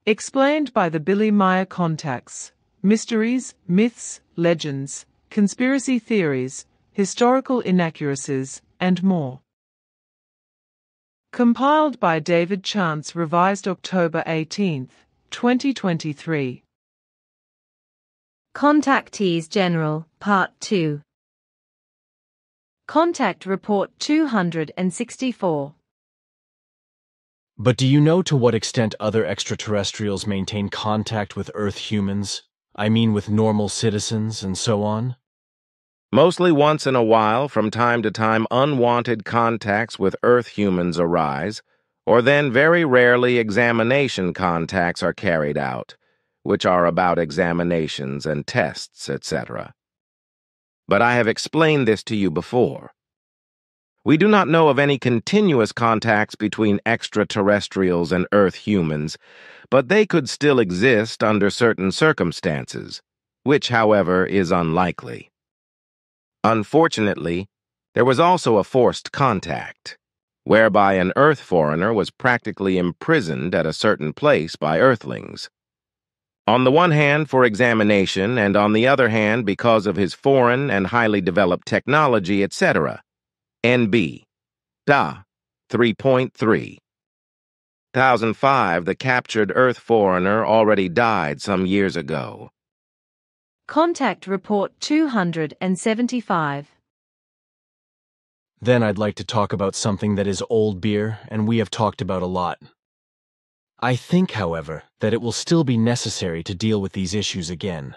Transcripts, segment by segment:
Explained by the Billy Meier Contacts. Mysteries, myths, legends, conspiracy theories, historical inaccuracies, and more. Compiled by David Chance, revised October 18, 2023. Contactees General, Part 2. Contact Report 264. But do you know to what extent other extraterrestrials maintain contact with Earth humans? I mean with normal citizens and so on? Mostly once in a while, from time to time, unwanted contacts with Earth humans arise, or then very rarely examination contacts are carried out, which are about examinations and tests, etc. But I have explained this to you before. We do not know of any continuous contacts between extraterrestrials and Earth humans, but they could still exist under certain circumstances, which, however, is unlikely. Unfortunately, there was also a forced contact, whereby an Earth foreigner was practically imprisoned at a certain place by Earthlings. On the one hand for examination, and on the other hand because of his foreign and highly developed technology, etc. NB. DA 3.3. 2005, the captured Earth foreigner already died some years ago. Contact Report 275. Then I'd like to talk about something that is old beer and we have talked about a lot. I think, however, that it will still be necessary to deal with these issues again.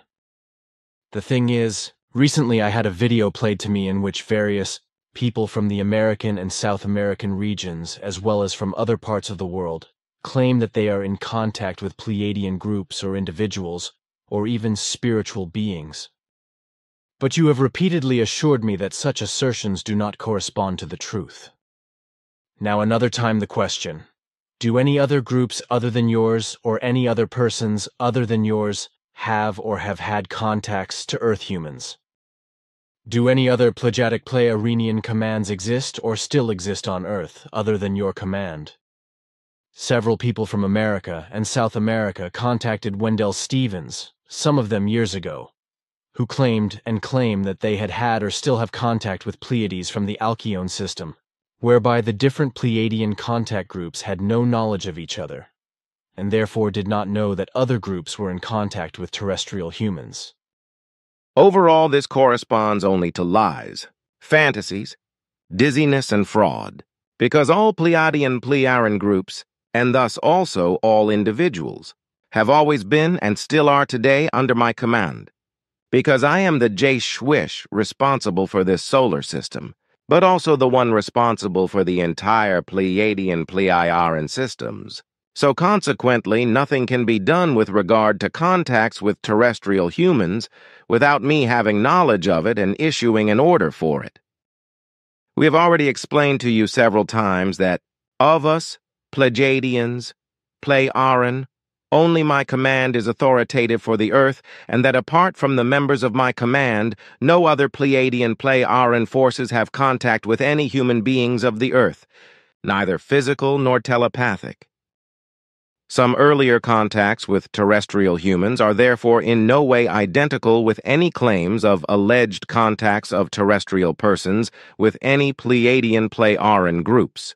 The thing is, recently I had a video played to me in which various people from the American and South American regions, as well as from other parts of the world, claim that they are in contact with Pleiadian groups or individuals, or even spiritual beings. But you have repeatedly assured me that such assertions do not correspond to the truth. Now another time the question: do any other groups other than yours, or any other persons other than yours, have or have had contacts to Earth humans? Do any other Pleiadic-Pleiarenian commands exist or still exist on Earth other than your command? Several people from America and South America contacted Wendell Stevens, some of them years ago, who claimed and claim that they had had or still have contact with Pleiades from the Alkyone system, whereby the different Pleiadian contact groups had no knowledge of each other, and therefore did not know that other groups were in contact with terrestrial humans. Overall, this corresponds only to lies, fantasies, dizziness, and fraud, because all Pleiadian-Pleiaren groups, and thus also all individuals, have always been and still are today under my command, because I am the J-Schwish responsible for this solar system, but also the one responsible for the entire Pleiadian-Pleiaren systems. So consequently, nothing can be done with regard to contacts with terrestrial humans without me having knowledge of it and issuing an order for it. We have already explained to you several times that of us, Pleiadians, Pleiaren, only my command is authoritative for the Earth, and that apart from the members of my command, no other Pleiadian-Pleiaren forces have contact with any human beings of the Earth, neither physical nor telepathic. Some earlier contacts with terrestrial humans are therefore in no way identical with any claims of alleged contacts of terrestrial persons with any Pleiadian-Pleiaren groups.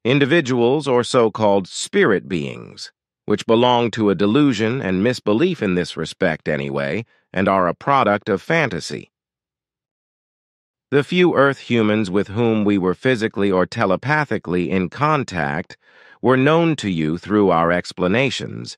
Individuals or so-called spirit beings, which belong to a delusion and misbelief in this respect anyway, and are a product of fantasy. The few Earth humans with whom we were physically or telepathically in contact were known to you through our explanations,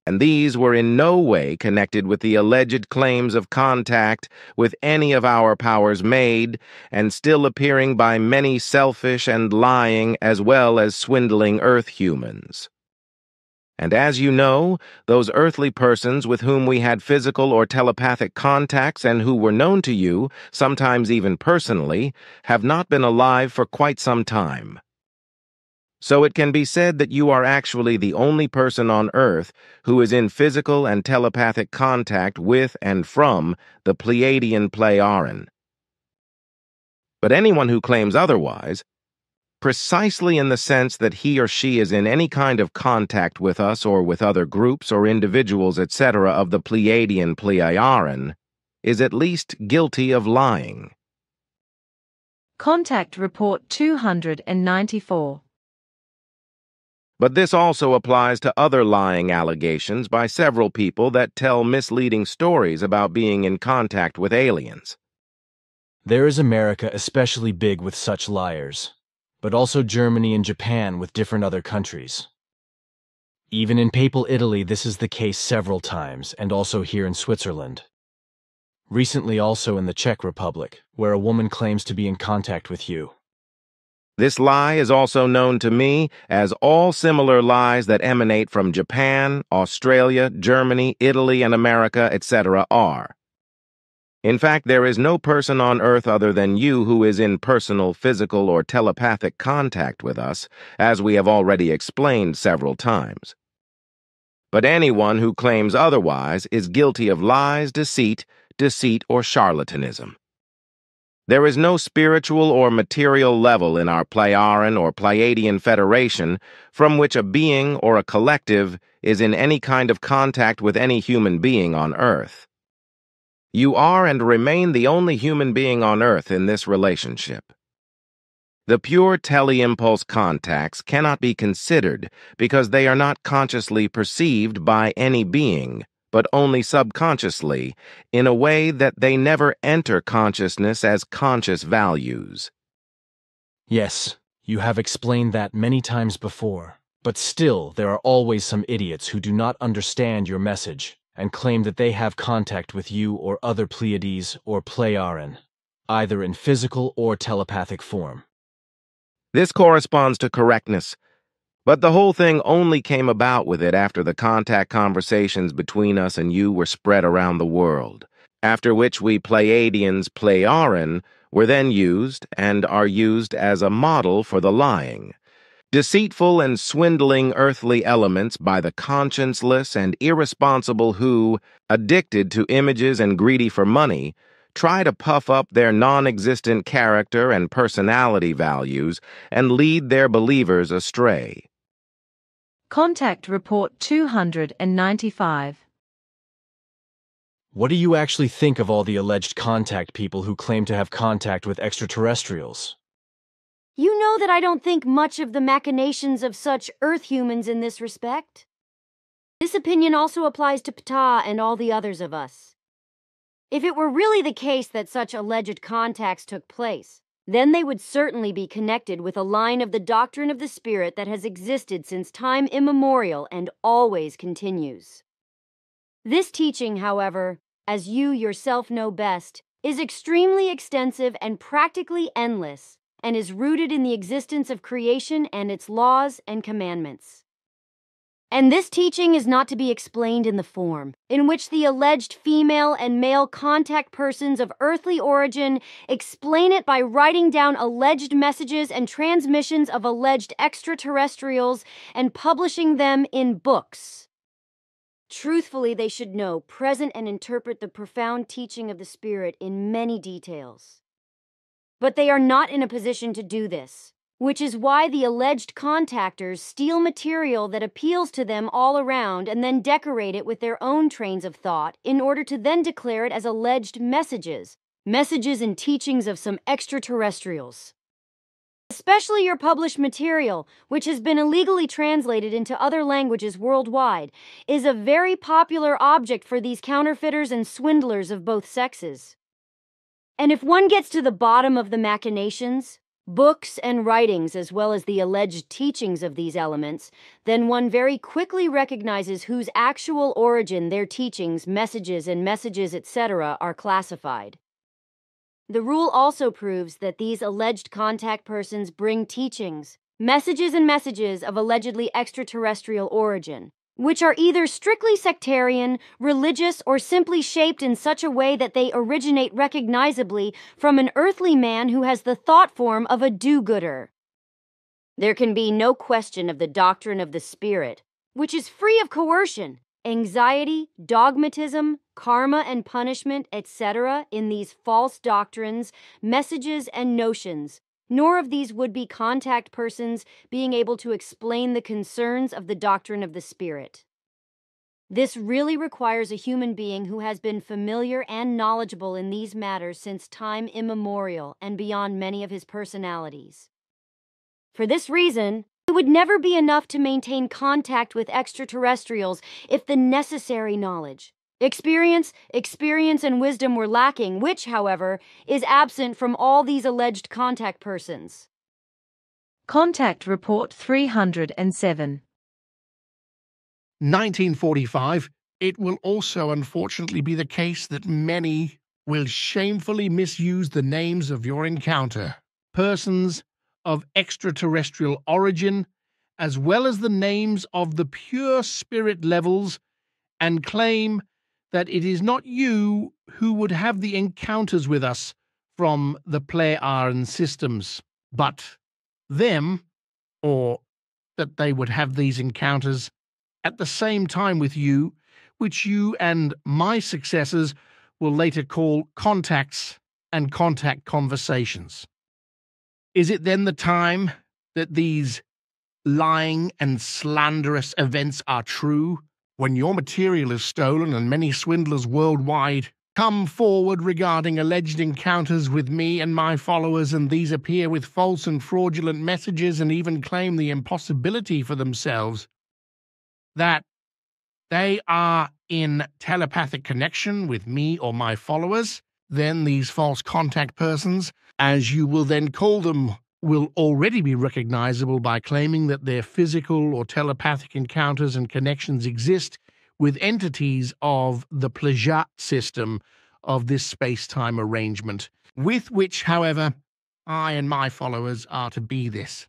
and these were in no way connected with the alleged claims of contact with any of our powers made and still appearing by many selfish and lying as well as swindling Earth humans. And as you know, those earthly persons with whom we had physical or telepathic contacts and who were known to you, sometimes even personally, have not been alive for quite some time. So it can be said that you are actually the only person on Earth who is in physical and telepathic contact with and from the Pleiadian-Pleiaren. But anyone who claims otherwise, precisely in the sense that he or she is in any kind of contact with us or with other groups or individuals, etc., of the Pleiadian Pleiaren, is at least guilty of lying. Contact Report 294. But this also applies to other lying allegations by several people that tell misleading stories about being in contact with aliens. There is America especially big with such liars, but also Germany and Japan with different other countries. Even in Papal Italy this is the case several times, and also here in Switzerland. Recently also in the Czech Republic, where a woman claims to be in contact with you. This lie is also known to me as all similar lies that emanate from Japan, Australia, Germany, Italy, and America, etc. are. In fact, there is no person on earth other than you who is in personal, physical, or telepathic contact with us, as we have already explained several times. But anyone who claims otherwise is guilty of lies, deceit, or charlatanism. There is no spiritual or material level in our Pleiaren or Pleiadian Federation from which a being or a collective is in any kind of contact with any human being on Earth. You are and remain the only human being on Earth in this relationship. The pure tele-impulse contacts cannot be considered because they are not consciously perceived by any being, but only subconsciously, in a way that they never enter consciousness as conscious values. Yes, you have explained that many times before, but still there are always some idiots who do not understand your message and claim that they have contact with you or other Pleiades or Pleiaren, either in physical or telepathic form. This corresponds to correctness. But the whole thing only came about with it after the contact conversations between us and you were spread around the world, after which we Pleiadians Pleiaren were then used and are used as a model for the lying. Deceitful and swindling earthly elements by the conscienceless and irresponsible who, addicted to images and greedy for money, try to puff up their non-existent character and personality values and lead their believers astray. Contact Report 295. What do you actually think of all the alleged contact people who claim to have contact with extraterrestrials? You know that I don't think much of the machinations of such Earth humans in this respect. This opinion also applies to Ptah and all the others of us. If it were really the case that such alleged contacts took place, then they would certainly be connected with a line of the doctrine of the Spirit that has existed since time immemorial and always continues. This teaching, however, as you yourself know best, is extremely extensive and practically endless, and is rooted in the existence of creation and its laws and commandments. And this teaching is not to be explained in the form in which the alleged female and male contact persons of earthly origin explain it by writing down alleged messages and transmissions of alleged extraterrestrials and publishing them in books. Truthfully, they should know, present, and interpret the profound teaching of the Spirit in many details. But they are not in a position to do this, which is why the alleged contactors steal material that appeals to them all around and then decorate it with their own trains of thought in order to then declare it as alleged messages and teachings of some extraterrestrials. Especially your published material, which has been illegally translated into other languages worldwide, is a very popular object for these counterfeiters and swindlers of both sexes. And if one gets to the bottom of the machinations, books and writings as well as the alleged teachings of these elements, then one very quickly recognizes whose actual origin their teachings, messages, etc. are classified. The rule also proves that these alleged contact persons bring teachings, messages of allegedly extraterrestrial origin, which are either strictly sectarian, religious, or simply shaped in such a way that they originate recognizably from an earthly man who has the thought form of a do-gooder. There can be no question of the doctrine of the Spirit, which is free of coercion, anxiety, dogmatism, karma and punishment, etc. in these false doctrines, messages, and notions, nor of these would-be contact persons being able to explain the concerns of the doctrine of the Spirit. This really requires a human being who has been familiar and knowledgeable in these matters since time immemorial and beyond many of his personalities. For this reason, it would never be enough to maintain contact with extraterrestrials if the necessary knowledge, experience, and wisdom were lacking, which, however, is absent from all these alleged contact persons. Contact Report 307. 1945, it will also unfortunately be the case that many will shamefully misuse the names of your encounter, persons of extraterrestrial origin, as well as the names of the pure spirit levels, and claim that it is not you who would have the encounters with us from the Pleiadian systems, but them, or that they would have these encounters at the same time with you, which you and my successors will later call contacts and contact conversations. Is it then the time that these lying and slanderous events are true, when your material is stolen and many swindlers worldwide come forward regarding alleged encounters with me and my followers, and these appear with false and fraudulent messages and even claim the impossibility for themselves that they are in telepathic connection with me or my followers? Then these false contact persons, as you will then call them, will already be recognizable by claiming that their physical or telepathic encounters and connections exist with entities of the Pleiadian system of this space-time arrangement, with which, however, I and my followers are to be this.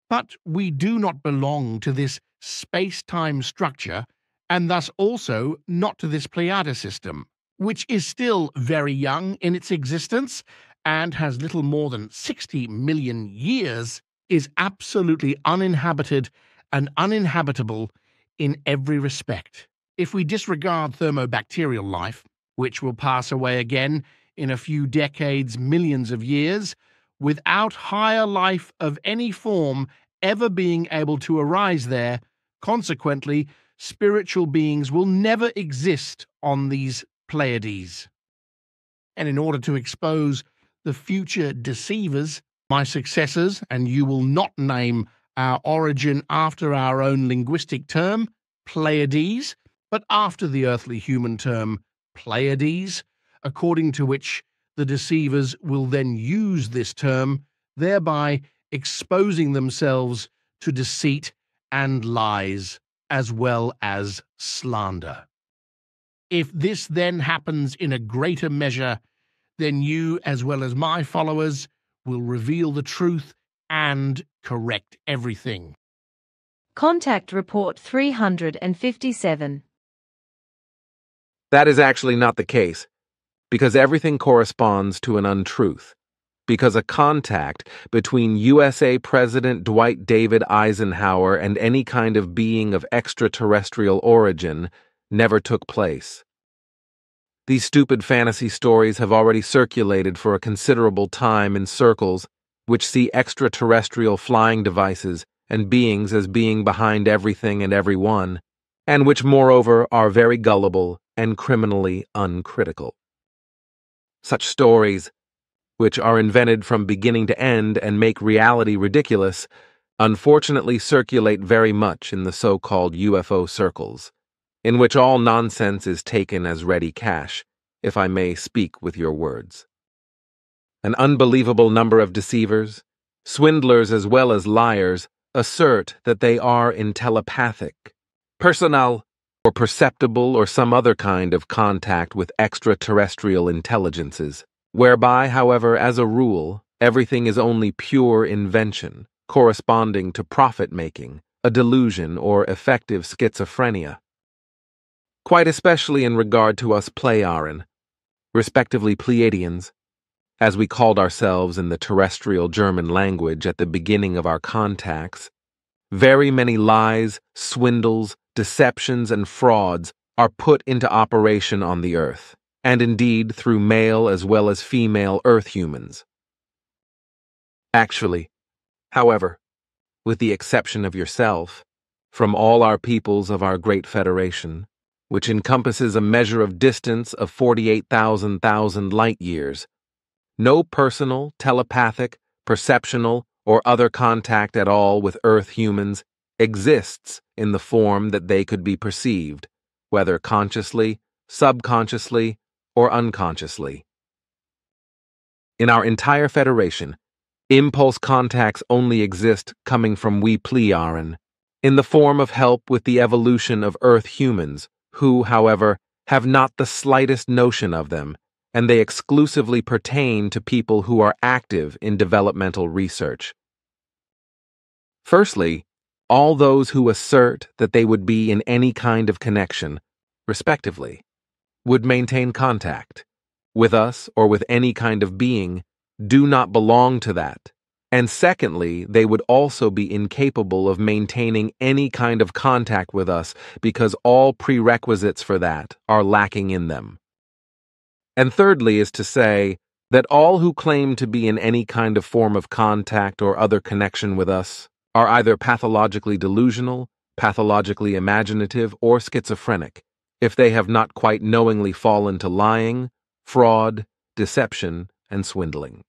But we do not belong to this space-time structure, and thus also not to this Pleiadian system, which is still very young in its existence and has little more than 60 million years, is absolutely uninhabited and uninhabitable in every respect. If we disregard thermobacterial life, which will pass away again in a few decades, millions of years, without higher life of any form ever being able to arise there, consequently, spiritual beings will never exist on these Pleiades. And in order to expose the future deceivers, my successors, and you will not name our origin after our own linguistic term, Pleiades, but after the earthly human term, Pleiades, according to which the deceivers will then use this term, thereby exposing themselves to deceit and lies, as well as slander. If this then happens in a greater measure, then you, as well as my followers, will reveal the truth and correct everything. Contact Report 357. That is actually not the case, because everything corresponds to an untruth. Because a contact between USA President Dwight David Eisenhower and any kind of being of extraterrestrial origin never took place. These stupid fantasy stories have already circulated for a considerable time in circles which see extraterrestrial flying devices and beings as being behind everything and everyone, and which moreover are very gullible and criminally uncritical. Such stories, which are invented from beginning to end and make reality ridiculous, unfortunately circulate very much in the so-called UFO circles, in which all nonsense is taken as ready cash, if I may speak with your words. An unbelievable number of deceivers, swindlers as well as liars, assert that they are in telepathic, personal, or perceptible or some other kind of contact with extraterrestrial intelligences, whereby, however, as a rule, everything is only pure invention, corresponding to profit-making, a delusion, or effective schizophrenia. Quite especially in regard to us Pleiadian, respectively Pleiadians, as we called ourselves in the terrestrial German language at the beginning of our contacts, very many lies, swindles, deceptions, and frauds are put into operation on the earth, and indeed through male as well as female earth humans. Actually, however, with the exception of yourself, from all our peoples of our great federation, which encompasses a measure of distance of 48,000 light years, no personal, telepathic, perceptional, or other contact at all with Earth humans exists in the form that they could be perceived, whether consciously, subconsciously, or unconsciously. In our entire federation, impulse contacts only exist coming from we Plearen, in the form of help with the evolution of Earth humans, who, however, have not the slightest notion of them, and they exclusively pertain to people who are active in developmental research. Firstly, all those who assert that they would be in any kind of connection, respectively, would maintain contact, with us or with any kind of being, do not belong to that. And secondly, they would also be incapable of maintaining any kind of contact with us because all prerequisites for that are lacking in them. And thirdly is to say that all who claim to be in any kind of form of contact or other connection with us are either pathologically delusional, pathologically imaginative, or schizophrenic, if they have not quite knowingly fallen to lying, fraud, deception, and swindling.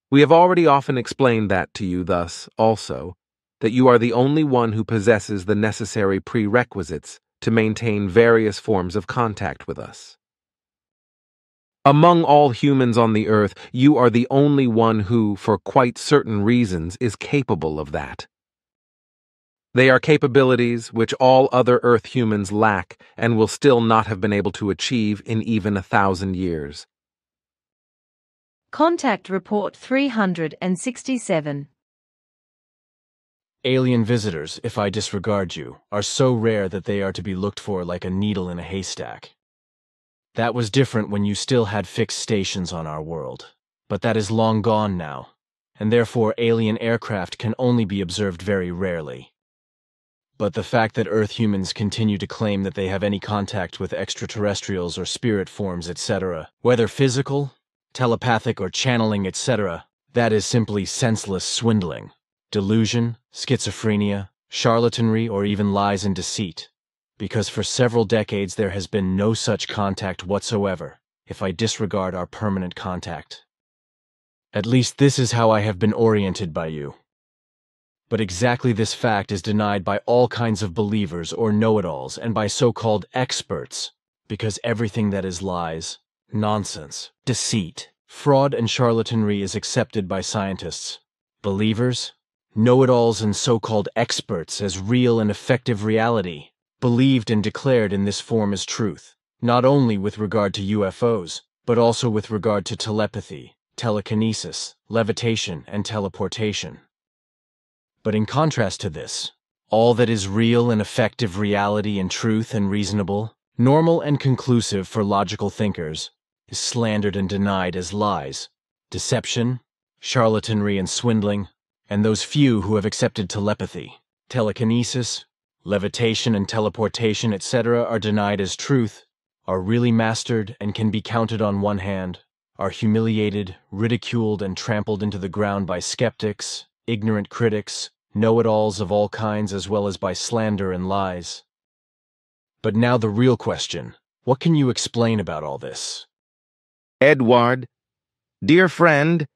We have already often explained that to you thus, also, that you are the only one who possesses the necessary prerequisites to maintain various forms of contact with us. Among all humans on the earth, you are the only one who, for quite certain reasons, is capable of that. They are capabilities which all other Earth humans lack and will still not have been able to achieve in even 1,000 years. Contact Report 367. Alien visitors, if I disregard you, are so rare that they are to be looked for like a needle in a haystack. That was different when you still had fixed stations on our world, but that is long gone now, and therefore alien aircraft can only be observed very rarely. But the fact that Earth humans continue to claim that they have any contact with extraterrestrials or spirit forms, etc., whether physical, telepathic, or channeling, etc., that is simply senseless swindling, delusion, schizophrenia, charlatanry, or even lies and deceit, because for several decades there has been no such contact whatsoever, if I disregard our permanent contact. At least this is how I have been oriented by you. But exactly this fact is denied by all kinds of believers or know-it-alls and by so-called experts, because everything that is lies, nonsense, deceit, fraud, and charlatanry is accepted by scientists, believers, know-it-alls, and so-called experts as real and effective reality, believed and declared in this form as truth, not only with regard to UFOs, but also with regard to telepathy, telekinesis, levitation, and teleportation. But in contrast to this, all that is real and effective reality and truth and reasonable, normal and conclusive for logical thinkers, is slandered and denied as lies, deception, charlatanry, and swindling, and those few who have accepted telepathy, telekinesis, levitation, and teleportation, etc., are denied as truth, are really mastered and can be counted on one hand, are humiliated, ridiculed, and trampled into the ground by skeptics, ignorant critics, know-it-alls of all kinds, as well as by slander and lies. But now the real question: what can you explain about all this? Edward, dear friend,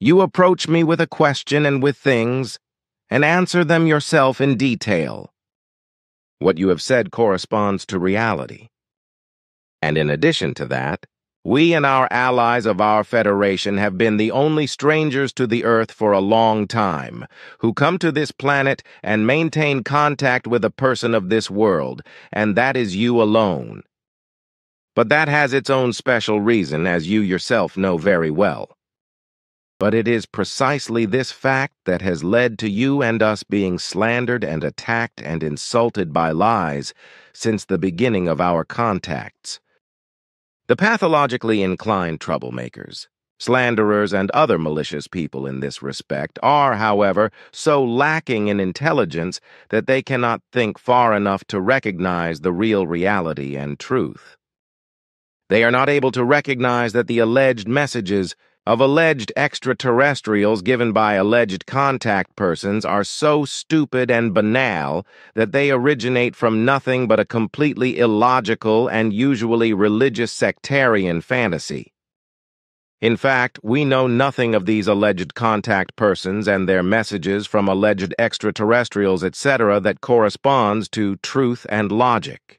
you approach me with a question and with things, and answer them yourself in detail. What you have said corresponds to reality. And in addition to that, we and our allies of our Federation have been the only strangers to the Earth for a long time, who come to this planet and maintain contact with a person of this world, and that is you alone. But that has its own special reason, as you yourself know very well. But it is precisely this fact that has led to you and us being slandered and attacked and insulted by lies since the beginning of our contacts. The pathologically inclined troublemakers, slanderers, and other malicious people in this respect are, however, so lacking in intelligence that they cannot think far enough to recognize the real reality and truth. They are not able to recognize that the alleged messages of alleged extraterrestrials given by alleged contact persons are so stupid and banal that they originate from nothing but a completely illogical and usually religious sectarian fantasy. In fact, we know nothing of these alleged contact persons and their messages from alleged extraterrestrials, etc., that corresponds to truth and logic.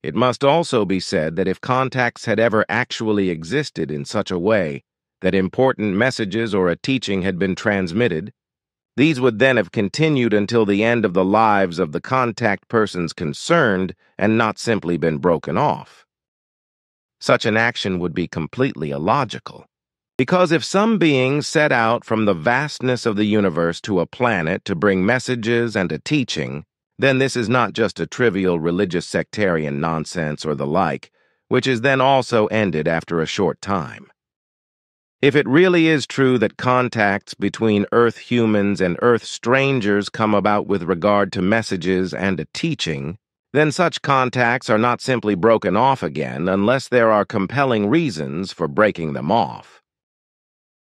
It must also be said that if contacts had ever actually existed in such a way that important messages or a teaching had been transmitted, these would then have continued until the end of the lives of the contact persons concerned and not simply been broken off. Such an action would be completely illogical, because if some beings set out from the vastness of the universe to a planet to bring messages and a teaching, then this is not just a trivial religious sectarian nonsense or the like, which is then also ended after a short time. If it really is true that contacts between Earth humans and Earth strangers come about with regard to messages and a teaching, then such contacts are not simply broken off again unless there are compelling reasons for breaking them off.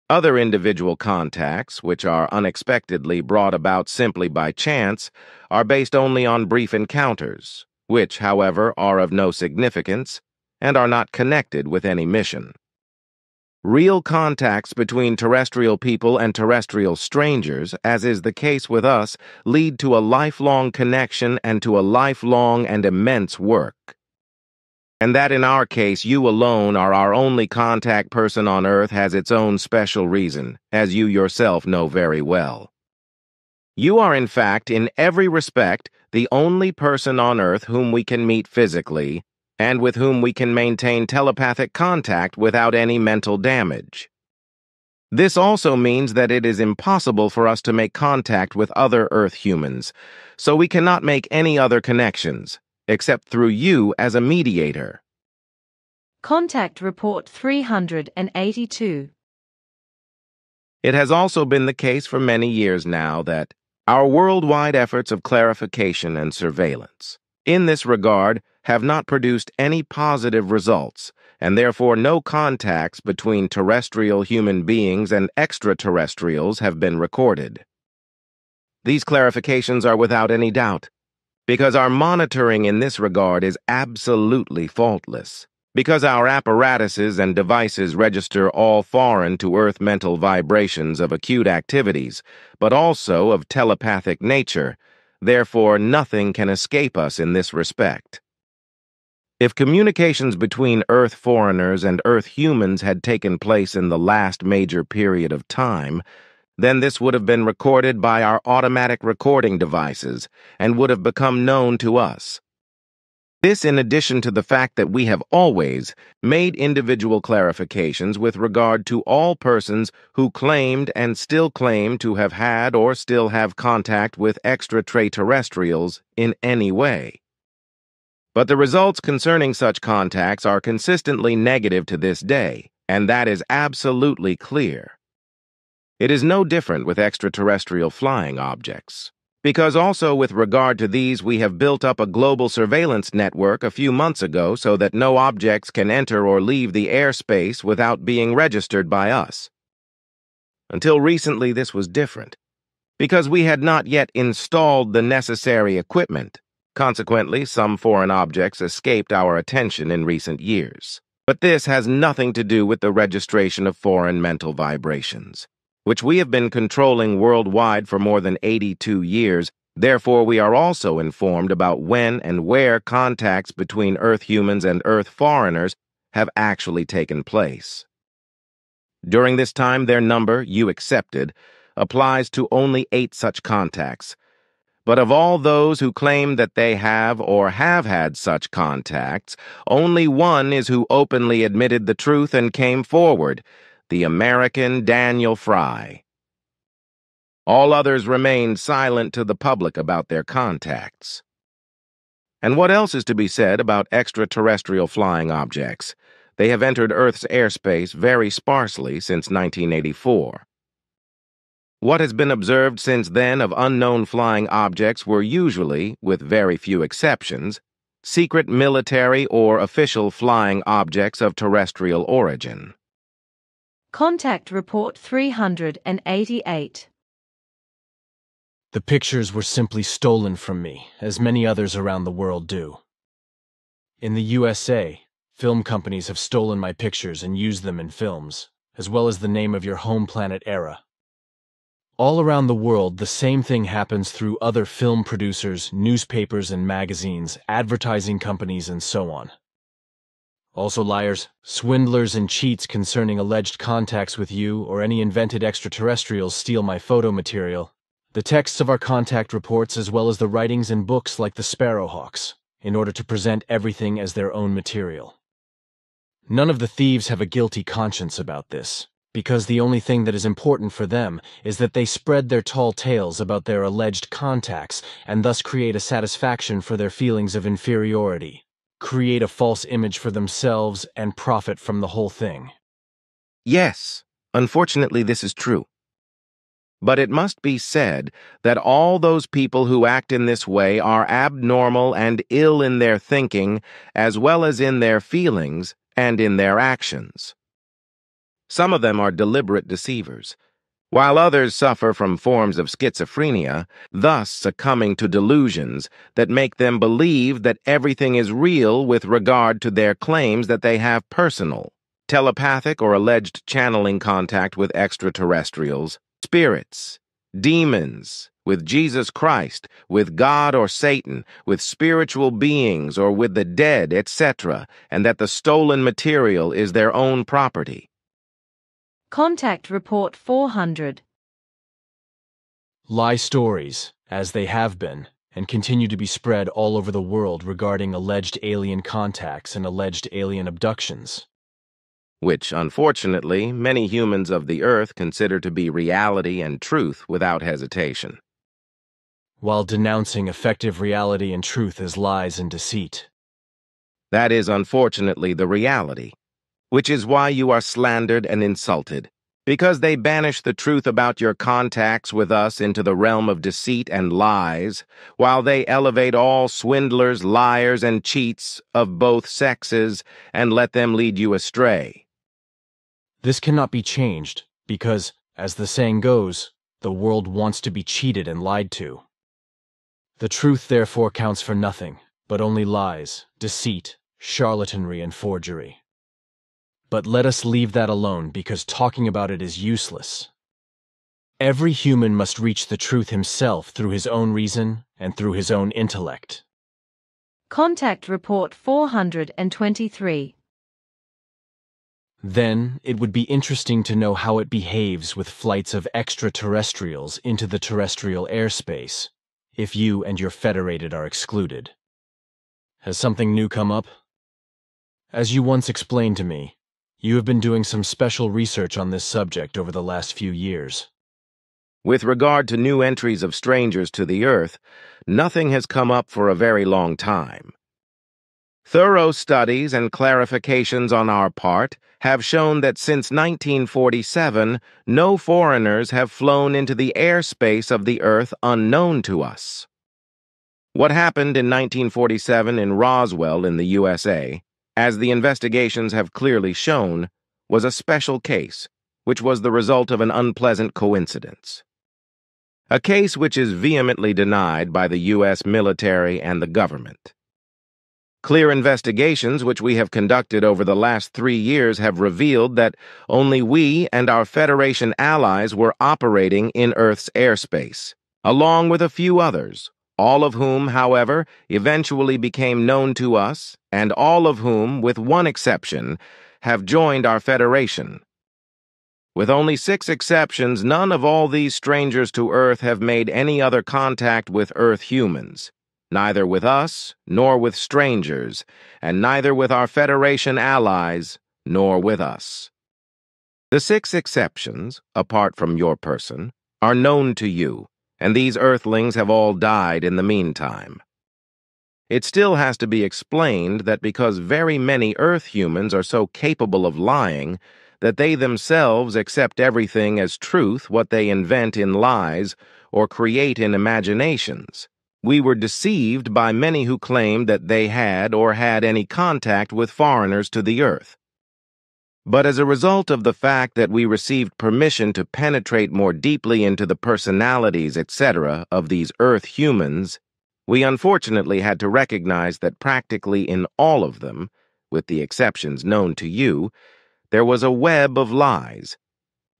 Other individual contacts, which are unexpectedly brought about simply by chance, are based only on brief encounters, which, however, are of no significance and are not connected with any mission. Real contacts between terrestrial people and terrestrial strangers, as is the case with us, lead to a lifelong connection and to a lifelong and immense work. And that in our case, you alone are our only contact person on Earth has its own special reason, as you yourself know very well. You are, in fact, in every respect, the only person on Earth whom we can meet physically, and with whom we can maintain telepathic contact without any mental damage. This also means that it is impossible for us to make contact with other Earth humans, so we cannot make any other connections, except through you as a mediator. Contact Report 382. It has also been the case for many years now that our worldwide efforts of clarification and surveillance, in this regard, have not produced any positive results, and therefore no contacts between terrestrial human beings and extraterrestrials have been recorded. These clarifications are without any doubt, because our monitoring in this regard is absolutely faultless, because our apparatuses and devices register all foreign to Earth mental vibrations of acute activities, but also of telepathic nature. Therefore, nothing can escape us in this respect. If communications between Earth foreigners and Earth humans had taken place in the last major period of time, then this would have been recorded by our automatic recording devices and would have become known to us. This in addition to the fact that we have always made individual clarifications with regard to all persons who claimed and still claim to have had or still have contact with extraterrestrials in any way. But the results concerning such contacts are consistently negative to this day, and that is absolutely clear. It is no different with extraterrestrial flying objects, because also with regard to these we have built up a global surveillance network a few months ago so that no objects can enter or leave the airspace without being registered by us. Until recently this was different, because we had not yet installed the necessary equipment. Consequently, some foreign objects escaped our attention in recent years. But this has nothing to do with the registration of foreign mental vibrations, which we have been controlling worldwide for more than 82 years. Therefore, we are also informed about when and where contacts between Earth humans and Earth foreigners have actually taken place. During this time, their number, you accepted, applies to only 8 such contacts. But of all those who claim that they have or have had such contacts, only one is who openly admitted the truth and came forward, the American Daniel Fry. All others remained silent to the public about their contacts. And what else is to be said about extraterrestrial flying objects? They have entered Earth's airspace very sparsely since 1984. What has been observed since then of unknown flying objects were usually, with very few exceptions, secret military or official flying objects of terrestrial origin. Contact Report 388. The pictures were simply stolen from me, as many others around the world do. In the USA, film companies have stolen my pictures and used them in films, as well as the name of your home planet Era. All around the world, the same thing happens through other film producers, newspapers and magazines, advertising companies, and so on. Also liars, swindlers, and cheats concerning alleged contacts with you or any invented extraterrestrials steal my photo material, the texts of our contact reports, as well as the writings in books like the Sparrowhawks, in order to present everything as their own material. None of the thieves have a guilty conscience about this, because the only thing that is important for them is that they spread their tall tales about their alleged contacts and thus create a satisfaction for their feelings of inferiority, create a false image for themselves, and profit from the whole thing. Yes, unfortunately this is true. But it must be said that all those people who act in this way are abnormal and ill in their thinking, as well as in their feelings and in their actions. Some of them are deliberate deceivers, while others suffer from forms of schizophrenia, thus succumbing to delusions that make them believe that everything is real with regard to their claims that they have personal, telepathic or alleged channeling contact with extraterrestrials, spirits, demons, with Jesus Christ, with God or Satan, with spiritual beings or with the dead, etc., and that the stolen material is their own property. Contact Report 400. Lie stories, as they have been, and continue to be spread all over the world regarding alleged alien contacts and alleged alien abductions, which, unfortunately, many humans of the Earth consider to be reality and truth without hesitation, while denouncing effective reality and truth as lies and deceit. That is, unfortunately, the reality, which is why you are slandered and insulted, because they banish the truth about your contacts with us into the realm of deceit and lies, while they elevate all swindlers, liars, and cheats of both sexes and let them lead you astray. This cannot be changed because, as the saying goes, the world wants to be cheated and lied to. The truth therefore counts for nothing, but only lies, deceit, charlatanry, and forgery. But let us leave that alone because talking about it is useless. Every human must reach the truth himself through his own reason and through his own intellect. Contact Report 423. Then, it would be interesting to know how it behaves with flights of extraterrestrials into the terrestrial airspace, if you and your Federated are excluded. Has something new come up? As you once explained to me, you have been doing some special research on this subject over the last few years. With regard to new entries of strangers to the Earth, nothing has come up for a very long time. Thorough studies and clarifications on our part have shown that since 1947, no foreigners have flown into the airspace of the Earth unknown to us. What happened in 1947 in Roswell in the USA, as the investigations have clearly shown, was a special case, which was the result of an unpleasant coincidence. A case which is vehemently denied by the U.S. military and the government. Clear investigations which we have conducted over the last 3 years have revealed that only we and our Federation allies were operating in Earth's airspace, along with a few others, all of whom, however, eventually became known to us, and all of whom, with one exception, have joined our Federation. With only 6 exceptions, none of all these strangers to Earth have made any other contact with Earth humans. Neither with us, nor with strangers, and neither with our Federation allies, nor with us. The 6 exceptions, apart from your person, are known to you, and these Earthlings have all died in the meantime. It still has to be explained that because very many Earth humans are so capable of lying that they themselves accept everything as truth what they invent in lies or create in imaginations, we were deceived by many who claimed that they had or had any contact with foreigners to the Earth. But as a result of the fact that we received permission to penetrate more deeply into the personalities, etc., of these Earth humans, we unfortunately had to recognize that practically in all of them, with the exceptions known to you, there was a web of lies,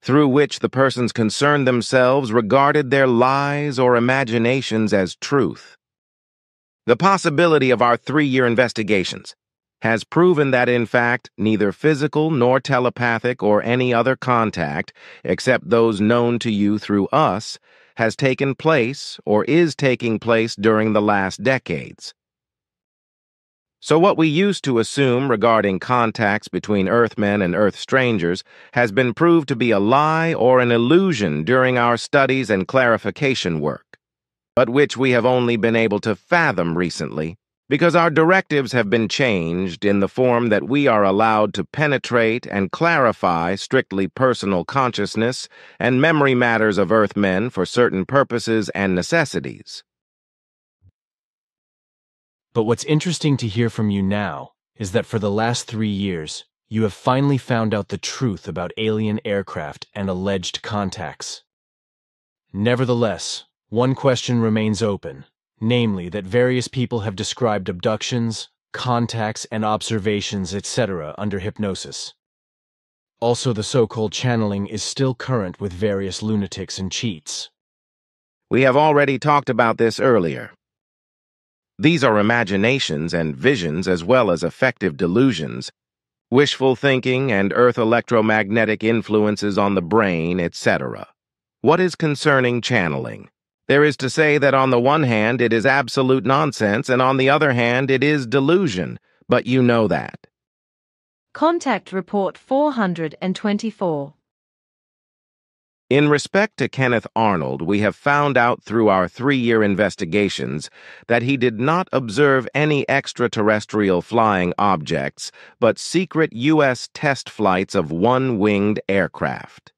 through which the persons concerned themselves regarded their lies or imaginations as truth. The possibility of our 3-year investigations has proven that, in fact, neither physical nor telepathic or any other contact, except those known to you through us, has taken place or is taking place during the last decades. So what we used to assume regarding contacts between Earthmen and Earth strangers has been proved to be a lie or an illusion during our studies and clarification work, but which we have only been able to fathom recently, because our directives have been changed in the form that we are allowed to penetrate and clarify strictly personal consciousness and memory matters of Earthmen for certain purposes and necessities. But what's interesting to hear from you now is that for the last 3 years, you have finally found out the truth about alien aircraft and alleged contacts. Nevertheless, one question remains open, namely that various people have described abductions, contacts, and observations, etc. under hypnosis. Also, the so-called channeling is still current with various lunatics and cheats. We have already talked about this earlier. These are imaginations and visions as well as affective delusions, wishful thinking and Earth electromagnetic influences on the brain, etc. What is concerning channeling? There is to say that on the one hand it is absolute nonsense and on the other hand it is delusion, but you know that. Contact Report 424. In respect to Kenneth Arnold, we have found out through our 3-year investigations that he did not observe any extraterrestrial flying objects, but secret U.S. test flights of one-winged aircraft.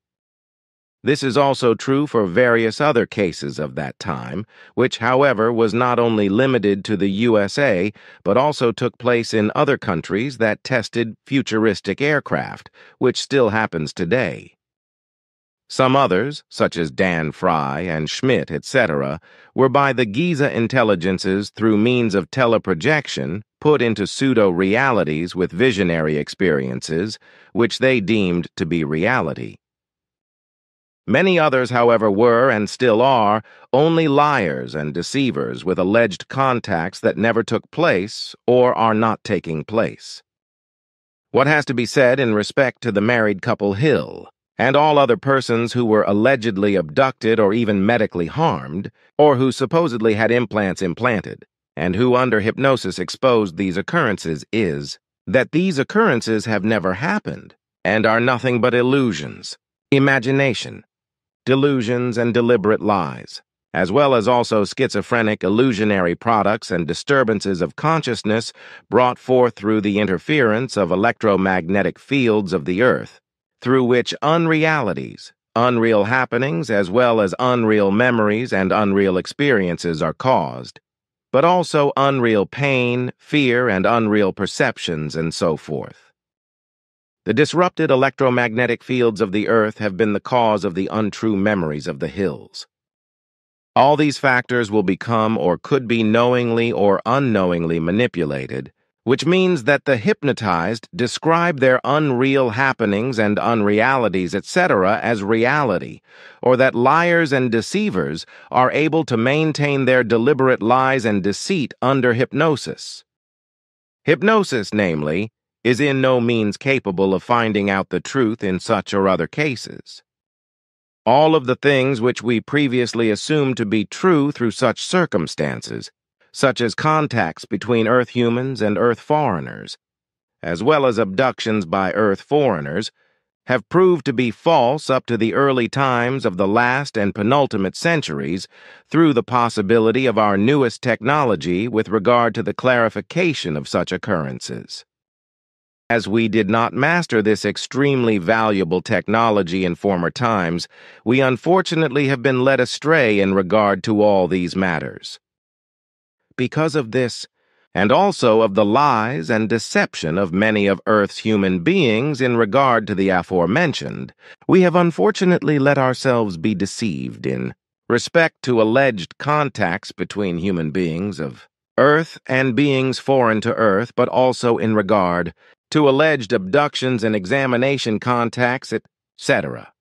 This is also true for various other cases of that time, which, however, was not only limited to the USA, but also took place in other countries that tested futuristic aircraft, which still happens today. Some others, such as Dan Fry and Schmidt, etc., were by the Giza intelligences through means of teleprojection put into pseudo-realities with visionary experiences, which they deemed to be reality. Many others, however, were, and still are, only liars and deceivers with alleged contacts that never took place or are not taking place. What has to be said in respect to the married couple Hill, and all other persons who were allegedly abducted or even medically harmed, or who supposedly had implants implanted, and who under hypnosis exposed these occurrences is that these occurrences have never happened and are nothing but illusions, imagination, delusions, and deliberate lies, as well as also schizophrenic illusionary products and disturbances of consciousness brought forth through the interference of electromagnetic fields of the Earth, through which unrealities, unreal happenings, as well as unreal memories and unreal experiences are caused, but also unreal pain, fear, and unreal perceptions, and so forth. The disrupted electromagnetic fields of the Earth have been the cause of the untrue memories of the Hills. All these factors will become or could be knowingly or unknowingly manipulated, which means that the hypnotized describe their unreal happenings and unrealities, etc., as reality, or that liars and deceivers are able to maintain their deliberate lies and deceit under hypnosis. Hypnosis, namely, is in no means capable of finding out the truth in such or other cases. All of the things which we previously assumed to be true through such circumstances, such as contacts between Earth humans and Earth foreigners, as well as abductions by Earth foreigners, have proved to be false up to the early times of the last and penultimate centuries through the possibility of our newest technology with regard to the clarification of such occurrences. As we did not master this extremely valuable technology in former times, we unfortunately have been led astray in regard to all these matters. Because of this, and also of the lies and deception of many of Earth's human beings in regard to the aforementioned, we have unfortunately let ourselves be deceived in respect to alleged contacts between human beings of Earth and beings foreign to Earth, but also in regard to alleged abductions and examination contacts, etc.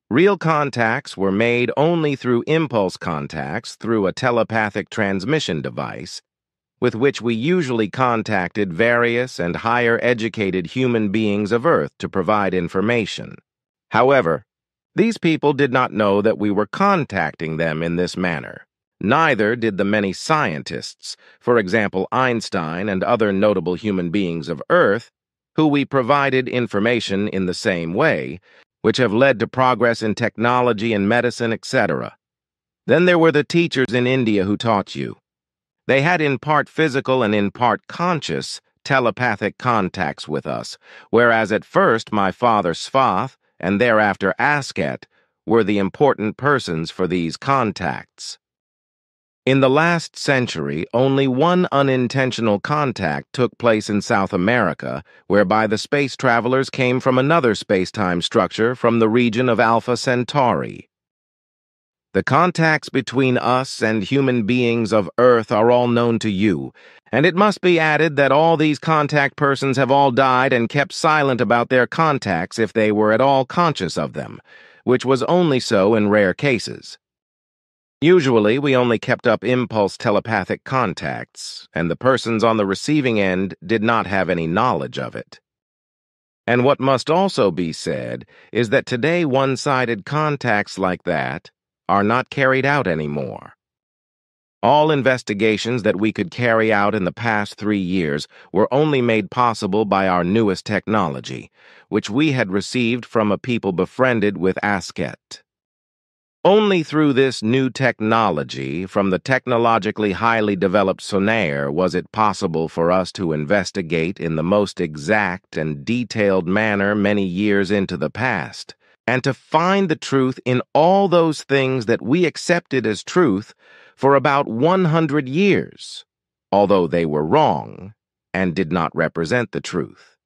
Real contacts were made only through impulse contacts through a telepathic transmission device, with which we usually contacted various and higher-educated human beings of Earth to provide information. However, these people did not know that we were contacting them in this manner. Neither did the many scientists, for example Einstein and other notable human beings of Earth, who we provided information in the same way, which have led to progress in technology and medicine, etc. Then there were the teachers in India who taught you. They had in part physical and in part conscious telepathic contacts with us, whereas at first my father Svath and thereafter Asket were the important persons for these contacts. In the last century, only one unintentional contact took place in South America, whereby the space travelers came from another space-time structure from the region of Alpha Centauri. The contacts between us and human beings of Earth are all known to you, and it must be added that all these contact persons have all died and kept silent about their contacts if they were at all conscious of them, which was only so in rare cases. Usually, we only kept up impulse telepathic contacts, and the persons on the receiving end did not have any knowledge of it. And what must also be said is that today one-sided contacts like that are not carried out anymore. All investigations that we could carry out in the past 3 years were only made possible by our newest technology, which we had received from a people befriended with Asket. Only through this new technology, from the technologically highly developed sonar, was it possible for us to investigate in the most exact and detailed manner many years into the past, and to find the truth in all those things that we accepted as truth for about 100 years, although they were wrong and did not represent the truth.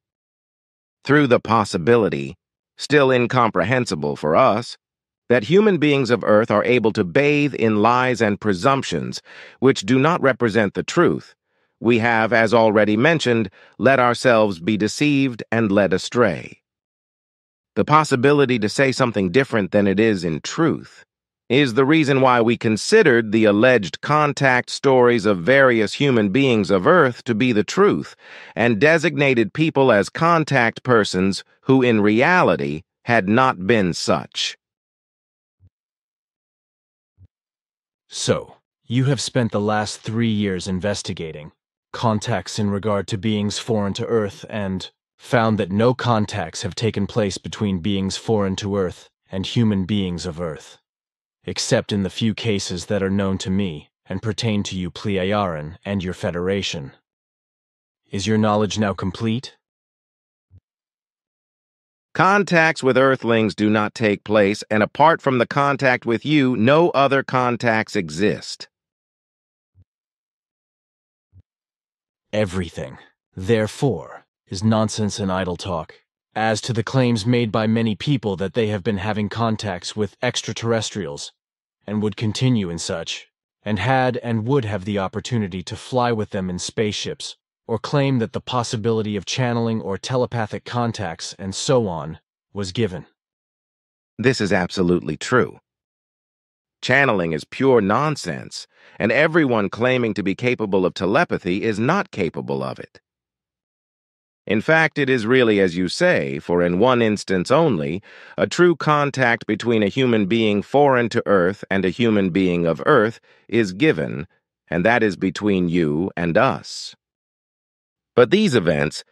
Through the possibility, still incomprehensible for us, that human beings of Earth are able to bathe in lies and presumptions which do not represent the truth, we have, as already mentioned, let ourselves be deceived and led astray. The possibility to say something different than it is in truth is the reason why we considered the alleged contact stories of various human beings of Earth to be the truth, and designated people as contact persons who in reality had not been such. So, you have spent the last 3 years investigating contacts in regard to beings foreign to Earth and found that no contacts have taken place between beings foreign to Earth and human beings of Earth, except in the few cases that are known to me and pertain to you Pleiaren and your Federation. Is your knowledge now complete? Contacts with Earthlings do not take place, and apart from the contact with you, no other contacts exist. Everything, therefore, is nonsense and idle talk. As to the claims made by many people that they have been having contacts with extraterrestrials, and would continue in such, and had and would have the opportunity to fly with them in spaceships, or claim that the possibility of channeling or telepathic contacts and so on was given. This is absolutely true. Channeling is pure nonsense, and everyone claiming to be capable of telepathy is not capable of it. In fact, it is really as you say, for in one instance only, a true contact between a human being foreign to Earth and a human being of Earth is given, and that is between you and us. But these events,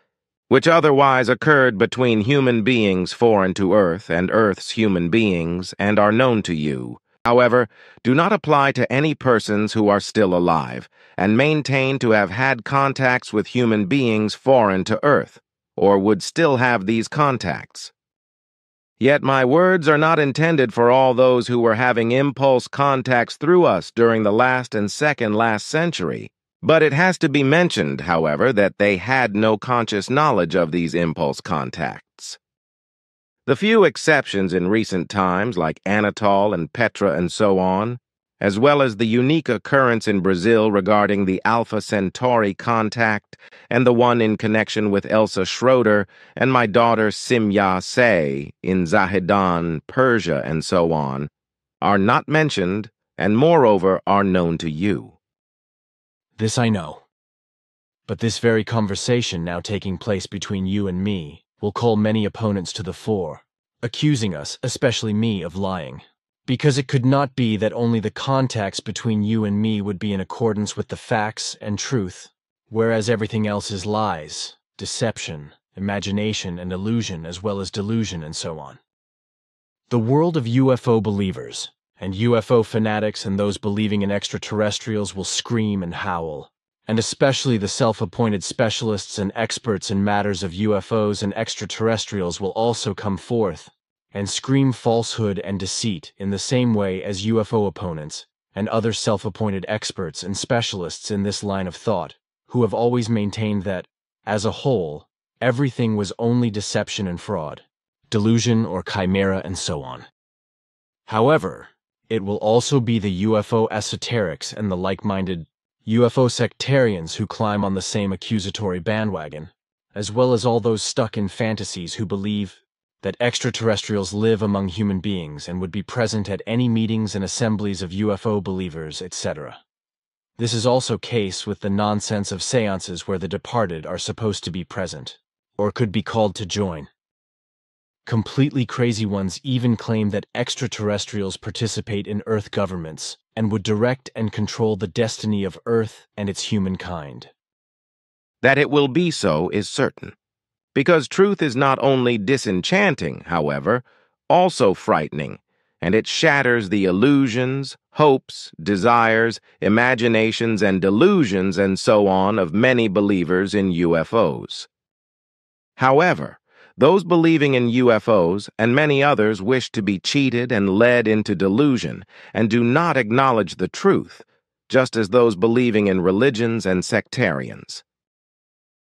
which otherwise occurred between human beings foreign to Earth and Earth's human beings and are known to you, however, do not apply to any persons who are still alive and maintain to have had contacts with human beings foreign to Earth, or would still have these contacts. Yet my words are not intended for all those who were having impulse contacts through us during the last and second last century, But it has to be mentioned, however, that they had no conscious knowledge of these impulse contacts. The few exceptions in recent times, like Anatole and Petra and so on, as well as the unique occurrence in Brazil regarding the Alpha Centauri contact and the one in connection with Elsa Schroeder and my daughter Simya Se in Zahedan, Persia, and so on, are not mentioned and moreover are known to you. This I know. But this very conversation now taking place between you and me will call many opponents to the fore, accusing us, especially me, of lying. Because it could not be that only the contacts between you and me would be in accordance with the facts and truth, whereas everything else is lies, deception, imagination and illusion, as well as delusion and so on. The world of UFO believers and UFO fanatics and those believing in extraterrestrials will scream and howl, and especially the self-appointed specialists and experts in matters of UFOs and extraterrestrials will also come forth and scream falsehood and deceit in the same way as UFO opponents and other self-appointed experts and specialists in this line of thought, who have always maintained that, as a whole, everything was only deception and fraud, delusion or chimera and so on. However, it will also be the UFO esoterics and the like-minded UFO sectarians who climb on the same accusatory bandwagon, as well as all those stuck in fantasies who believe that extraterrestrials live among human beings and would be present at any meetings and assemblies of UFO believers, etc. This is also case with the nonsense of seances where the departed are supposed to be present, or could be called to join. Completely crazy ones even claim that extraterrestrials participate in Earth governments and would direct and control the destiny of Earth and its humankind. That it will be so is certain. Because truth is not only disenchanting, however, also frightening, and it shatters the illusions, hopes, desires, imaginations, and delusions and so on of many believers in UFOs. However, those believing in UFOs and many others wish to be cheated and led into delusion and do not acknowledge the truth, just as those believing in religions and sectarians.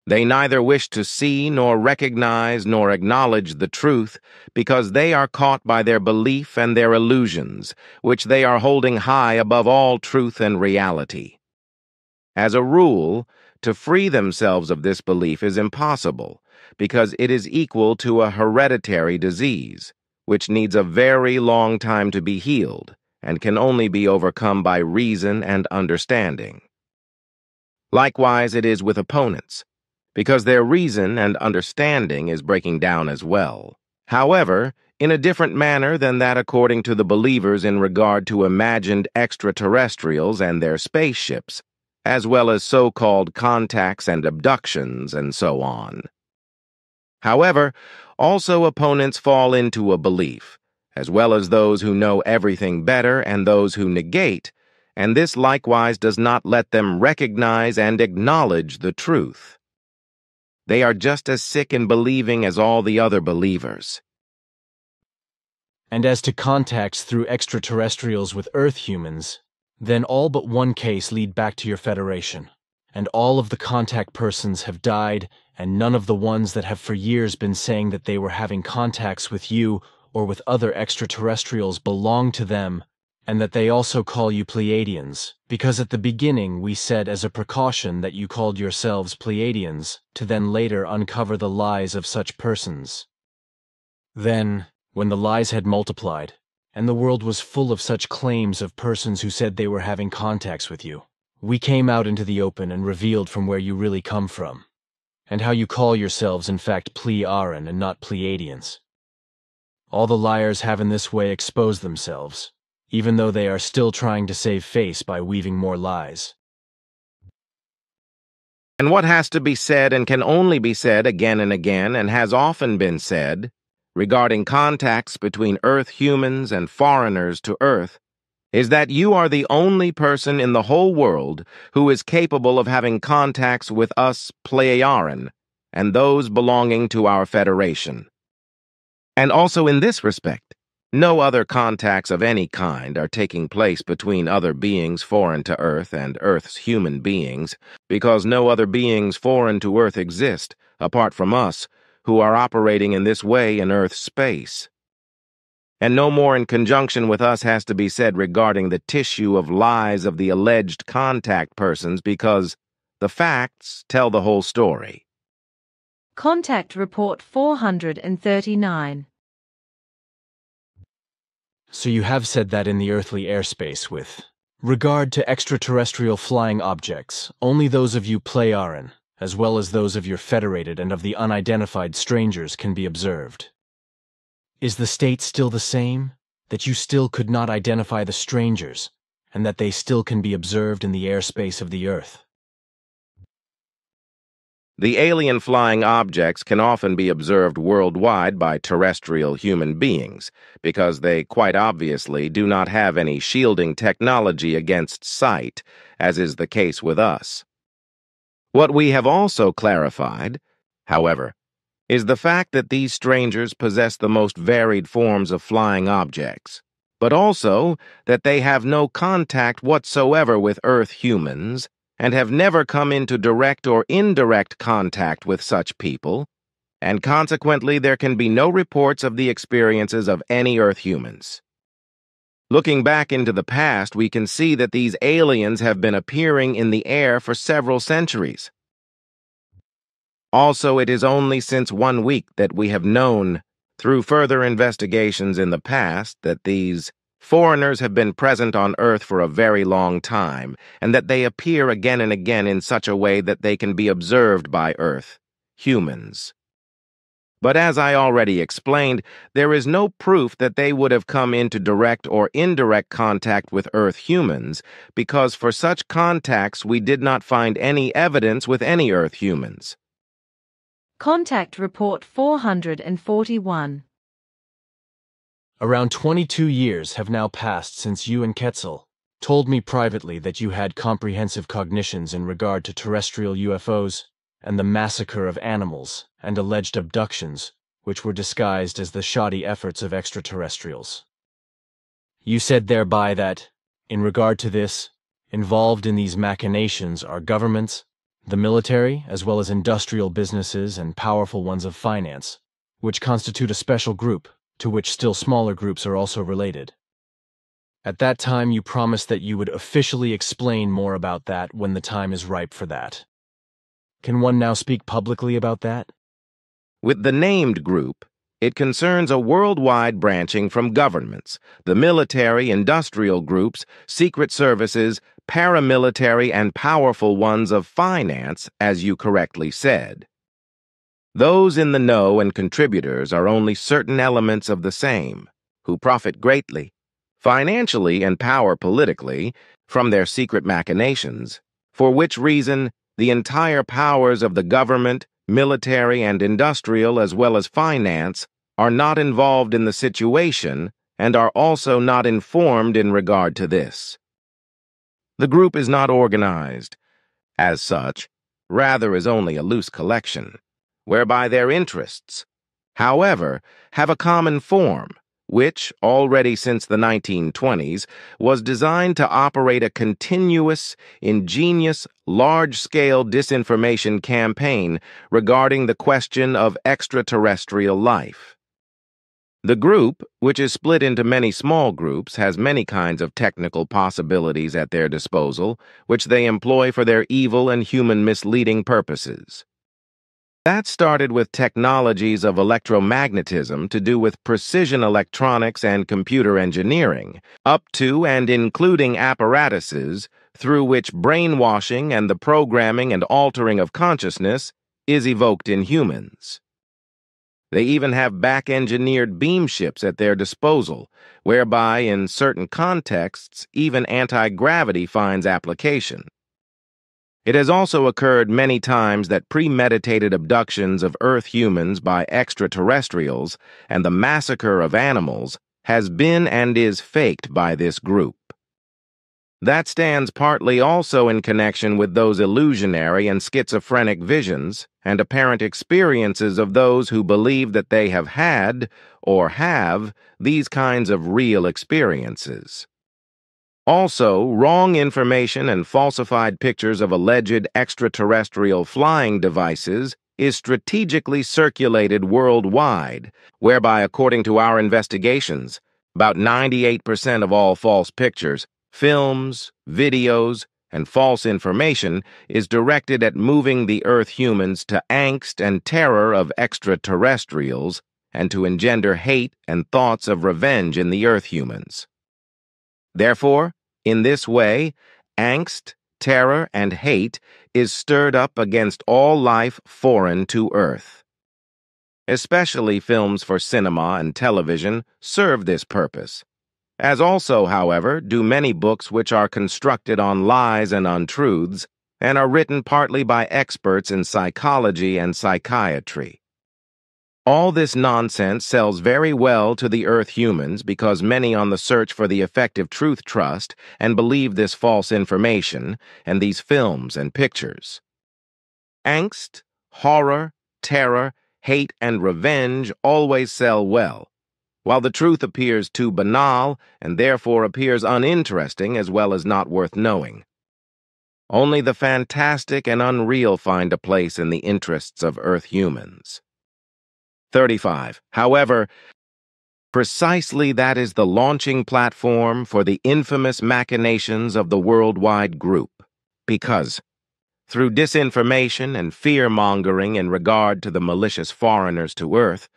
They neither wish to see nor recognize nor acknowledge the truth because they are caught by their belief and their illusions, which they are holding high above all truth and reality. As a rule, to free themselves of this belief is impossible because it is equal to a hereditary disease, which needs a very long time to be healed and can only be overcome by reason and understanding. Likewise, it is with opponents, because their reason and understanding is breaking down as well. However, in a different manner than that according to the believers in regard to imagined extraterrestrials and their spaceships, as well as so-called contacts and abductions and so on. However, also opponents fall into a belief, as well as those who know everything better and those who negate, and this likewise does not let them recognize and acknowledge the truth. They are just as sick in believing as all the other believers. And as to contacts through extraterrestrials with Earth humans, then all but one case lead back to your Federation, and all of the contact persons have died, and none of the ones that have for years been saying that they were having contacts with you or with other extraterrestrials belong to them, and that they also call you Pleiadians, because at the beginning we said as a precaution that you called yourselves Pleiadians, to then later uncover the lies of such persons. Then, when the lies had multiplied, and the world was full of such claims of persons who said they were having contacts with you, we came out into the open and revealed from where you really come from, and how you call yourselves in fact Pleiaran and not Pleiadians. All the liars have in this way exposed themselves, even though they are still trying to save face by weaving more lies. And what has to be said and can only be said again and again and has often been said regarding contacts between Earth humans and foreigners to Earth is that you are the only person in the whole world who is capable of having contacts with us Pleiaran and those belonging to our Federation. And also in this respect, No other contacts of any kind are taking place between other beings foreign to Earth and Earth's human beings, because no other beings foreign to Earth exist, apart from us, who are operating in this way in Earth's space. And no more in conjunction with us has to be said regarding the tissue of lies of the alleged contact persons, because the facts tell the whole story. Contact Report 439. So you have said that in the earthly airspace with regard to extraterrestrial flying objects, only those of you Pleiaren, as well as those of your federated and of the unidentified strangers can be observed. Is the state still the same, that you still could not identify the strangers, and that they still can be observed in the airspace of the Earth? The alien flying objects can often be observed worldwide by terrestrial human beings, because they quite obviously do not have any shielding technology against sight, as is the case with us. What we have also clarified, however, is the fact that these strangers possess the most varied forms of flying objects, but also that they have no contact whatsoever with Earth humans, and have never come into direct or indirect contact with such people, and consequently there can be no reports of the experiences of any Earth humans. Looking back into the past, we can see that these aliens have been appearing in the air for several centuries. Also, it is only since 1 week that we have known, through further investigations in the past, that these foreigners have been present on Earth for a very long time, and that they appear again and again in such a way that they can be observed by Earth humans. But as I already explained, there is no proof that they would have come into direct or indirect contact with Earth humans, because for such contacts we did not find any evidence with any Earth humans. Contact Report 441. Around 22 years have now passed since you and Quetzal told me privately that you had comprehensive cognitions in regard to terrestrial UFOs and the massacre of animals and alleged abductions, which were disguised as the shoddy efforts of extraterrestrials. You said thereby that, in regard to this, involved in these machinations are governments, the military, as well as industrial businesses and powerful ones of finance, which constitute a special group, to which still smaller groups are also related. At that time, you promised that you would officially explain more about that when the time is ripe for that. Can one now speak publicly about that? With the named group, it concerns a worldwide branching from governments, the military, industrial groups, secret services, paramilitary, and powerful ones of finance, as you correctly said. Those in the know and contributors are only certain elements of the same, who profit greatly, financially and power politically, from their secret machinations, for which reason the entire powers of the government, military, and industrial, as well as finance, are not involved in the situation and are also not informed in regard to this. The group is not organized, as such, rather is only a loose collection, whereby their interests, however, have a common form, which, already since the 1920s, was designed to operate a continuous, ingenious, large-scale disinformation campaign regarding the question of extraterrestrial life. The group, which is split into many small groups, has many kinds of technical possibilities at their disposal, which they employ for their evil and human misleading purposes. That started with technologies of electromagnetism to do with precision electronics and computer engineering, up to and including apparatuses through which brainwashing and the programming and altering of consciousness is evoked in humans. They even have back-engineered beam ships at their disposal, whereby, in certain contexts, even anti-gravity finds application. It has also occurred many times that premeditated abductions of Earth humans by extraterrestrials and the massacre of animals has been and is faked by this group. That stands partly also in connection with those illusionary and schizophrenic visions and apparent experiences of those who believe that they have had, or have, these kinds of real experiences. Also, wrong information and falsified pictures of alleged extraterrestrial flying devices is strategically circulated worldwide, whereby, according to our investigations, about 98% of all false pictures, films, videos, and false information is directed at moving the Earth humans to angst and terror of extraterrestrials and to engender hate and thoughts of revenge in the Earth humans. Therefore, in this way, angst, terror, and hate is stirred up against all life foreign to Earth. Especially films for cinema and television serve this purpose, as also, however, do many books which are constructed on lies and untruths and are written partly by experts in psychology and psychiatry. All this nonsense sells very well to the Earth humans because many on the search for the effective truth trust and believe this false information and these films and pictures. Angst, horror, terror, hate, and revenge always sell well, while the truth appears too banal and therefore appears uninteresting as well as not worth knowing. Only the fantastic and unreal find a place in the interests of Earth humans. 35. However, precisely that is the launching platform for the infamous machinations of the worldwide group, because, through disinformation and fear-mongering in regard to the malicious foreigners to Earth,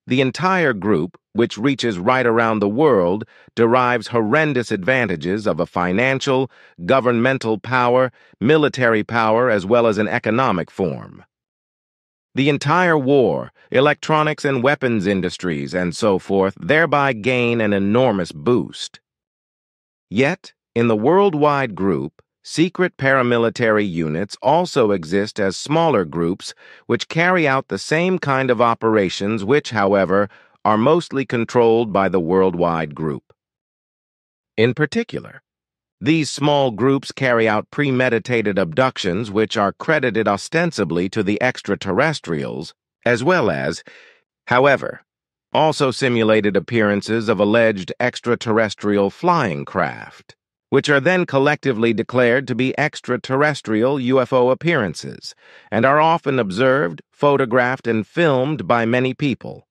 the entire group, which reaches right around the world, derives horrendous advantages of a financial, governmental power, military power, as well as an economic form. The entire war, electronics and weapons industries, and so forth, thereby gain an enormous boost. Yet, in the worldwide group, secret paramilitary units also exist as smaller groups which carry out the same kind of operations which, however, are mostly controlled by the worldwide group. In particular, these small groups carry out premeditated abductions which are credited ostensibly to the extraterrestrials, as well as, however, also simulated appearances of alleged extraterrestrial flying craft, which are then collectively declared to be extraterrestrial UFO appearances, and are often observed, photographed, and filmed by many people.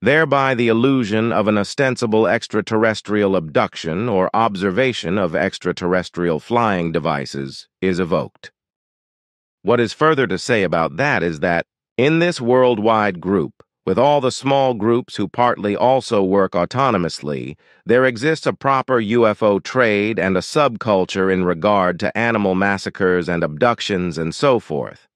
Thereby the illusion of an ostensible extraterrestrial abduction or observation of extraterrestrial flying devices is evoked. What is further to say about that is that, in this worldwide group, with all the small groups who partly also work autonomously, there exists a proper UFO trade and a subculture in regard to animal massacres and abductions and so forth.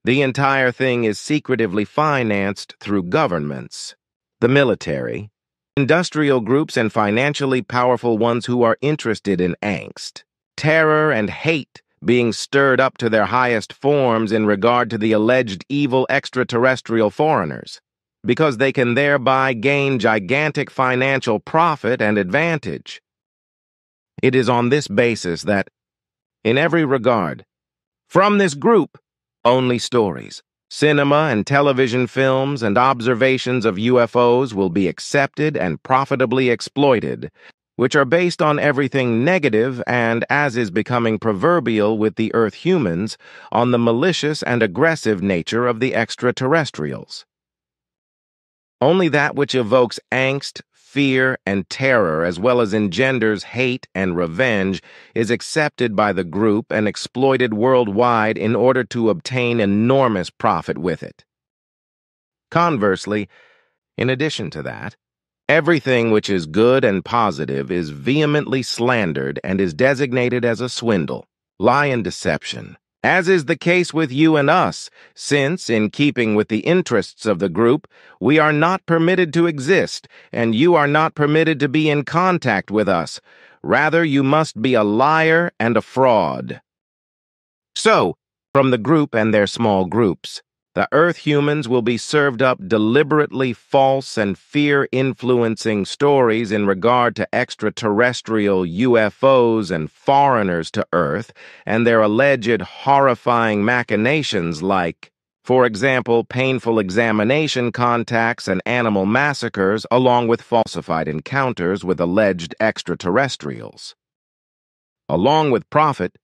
The entire thing is secretively financed through governments, the military, industrial groups, and financially powerful ones who are interested in angst, terror, and hate being stirred up to their highest forms in regard to the alleged evil extraterrestrial foreigners, because they can thereby gain gigantic financial profit and advantage. It is on this basis that, in every regard, from this group, only stories, cinema and television films, and observations of UFOs will be accepted and profitably exploited, which are based on everything negative and, as is becoming proverbial with the Earth humans, on the malicious and aggressive nature of the extraterrestrials. Only that which evokes angst, fear, and terror, as well as engenders hate and revenge, is accepted by the group and exploited worldwide in order to obtain enormous profit with it. Conversely, in addition to that, everything which is good and positive is vehemently slandered and is designated as a swindle, lie, and deception, as is the case with you and us, since, in keeping with the interests of the group, we are not permitted to exist, and you are not permitted to be in contact with us. Rather, you must be a liar and a fraud. So, from the group and their small groups, The Earth humans will be served up deliberately false and fear-influencing stories in regard to extraterrestrial UFOs and foreigners to Earth and their alleged horrifying machinations like, for example, painful examination contacts and animal massacres along with falsified encounters with alleged extraterrestrials. Along with profit,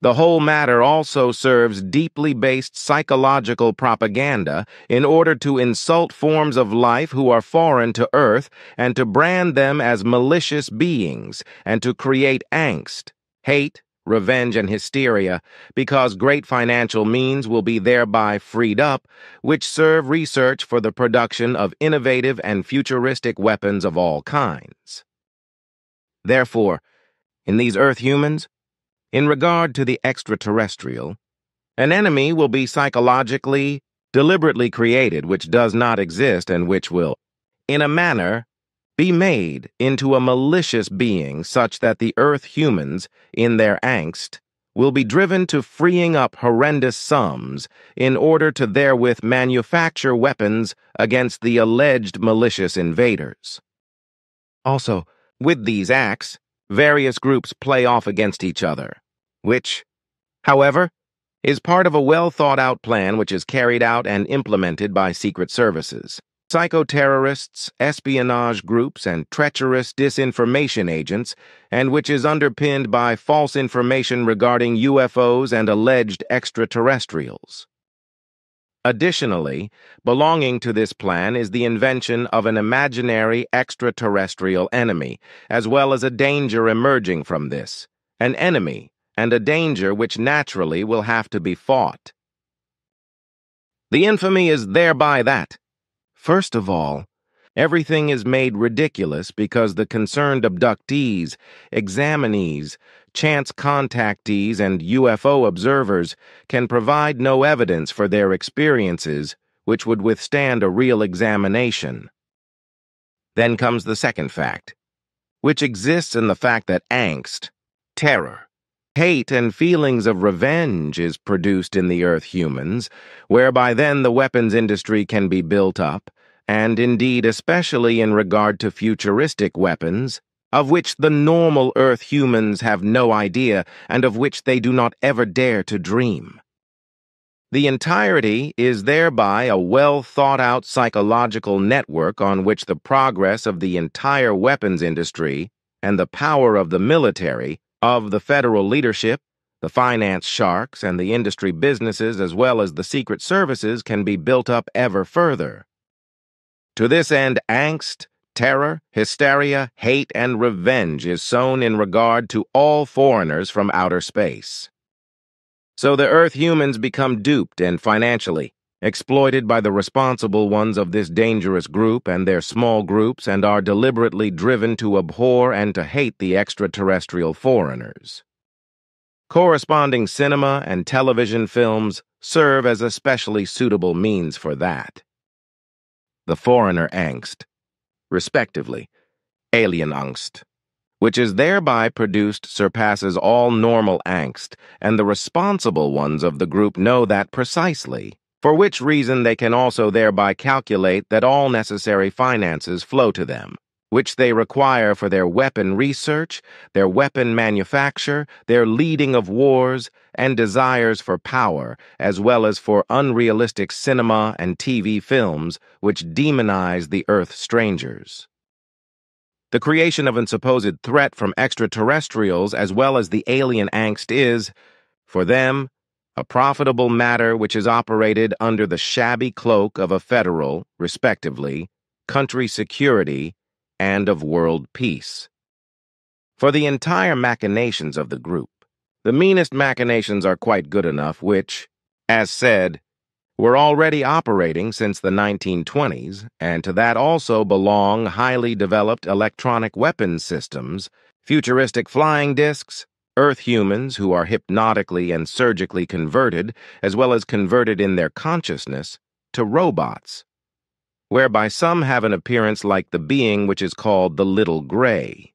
the whole matter also serves deeply based psychological propaganda in order to insult forms of life who are foreign to Earth and to brand them as malicious beings and to create angst, hate, revenge, and hysteria because great financial means will be thereby freed up, which serve research for the production of innovative and futuristic weapons of all kinds. Therefore, in these Earth humans, in regard to the extraterrestrial, an enemy will be psychologically, deliberately created which does not exist and which will, in a manner, be made into a malicious being such that the Earth humans, in their angst, will be driven to freeing up horrendous sums in order to therewith manufacture weapons against the alleged malicious invaders. Also, with these acts, various groups play off against each other, which, however, is part of a well-thought-out plan which is carried out and implemented by secret services, psychoterrorists, espionage groups, and treacherous disinformation agents, and which is underpinned by false information regarding UFOs and alleged extraterrestrials. Additionally, belonging to this plan is the invention of an imaginary extraterrestrial enemy, as well as a danger emerging from this, an enemy and a danger which naturally will have to be fought. The infamy is thereby that, first of all, everything is made ridiculous because the concerned abductees, examinees, chance contactees, and UFO observers can provide no evidence for their experiences which would withstand a real examination. Then comes the second fact, which exists in the fact that angst, terror, hate, and feelings of revenge is produced in the Earth humans, whereby then the weapons industry can be built up, and indeed especially in regard to futuristic weapons, of which the normal Earth humans have no idea and of which they do not ever dare to dream. The entirety is thereby a well-thought-out psychological network on which the progress of the entire weapons industry and the power of the military, of the federal leadership, the finance sharks, and the industry businesses as well as the secret services can be built up ever further. To this end, angst, terror, hysteria, hate, and revenge is sown in regard to all foreigners from outer space. So the Earth humans become duped and financially exploited by the responsible ones of this dangerous group and their small groups and are deliberately driven to abhor and to hate the extraterrestrial foreigners. Corresponding cinema and television films serve as especially suitable means for that. The foreigner angst, respectively, alien angst, which is thereby produced surpasses all normal angst, and the responsible ones of the group know that precisely, for which reason they can also thereby calculate that all necessary finances flow to them, which they require for their weapon research, their weapon manufacture, their leading of wars, and desires for power, as well as for unrealistic cinema and TV films which demonize the Earth strangers. The creation of a supposed threat from extraterrestrials as well as the alien angst is, for them, a profitable matter which is operated under the shabby cloak of a federal, respectively, country security, and of world peace. For the entire machinations of the group, the meanest machinations are quite good enough which, as said, were already operating since the 1920s, and to that also belong highly developed electronic weapons systems, futuristic flying discs, Earth humans who are hypnotically and surgically converted, as well as converted in their consciousness, to robots, whereby some have an appearance like the being which is called the Little Gray.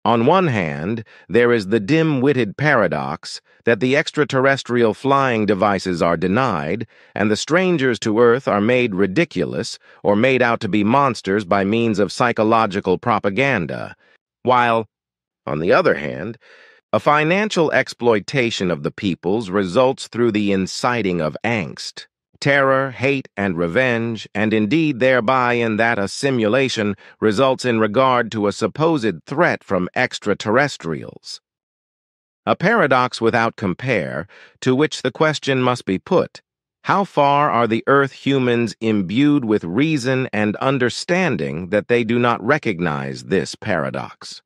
On one hand, there is the dim-witted paradox that the extraterrestrial flying devices are denied, and the strangers to Earth are made ridiculous or made out to be monsters by means of psychological propaganda, while, on the other hand, a financial exploitation of the peoples results through the inciting of angst, terror, hate, and revenge, and indeed thereby in that a simulation results in regard to a supposed threat from extraterrestrials. A paradox without compare, to which the question must be put: how far are the Earth humans imbued with reason and understanding that they do not recognize this paradox?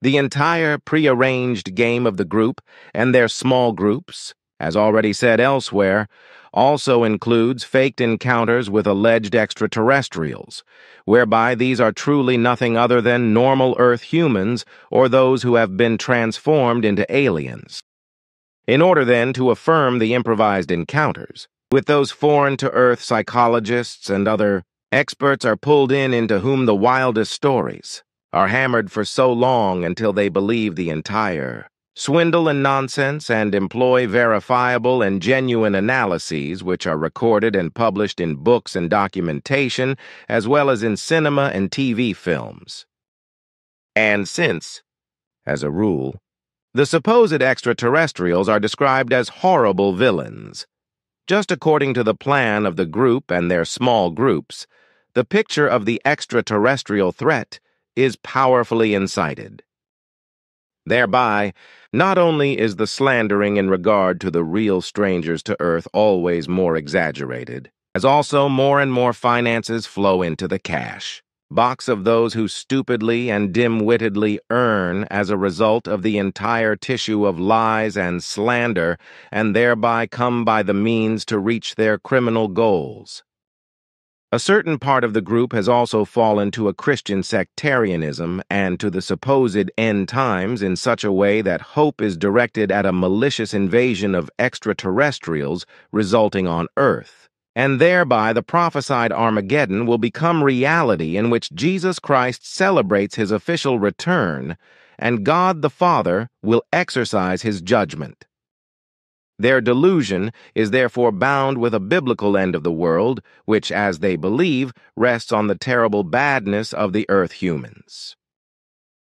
The entire prearranged game of the group and their small groups, as already said elsewhere, also includes faked encounters with alleged extraterrestrials, whereby these are truly nothing other than normal Earth humans or those who have been transformed into aliens. In order, then, to affirm the improvised encounters, with those foreign-to-Earth psychologists and other experts are pulled in into whom the wildest stories are hammered for so long until they believe the entire swindle and nonsense and employ verifiable and genuine analyses which are recorded and published in books and documentation as well as in cinema and TV films. And since, as a rule, the supposed extraterrestrials are described as horrible villains, just according to the plan of the group and their small groups, the picture of the extraterrestrial threat is powerfully incited. Thereby, not only is the slandering in regard to the real strangers to Earth always more exaggerated, as also more and more finances flow into the cash box of those who stupidly and dim-wittedly earn as a result of the entire tissue of lies and slander, and thereby come by the means to reach their criminal goals. A certain part of the group has also fallen to a Christian sectarianism and to the supposed end times in such a way that hope is directed at a malicious invasion of extraterrestrials resulting on Earth, and thereby the prophesied Armageddon will become reality in which Jesus Christ celebrates his official return, and God the Father will exercise his judgment. Their delusion is therefore bound with a biblical end of the world, which, as they believe, rests on the terrible badness of the Earth humans.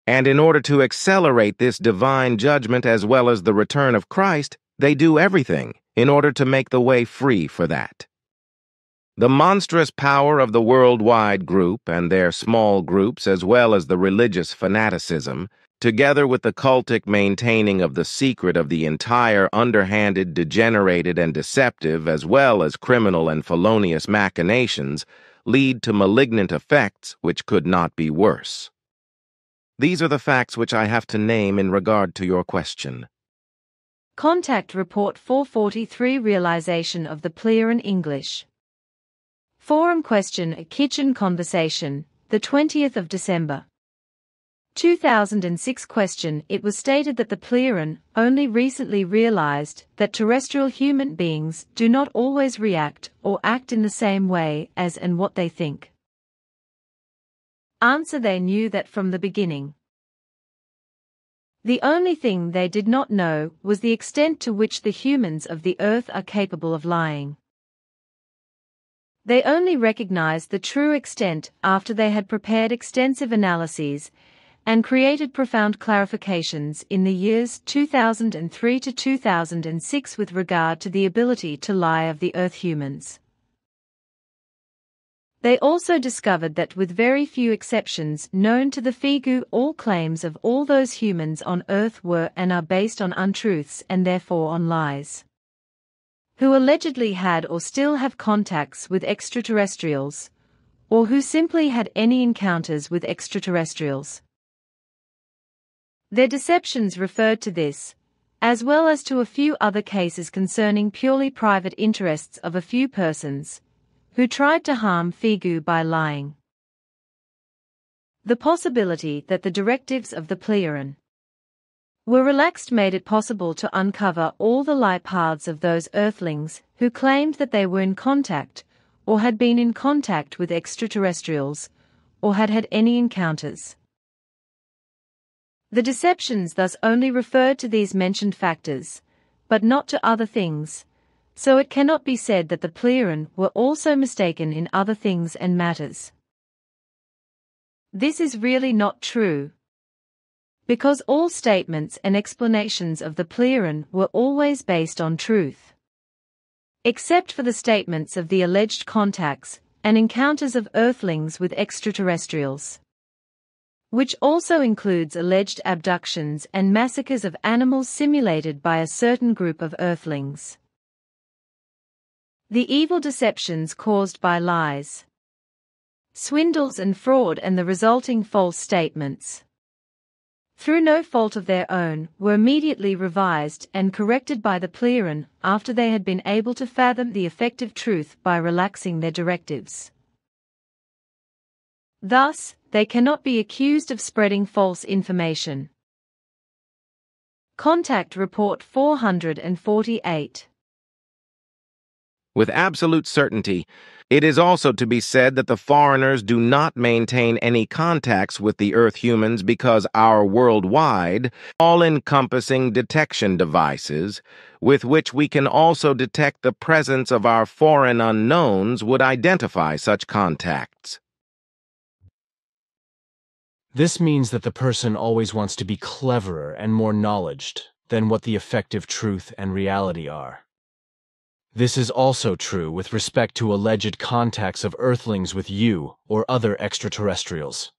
And in order to accelerate this divine judgment as well as the return of Christ, they do everything in order to make the way free for that. The monstrous power of the worldwide group and their small groups as well as the religious fanaticism, together with the cultic maintaining of the secret of the entire underhanded, degenerated, and deceptive as well as criminal and felonious machinations, lead to malignant effects which could not be worse. These are the facts which I have to name in regard to your question. Contact Report 443 Realization of the Plearan English. Forum question: A kitchen conversation, the 20th of December. 2006 question: It was stated that the Plearan only recently realized that terrestrial human beings do not always react or act in the same way as and what they think. Answer: They knew that from the beginning. The only thing they did not know was the extent to which the humans of the Earth are capable of lying. They only recognized the true extent after they had prepared extensive analyses and created profound clarifications in the years 2003 to 2006 with regard to the ability to lie of the Earth humans. They also discovered that with very few exceptions known to the Figu, all claims of all those humans on Earth were and are based on untruths and therefore on lies. Who allegedly had or still have contacts with extraterrestrials, or who simply had any encounters with extraterrestrials. Their deceptions referred to this, as well as to a few other cases concerning purely private interests of a few persons, who tried to harm Figu by lying. The possibility that the directives of the Plearan were relaxed made it possible to uncover all the lie paths of those Earthlings who claimed that they were in contact, or had been in contact with extraterrestrials, or had had any encounters. The deceptions thus only refer to these mentioned factors, but not to other things, so it cannot be said that the Pleiaren were also mistaken in other things and matters. This is really not true, because all statements and explanations of the Pleiaren were always based on truth, except for the statements of the alleged contacts and encounters of Earthlings with extraterrestrials, which also includes alleged abductions and massacres of animals simulated by a certain group of Earthlings. The evil deceptions caused by lies, swindles and fraud and the resulting false statements, through no fault of their own, were immediately revised and corrected by the Pleiaren after they had been able to fathom the effective truth by relaxing their directives. Thus, they cannot be accused of spreading false information. Contact Report 448. With absolute certainty, it is also to be said that the foreigners do not maintain any contacts with the Earth humans because our worldwide, all-encompassing detection devices, with which we can also detect the presence of our foreign unknowns, would identify such contacts. This means that the person always wants to be cleverer and more knowledged than what the effective truth and reality are. This is also true with respect to alleged contacts of Earthlings with you or other extraterrestrials.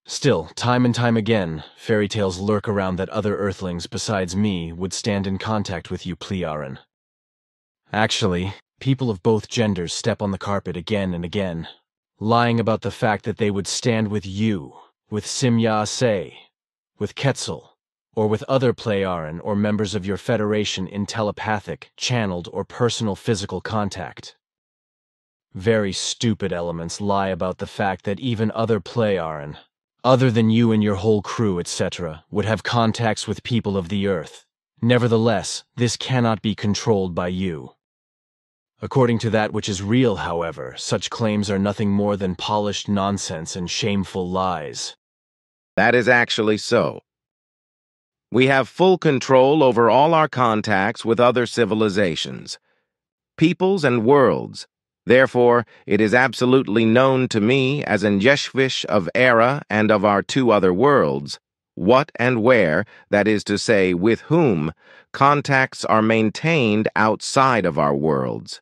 Still, time and time again, fairy tales lurk around that other Earthlings besides me would stand in contact with you Pleiaren. Actually, people of both genders step on the carpet again and again, lying about the fact that they would stand with you, with Simya Se, with Quetzal, or with other Pleiaren or members of your Federation in telepathic, channeled, or personal physical contact. Very stupid elements lie about the fact that even other Pleiaren, other than you and your whole crew, etc., would have contacts with people of the Earth. Nevertheless, this cannot be controlled by you. According to that which is real, however, such claims are nothing more than polished nonsense and shameful lies. That is actually so. We have full control over all our contacts with other civilizations, peoples and worlds. Therefore, it is absolutely known to me as an Yeshvish of Era and of our two other worlds, what and where, that is to say, with whom, contacts are maintained outside of our worlds.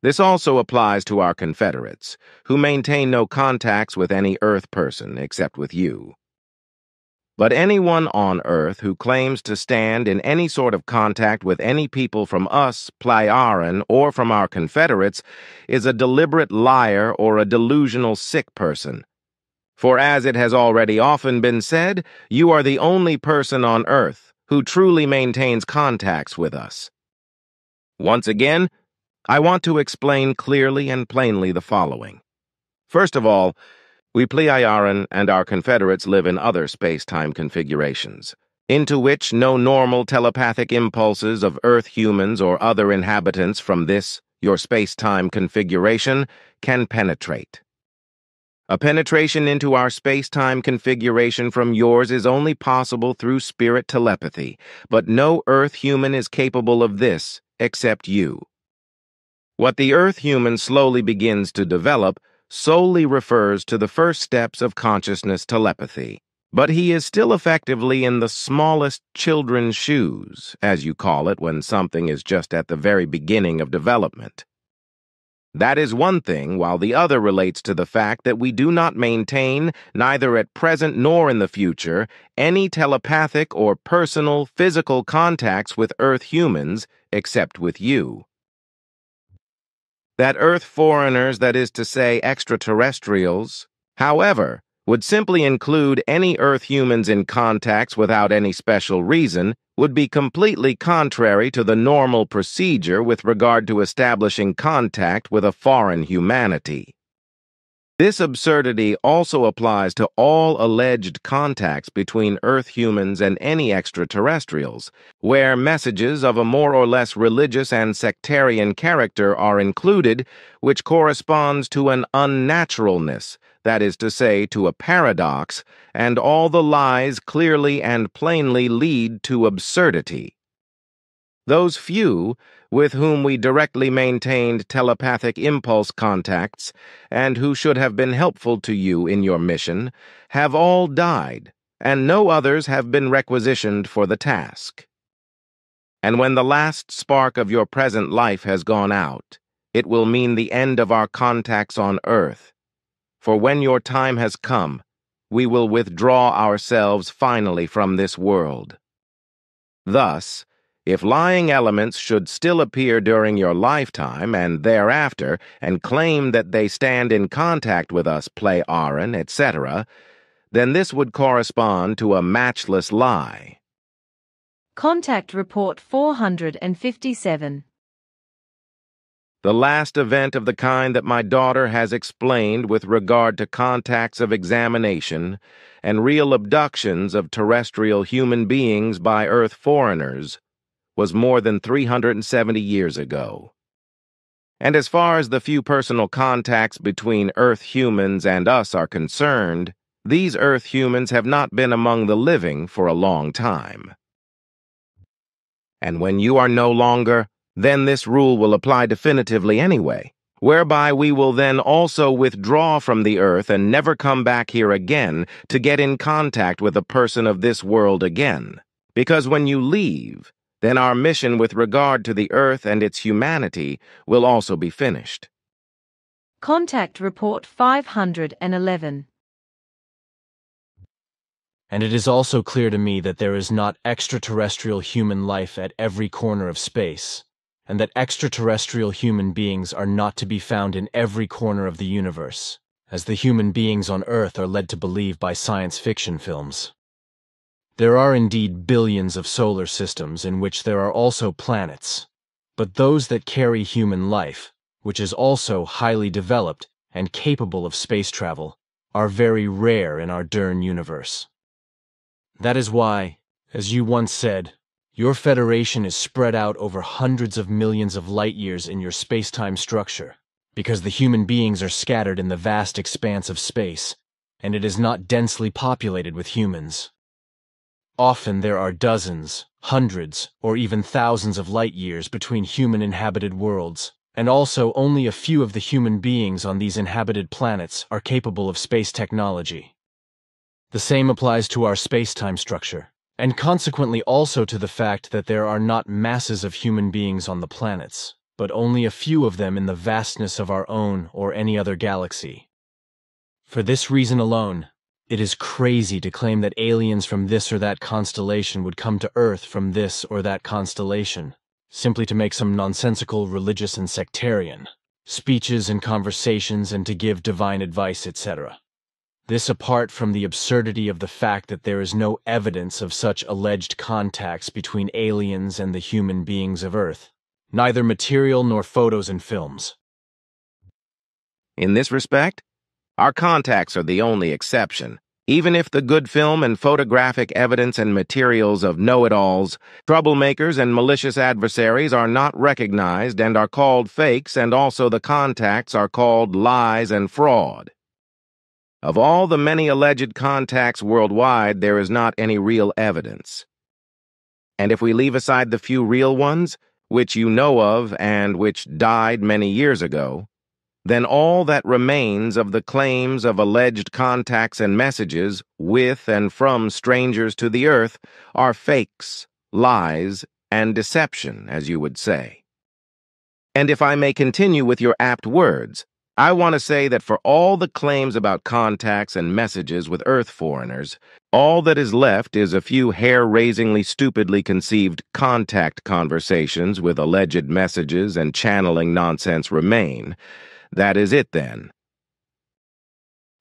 This also applies to our Confederates, who maintain no contacts with any Earth person except with you. But anyone on Earth who claims to stand in any sort of contact with any people from us, Pleiaren, or from our Confederates, is a deliberate liar or a delusional sick person. For as it has already often been said, you are the only person on Earth who truly maintains contacts with us. Once again, I want to explain clearly and plainly the following. First of all, we Pleiaren and our Confederates live in other space-time configurations, into which no normal telepathic impulses of Earth humans or other inhabitants from this, your space-time configuration, can penetrate. A penetration into our space-time configuration from yours is only possible through spirit telepathy, but no Earth human is capable of this except you. What the Earth human slowly begins to develop solely refers to the first steps of consciousness telepathy, but he is still effectively in the smallest children's shoes, as you call it when something is just at the very beginning of development. That is one thing, while the other relates to the fact that we do not maintain, neither at present nor in the future, any telepathic or personal physical contacts with Earth humans except with you. That Earth foreigners, that is to say extraterrestrials, however, would simply include any Earth humans in contacts without any special reason, would be completely contrary to the normal procedure with regard to establishing contact with a foreign humanity. This absurdity also applies to all alleged contacts between Earth humans and any extraterrestrials, where messages of a more or less religious and sectarian character are included, which corresponds to an unnaturalness that is to say, to a paradox, and all the lies clearly and plainly lead to absurdity. Those few with whom we directly maintained telepathic impulse contacts and who should have been helpful to you in your mission have all died, and no others have been requisitioned for the task. And when the last spark of your present life has gone out, it will mean the end of our contacts on Earth. For when your time has come, we will withdraw ourselves finally from this world. Thus, if lying elements should still appear during your lifetime and thereafter and claim that they stand in contact with us, Play Aaron, etc., then this would correspond to a matchless lie. Contact Report 457. The last event of the kind that my daughter has explained with regard to contacts of examination and real abductions of terrestrial human beings by Earth foreigners was more than 370 years ago. And as far as the few personal contacts between Earth humans and us are concerned, these Earth humans have not been among the living for a long time. And when you are no longer, then this rule will apply definitively anyway, whereby we will then also withdraw from the Earth and never come back here again to get in contact with a person of this world again. Because when you leave, then our mission with regard to the Earth and its humanity will also be finished. Contact Report 511. And it is also clear to me that there is not extraterrestrial human life at every corner of space, and that extraterrestrial human beings are not to be found in every corner of the universe, as the human beings on Earth are led to believe by science fiction films. There are indeed billions of solar systems in which there are also planets, but those that carry human life, which is also highly developed and capable of space travel, are very rare in our Dern universe. That is why, as you once said, your Federation is spread out over hundreds of millions of light-years in your space-time structure, because the human beings are scattered in the vast expanse of space, and it is not densely populated with humans. Often there are dozens, hundreds, or even thousands of light-years between human-inhabited worlds, and also only a few of the human beings on these inhabited planets are capable of space technology. The same applies to our space-time structure, and consequently also to the fact that there are not masses of human beings on the planets, but only a few of them in the vastness of our own or any other galaxy. For this reason alone, it is crazy to claim that aliens from this or that constellation would come to Earth from this or that constellation, simply to make some nonsensical religious and sectarian speeches and conversations and to give divine advice, etc. This apart from the absurdity of the fact that there is no evidence of such alleged contacts between aliens and the human beings of Earth, neither material nor photos and films. In this respect, our contacts are the only exception. Even if the good film and photographic evidence and materials of know-it-alls, troublemakers and malicious adversaries are not recognized and are called fakes, and also the contacts are called lies and fraud. Of all the many alleged contacts worldwide, there is not any real evidence. And if we leave aside the few real ones, which you know of and which died many years ago, then all that remains of the claims of alleged contacts and messages with and from strangers to the Earth are fakes, lies, and deception, as you would say. And if I may continue with your apt words, I want to say that for all the claims about contacts and messages with Earth foreigners, all that is left is a few hair-raisingly stupidly conceived contact conversations with alleged messages and channeling nonsense remain. That is it, then.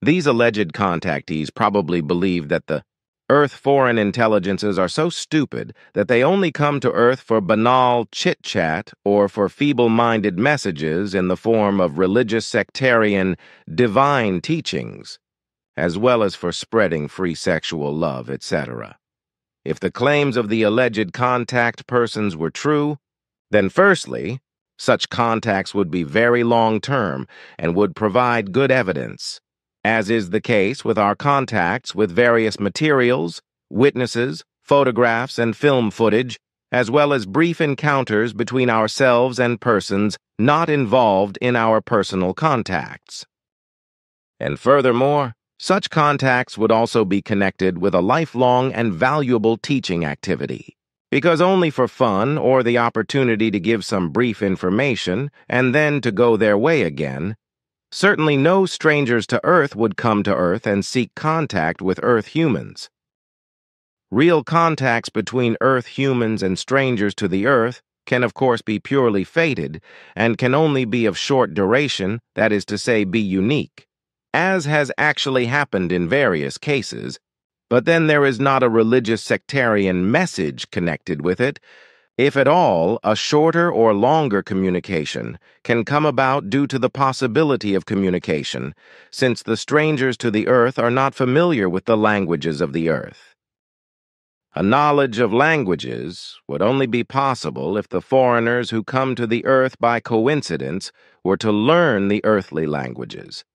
These alleged contactees probably believe that the Earth foreign intelligences are so stupid that they only come to Earth for banal chit-chat or for feeble-minded messages in the form of religious sectarian divine teachings, as well as for spreading free sexual love, etc. If the claims of the alleged contact persons were true, then firstly, such contacts would be very long-term and would provide good evidence. as is the case with our contacts with various materials, witnesses, photographs, and film footage, as well as brief encounters between ourselves and persons not involved in our personal contacts. And furthermore, such contacts would also be connected with a lifelong and valuable teaching activity, because only for fun or the opportunity to give some brief information and then to go their way again, certainly no strangers to Earth would come to Earth and seek contact with Earth humans. Real contacts between Earth humans and strangers to the Earth can of course be purely fated and can only be of short duration, that is to say, be unique, as has actually happened in various cases, but then there is not a religious sectarian message connected with it. If at all, a shorter or longer communication can come about due to the possibility of communication, since the strangers to the Earth are not familiar with the languages of the Earth. A knowledge of languages would only be possible if the foreigners who come to the Earth by coincidence were to learn the earthly languages,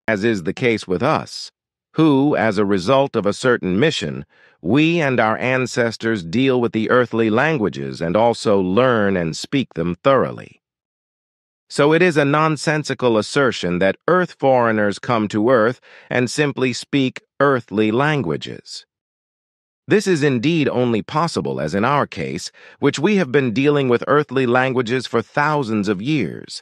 as is the case with us, who, as a result of a certain mission, we and our ancestors deal with the earthly languages and also learn and speak them thoroughly. So it is a nonsensical assertion that Earth foreigners come to Earth and simply speak earthly languages. This is indeed only possible, as in our case, which we have been dealing with earthly languages for thousands of years.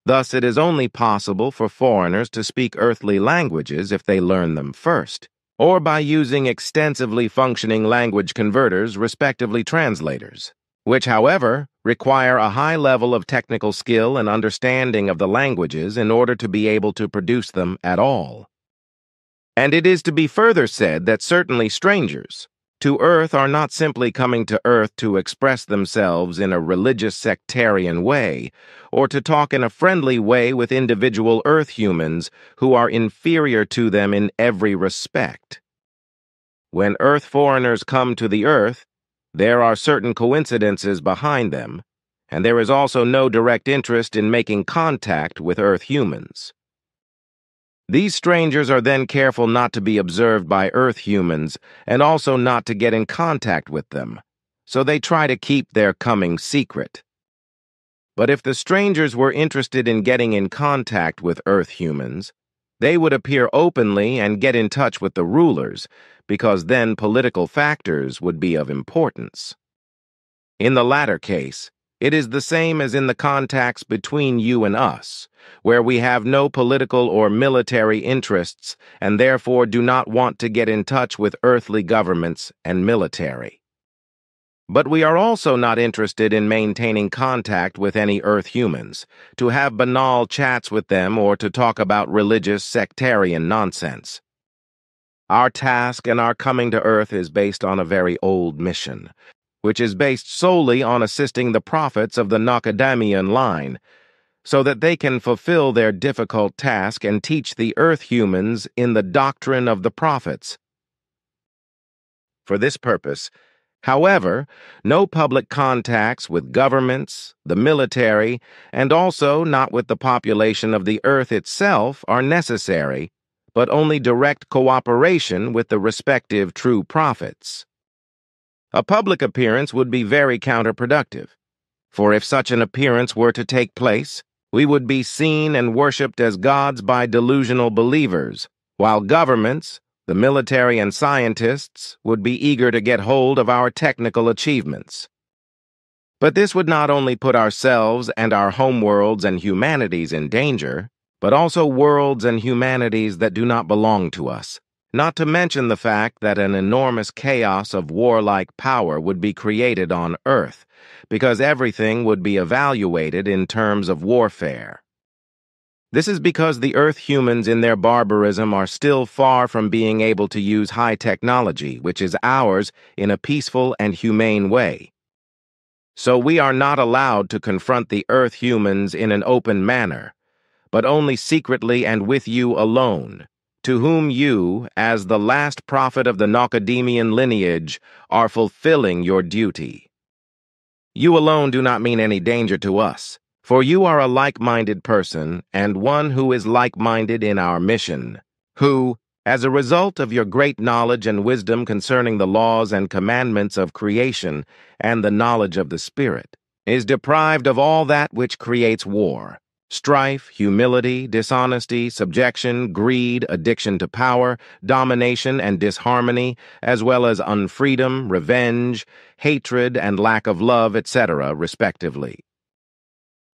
Thus, it is only possible for foreigners to speak earthly languages if they learn them first, or by using extensively functioning language converters, respectively translators, which, however, require a high level of technical skill and understanding of the languages in order to be able to produce them at all. And it is to be further said that certainly strangers to Earth are not simply coming to Earth to express themselves in a religious sectarian way, or to talk in a friendly way with individual Earth humans who are inferior to them in every respect. When Earth foreigners come to the Earth, there are certain coincidences behind them, and there is also no direct interest in making contact with Earth humans. These strangers are then careful not to be observed by Earth humans and also not to get in contact with them, so they try to keep their coming secret. But if the strangers were interested in getting in contact with Earth humans, they would appear openly and get in touch with the rulers, because then political factors would be of importance. In the latter case, it is the same as in the contacts between you and us, where we have no political or military interests and therefore do not want to get in touch with earthly governments and military. But we are also not interested in maintaining contact with any Earth humans, to have banal chats with them or to talk about religious sectarian nonsense. Our task and our coming to Earth is based on a very old mission, which is based solely on assisting the prophets of the Contactees line, so that they can fulfill their difficult task and teach the Earth humans in the doctrine of the prophets. For this purpose, however, no public contacts with governments, the military, and also not with the population of the Earth itself are necessary, but only direct cooperation with the respective true prophets. A public appearance would be very counterproductive, for if such an appearance were to take place, we would be seen and worshipped as gods by delusional believers, while governments, the military and scientists, would be eager to get hold of our technical achievements. But this would not only put ourselves and our homeworlds and humanities in danger, but also worlds and humanities that do not belong to us, not to mention the fact that an enormous chaos of warlike power would be created on Earth, because everything would be evaluated in terms of warfare. This is because the Earth humans in their barbarism are still far from being able to use high technology, which is ours, in a peaceful and humane way. So we are not allowed to confront the Earth humans in an open manner, but only secretly and with you alone, to whom you, as the last prophet of the Contactees lineage, are fulfilling your duty. You alone do not mean any danger to us, For you are a like-minded person, and one who is like-minded in our mission, who, as a result of your great knowledge and wisdom concerning the laws and commandments of creation and the knowledge of the Spirit, is deprived of all that which creates war, strife, humility, dishonesty, subjection, greed, addiction to power, domination, and disharmony, as well as unfreedom, revenge, hatred, and lack of love, etc., respectively.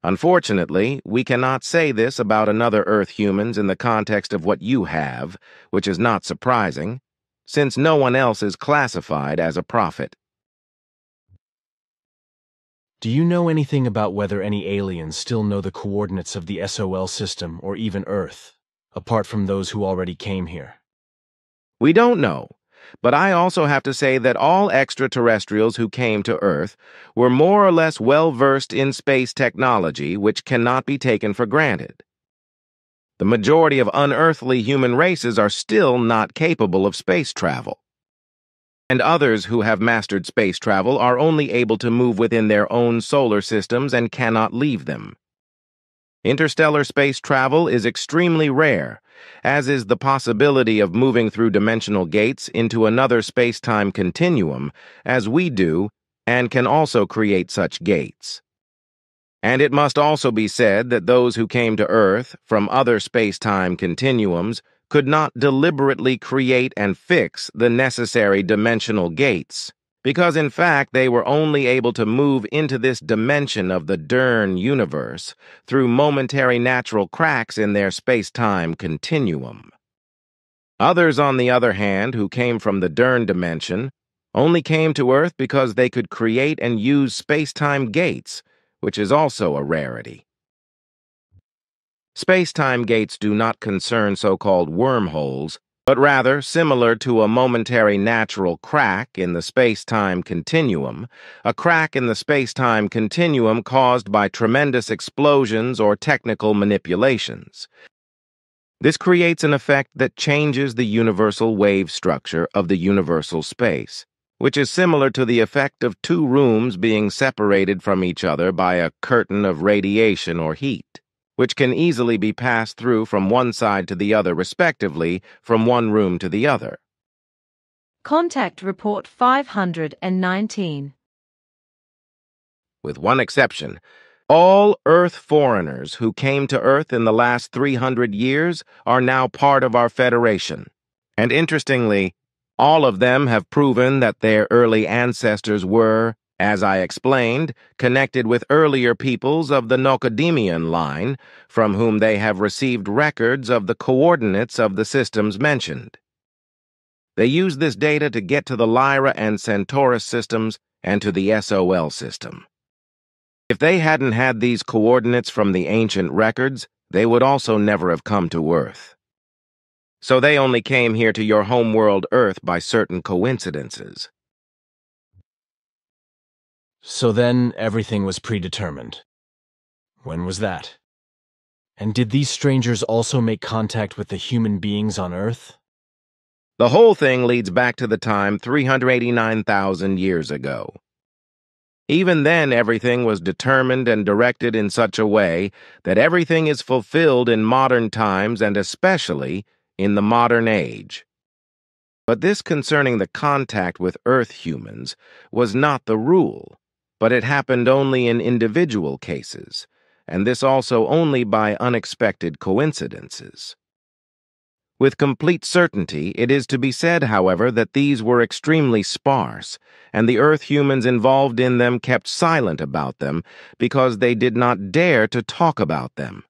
Unfortunately, we cannot say this about another Earth humans in the context of what you have, which is not surprising, since no one else is classified as a prophet. Do you know anything about whether any aliens still know the coordinates of the SOL system or even Earth, apart from those who already came here? We don't know, but I also have to say that all extraterrestrials who came to Earth were more or less well-versed in space technology, which cannot be taken for granted. The majority of unearthly human races are still not capable of space travel. And others who have mastered space travel are only able to move within their own solar systems and cannot leave them. Interstellar space travel is extremely rare, as is the possibility of moving through dimensional gates into another space-time continuum, as we do, and can also create such gates. And it must also be said that those who came to Earth from other space-time continuums could not deliberately create and fix the necessary dimensional gates, because in fact they were only able to move into this dimension of the Dern universe through momentary natural cracks in their space-time continuum. Others, on the other hand, who came from the Dern dimension, only came to Earth because they could create and use space-time gates, which is also a rarity. Space-time gates do not concern so-called wormholes, but rather, similar to a momentary natural crack in the space-time continuum, a crack in the space-time continuum caused by tremendous explosions or technical manipulations. This creates an effect that changes the universal wave structure of the universal space, which is similar to the effect of two rooms being separated from each other by a curtain of radiation or heat, which can easily be passed through from one side to the other respectively, from one room to the other. Contact Report 519. With one exception, all Earth foreigners who came to Earth in the last 300 years are now part of our Federation. And interestingly, all of them have proven that their early ancestors were, as I explained, connected with earlier peoples of the Nocodemian line, from whom they have received records of the coordinates of the systems mentioned. They use this data to get to the Lyra and Centaurus systems and to the SOL system. If they hadn't had these coordinates from the ancient records, they would also never have come to Earth. So they only came here to your homeworld Earth by certain coincidences. So then everything was predetermined. When was that? And did these strangers also make contact with the human beings on Earth? The whole thing leads back to the time 389,000 years ago. Even then, everything was determined and directed in such a way that everything is fulfilled in modern times and especially in the modern age. But this concerning the contact with Earth humans was not the rule, but it happened only in individual cases, and this also only by unexpected coincidences. With complete certainty, it is to be said, however, that these were extremely sparse, and the Earth humans involved in them kept silent about them because they did not dare to talk about them.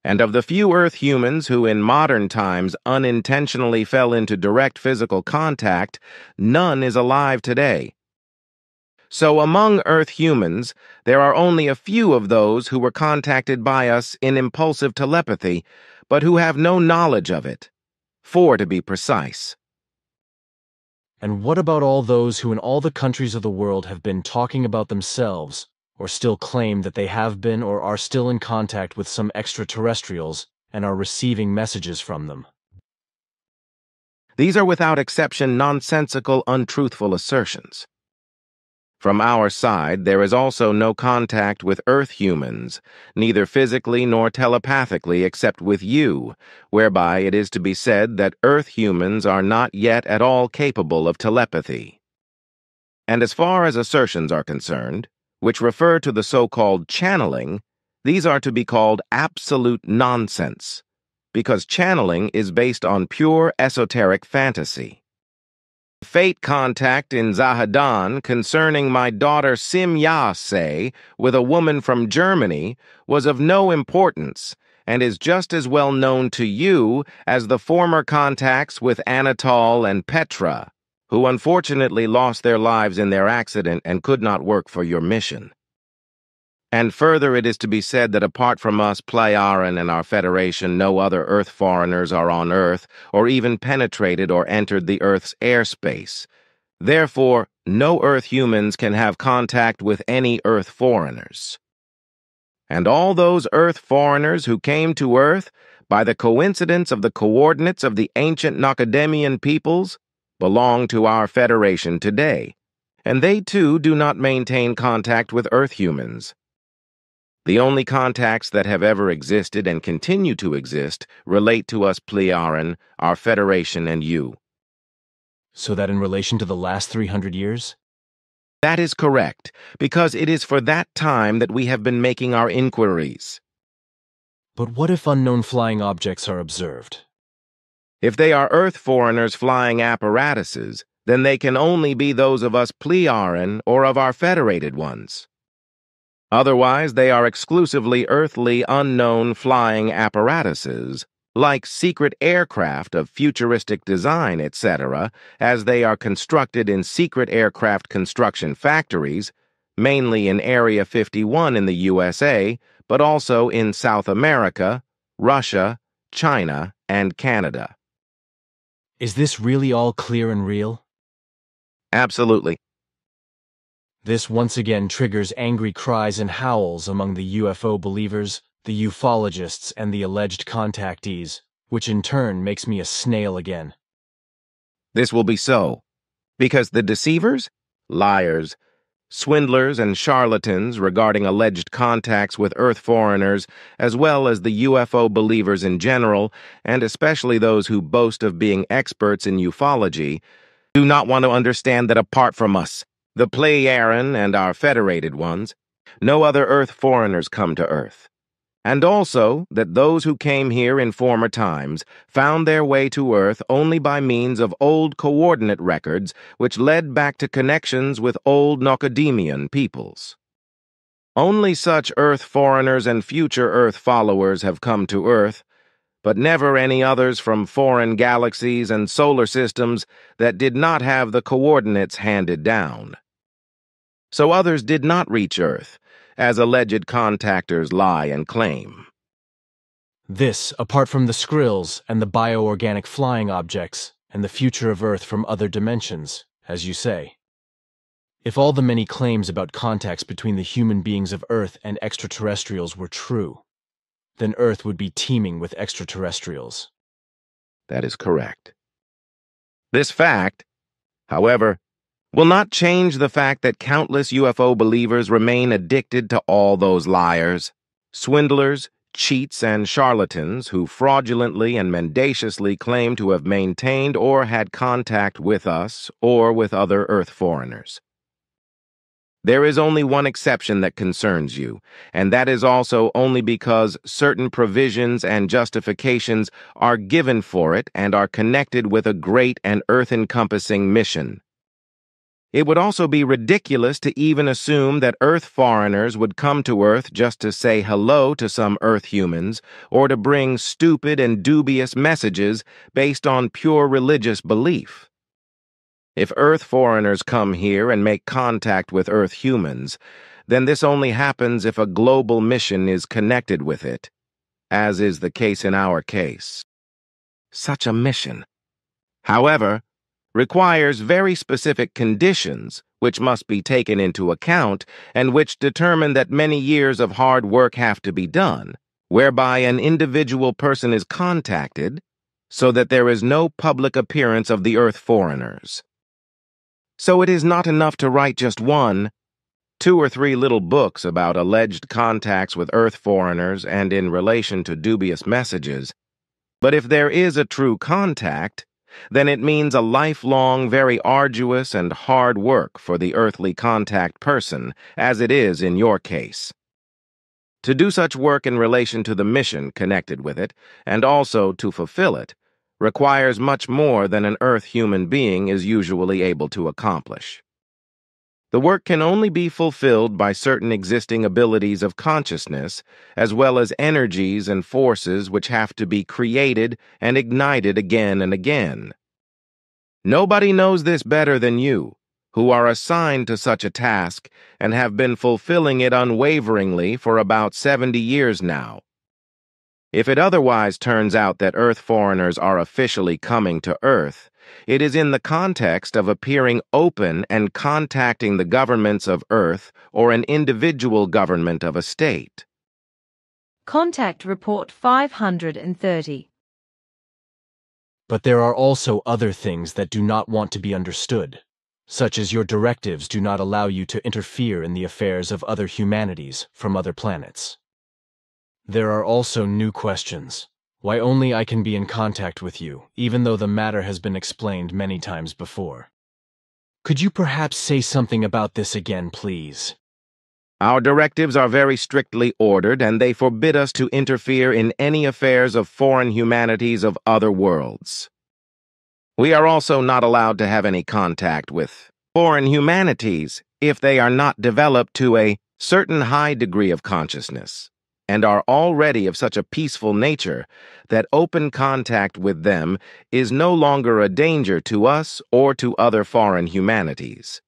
And of the few Earth humans who in modern times unintentionally fell into direct physical contact, none is alive today. So among Earth humans, there are only a few of those who were contacted by us in impulsive telepathy, but who have no knowledge of it. 4 to be precise. And what about all those who in all the countries of the world have been talking about themselves, or still claim that they have been or are still in contact with some extraterrestrials and are receiving messages from them? These are without exception nonsensical, untruthful assertions. From our side, there is also no contact with Earth humans, neither physically nor telepathically except with you, whereby it is to be said that Earth humans are not yet at all capable of telepathy. And as far as assertions are concerned, which refer to the so-called channeling, these are to be called absolute nonsense, because channeling is based on pure esoteric fantasy. Fate contact in Zahadan concerning my daughter Simya with a woman from Germany was of no importance and is just as well known to you as the former contacts with Anatol and Petra, who unfortunately lost their lives in their accident and could not work for your mission. And further, it is to be said that apart from us, Plejaren, and our Federation, no other Earth foreigners are on Earth, or even penetrated or entered the Earth's airspace. Therefore, no Earth humans can have contact with any Earth foreigners. And all those Earth foreigners who came to Earth, by the coincidence of the coordinates of the ancient Nocademian peoples, belong to our Federation today, and they too do not maintain contact with Earth humans. The only contacts that have ever existed and continue to exist relate to us Plejaren, our Federation, and you. So that in relation to the last 300 years? That is correct, because it is for that time that we have been making our inquiries. But what if unknown flying objects are observed? If they are Earth foreigners flying apparatuses, then they can only be those of us Plejaren or of our federated ones. Otherwise, they are exclusively earthly, unknown flying apparatuses, like secret aircraft of futuristic design, etc., as they are constructed in secret aircraft construction factories, mainly in Area 51 in the USA, but also in South America, Russia, China, and Canada. Is this really all clear and real? Absolutely. This once again triggers angry cries and howls among the UFO believers, the ufologists, and the alleged contactees, which in turn makes me a snail again. This will be so, because the deceivers, liars, swindlers, and charlatans regarding alleged contacts with Earth foreigners, as well as the UFO believers in general, and especially those who boast of being experts in ufology, do not want to understand that apart from us, the Plejaren and our federated ones, no other Earth foreigners come to Earth. And also that those who came here in former times found their way to Earth only by means of old coordinate records which led back to connections with old Nocademian peoples. Only such Earth foreigners and future Earth followers have come to Earth, but never any others from foreign galaxies and solar systems that did not have the coordinates handed down. So others did not reach Earth, as alleged contactors lie and claim. This, apart from the skrills and the bioorganic flying objects and the future of Earth from other dimensions, as you say. If all the many claims about contacts between the human beings of Earth and extraterrestrials were true, then Earth would be teeming with extraterrestrials. That is correct. This fact, however, will not change the fact that countless UFO believers remain addicted to all those liars, swindlers, cheats, and charlatans who fraudulently and mendaciously claim to have maintained or had contact with us or with other Earth foreigners. There is only one exception that concerns you, and that is also only because certain provisions and justifications are given for it and are connected with a great and earth-encompassing mission. It would also be ridiculous to even assume that Earth foreigners would come to Earth just to say hello to some Earth humans or to bring stupid and dubious messages based on pure religious belief. If Earth foreigners come here and make contact with Earth humans, then this only happens if a global mission is connected with it, as is the case in our case. Such a mission, however, requires very specific conditions which must be taken into account and which determine that many years of hard work have to be done, whereby an individual person is contacted so that there is no public appearance of the Earth foreigners. So it is not enough to write just one, 2 or 3 little books about alleged contacts with Earth foreigners and in relation to dubious messages. But if there is a true contact, then it means a lifelong, very arduous and hard work for the earthly contact person, as it is in your case. To do such work in relation to the mission connected with it, and also to fulfill it, requires much more than an Earth human being is usually able to accomplish. The work can only be fulfilled by certain existing abilities of consciousness, as well as energies and forces which have to be created and ignited again and again. Nobody knows this better than you, who are assigned to such a task and have been fulfilling it unwaveringly for about 70 years now. If it otherwise turns out that Earth foreigners are officially coming to Earth, it is in the context of appearing open and contacting the governments of Earth or an individual government of a state. Contact Report 530. But there are also other things that do not want to be understood, such as your directives do not allow you to interfere in the affairs of other humanities from other planets. There are also new questions. Why only I can be in contact with you, even though the matter has been explained many times before. Could you perhaps say something about this again, please? Our directives are very strictly ordered, and they forbid us to interfere in any affairs of foreign humanities of other worlds. We are also not allowed to have any contact with foreign humanities if they are not developed to a certain high degree of consciousness, and are already of such a peaceful nature that open contact with them is no longer a danger to us or to other foreign humanities.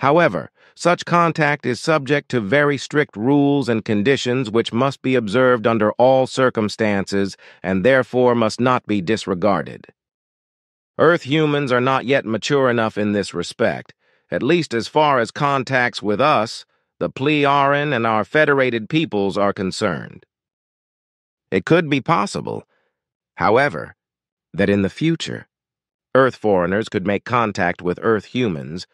However, such contact is subject to very strict rules and conditions which must be observed under all circumstances and therefore must not be disregarded. Earth humans are not yet mature enough in this respect, at least as far as contacts with us, the Plearan and our federated peoples are concerned. It could be possible, however, that in the future, Earth foreigners could make contact with Earth humans,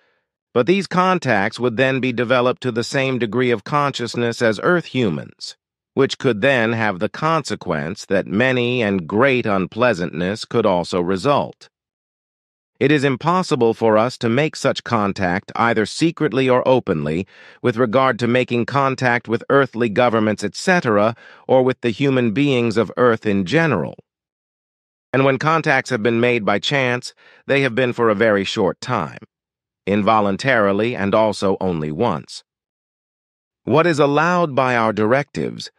but these contacts would then be developed to the same degree of consciousness as Earth humans, which could then have the consequence that many and great unpleasantness could also result. It is impossible for us to make such contact either secretly or openly with regard to making contact with earthly governments, etc., or with the human beings of Earth in general. And when contacts have been made by chance, they have been for a very short time, involuntarily and also only once. What is allowed by our directives,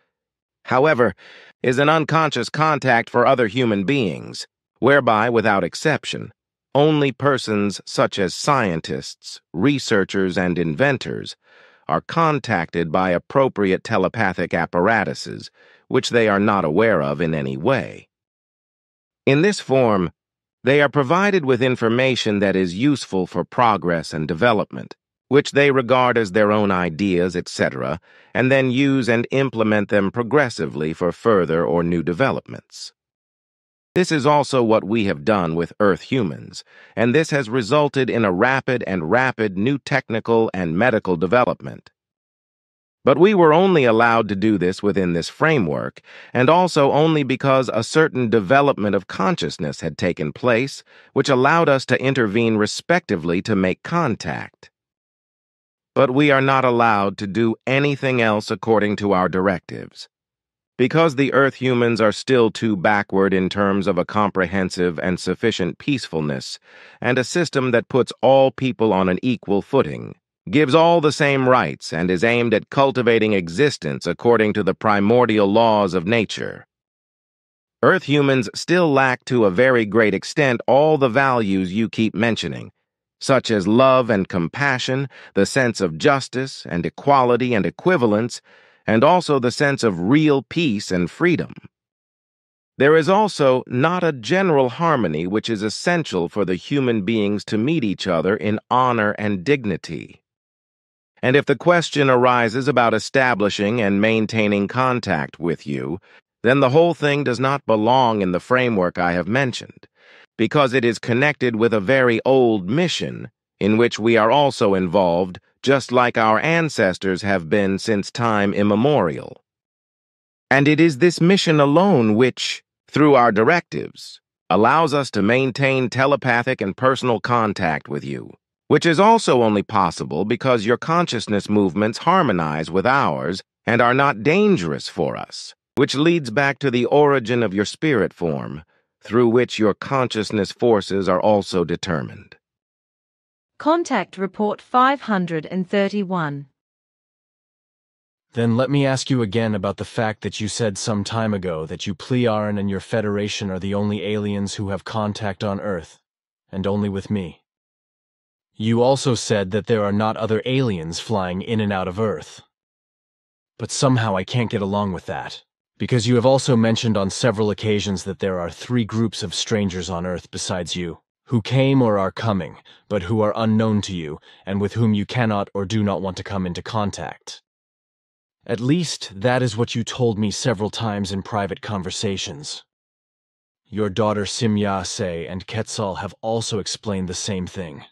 however, is an unconscious contact for other human beings, whereby, without exception, only persons such as scientists, researchers, and inventors are contacted by appropriate telepathic apparatuses, which they are not aware of in any way. In this form, they are provided with information that is useful for progress and development, which they regard as their own ideas, etc., and then use and implement them progressively for further or new developments. This is also what we have done with Earth humans, and this has resulted in a rapid new technical and medical development. But we were only allowed to do this within this framework, and also only because a certain development of consciousness had taken place, which allowed us to intervene respectively to make contact. But we are not allowed to do anything else according to our directives. Because the Earth humans are still too backward in terms of a comprehensive and sufficient peacefulness, and a system that puts all people on an equal footing, gives all the same rights, and is aimed at cultivating existence according to the primordial laws of nature. Earth humans still lack to a very great extent all the values you keep mentioning, such as love and compassion, the sense of justice and equality and equivalence, and also the sense of real peace and freedom. There is also not a general harmony which is essential for the human beings to meet each other in honor and dignity. And if the question arises about establishing and maintaining contact with you, then the whole thing does not belong in the framework I have mentioned, because it is connected with a very old mission in which we are also involved, just like our ancestors have been since time immemorial. And it is this mission alone which, through our directives, allows us to maintain telepathic and personal contact with you, which is also only possible because your consciousness movements harmonize with ours and are not dangerous for us, which leads back to the origin of your spirit form, through which your consciousness forces are also determined. Contact Report 531. Then let me ask you again about the fact that you said some time ago that you Plearen and your Federation are the only aliens who have contact on Earth, and only with me. You also said that there are not other aliens flying in and out of Earth. But somehow I can't get along with that, because you have also mentioned on several occasions that there are 3 groups of strangers on Earth besides you, who came or are coming, but who are unknown to you, and with whom you cannot or do not want to come into contact. At least, that is what you told me several times in private conversations. Your daughter Simya-Se and Quetzal have also explained the same thing.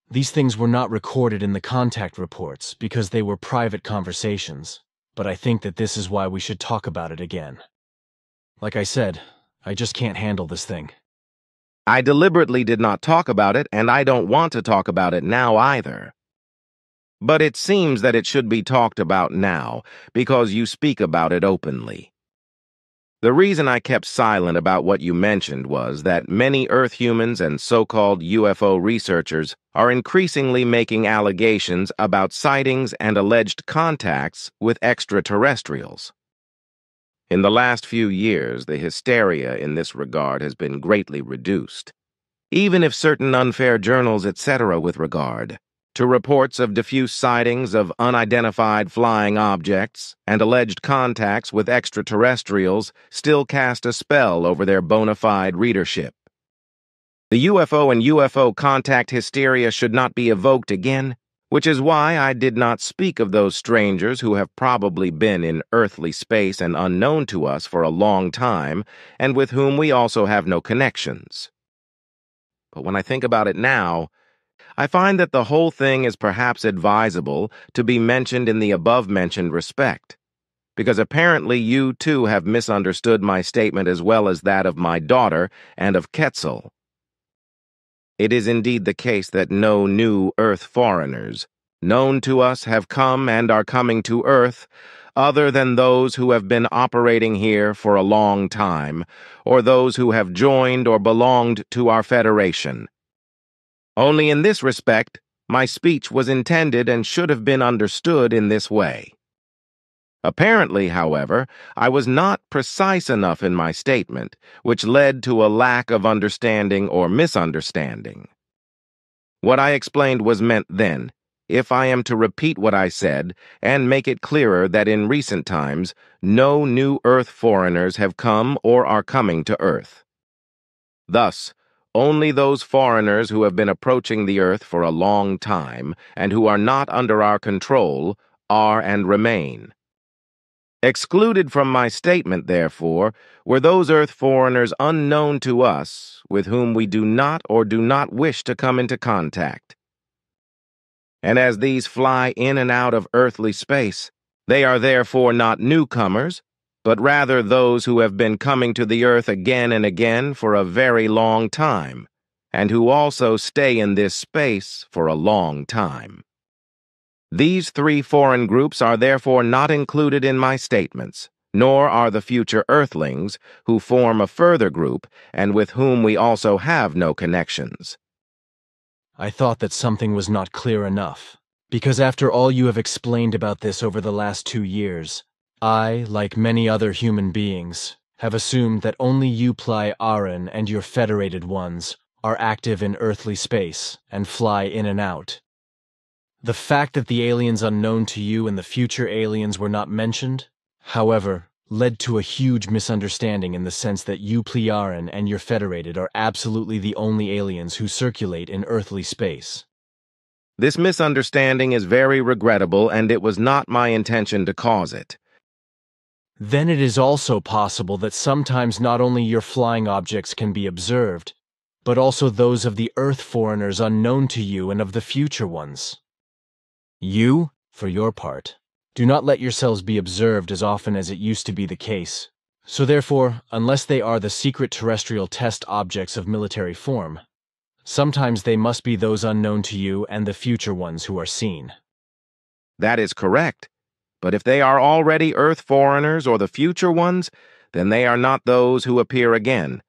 These things were not recorded in the contact reports because they were private conversations, but I think that this is why we should talk about it again. Like I said, I just can't handle this thing. I deliberately did not talk about it, and I don't want to talk about it now either. But it seems that it should be talked about now, because you speak about it openly. The reason I kept silent about what you mentioned was that many Earth humans and so-called UFO researchers are increasingly making allegations about sightings and alleged contacts with extraterrestrials. In the last few years, the hysteria in this regard has been greatly reduced, even if certain unfair journals, etc. with regard to reports of diffuse sightings of unidentified flying objects and alleged contacts with extraterrestrials still cast a spell over their bona fide readership. The UFO and UFO contact hysteria should not be evoked again, which is why I did not speak of those strangers who have probably been in earthly space and unknown to us for a long time, and with whom we also have no connections. But when I think about it now, I find that the whole thing is perhaps advisable to be mentioned in the above-mentioned respect, because apparently you too have misunderstood my statement as well as that of my daughter and of Quetzal. It is indeed the case that no new Earth foreigners known to us have come and are coming to Earth other than those who have been operating here for a long time, or those who have joined or belonged to our Federation. Only in this respect, my speech was intended and should have been understood in this way. Apparently, however, I was not precise enough in my statement, which led to a lack of understanding or misunderstanding. What I explained was meant then, if I am to repeat what I said and make it clearer that in recent times, no new Earth foreigners have come or are coming to Earth. Thus, only those foreigners who have been approaching the Earth for a long time and who are not under our control are and remain. Excluded from my statement, therefore, were those Earth foreigners unknown to us with whom we do not or do not wish to come into contact. And as these fly in and out of earthly space, they are therefore not newcomers, but rather those who have been coming to the Earth again and again for a very long time, and who also stay in this space for a long time. These 3 foreign groups are therefore not included in my statements, nor are the future Earthlings, who form a further group and with whom we also have no connections. I thought that something was not clear enough, because after all you have explained about this over the last 2 years, I, like many other human beings, have assumed that only you Plearen and your federated ones are active in earthly space and fly in and out. The fact that the aliens unknown to you and the future aliens were not mentioned, however, led to a huge misunderstanding in the sense that you Plearen and your federated are absolutely the only aliens who circulate in earthly space. This misunderstanding is very regrettable, and it was not my intention to cause it. Then it is also possible that sometimes not only your flying objects can be observed, but also those of the Earth foreigners unknown to you and of the future ones. You, for your part, do not let yourselves be observed as often as it used to be the case. So therefore, unless they are the secret terrestrial test objects of military form, sometimes they must be those unknown to you and the future ones who are seen. That is correct. But if they are already Earth foreigners or the future ones, then they are not those who appear again,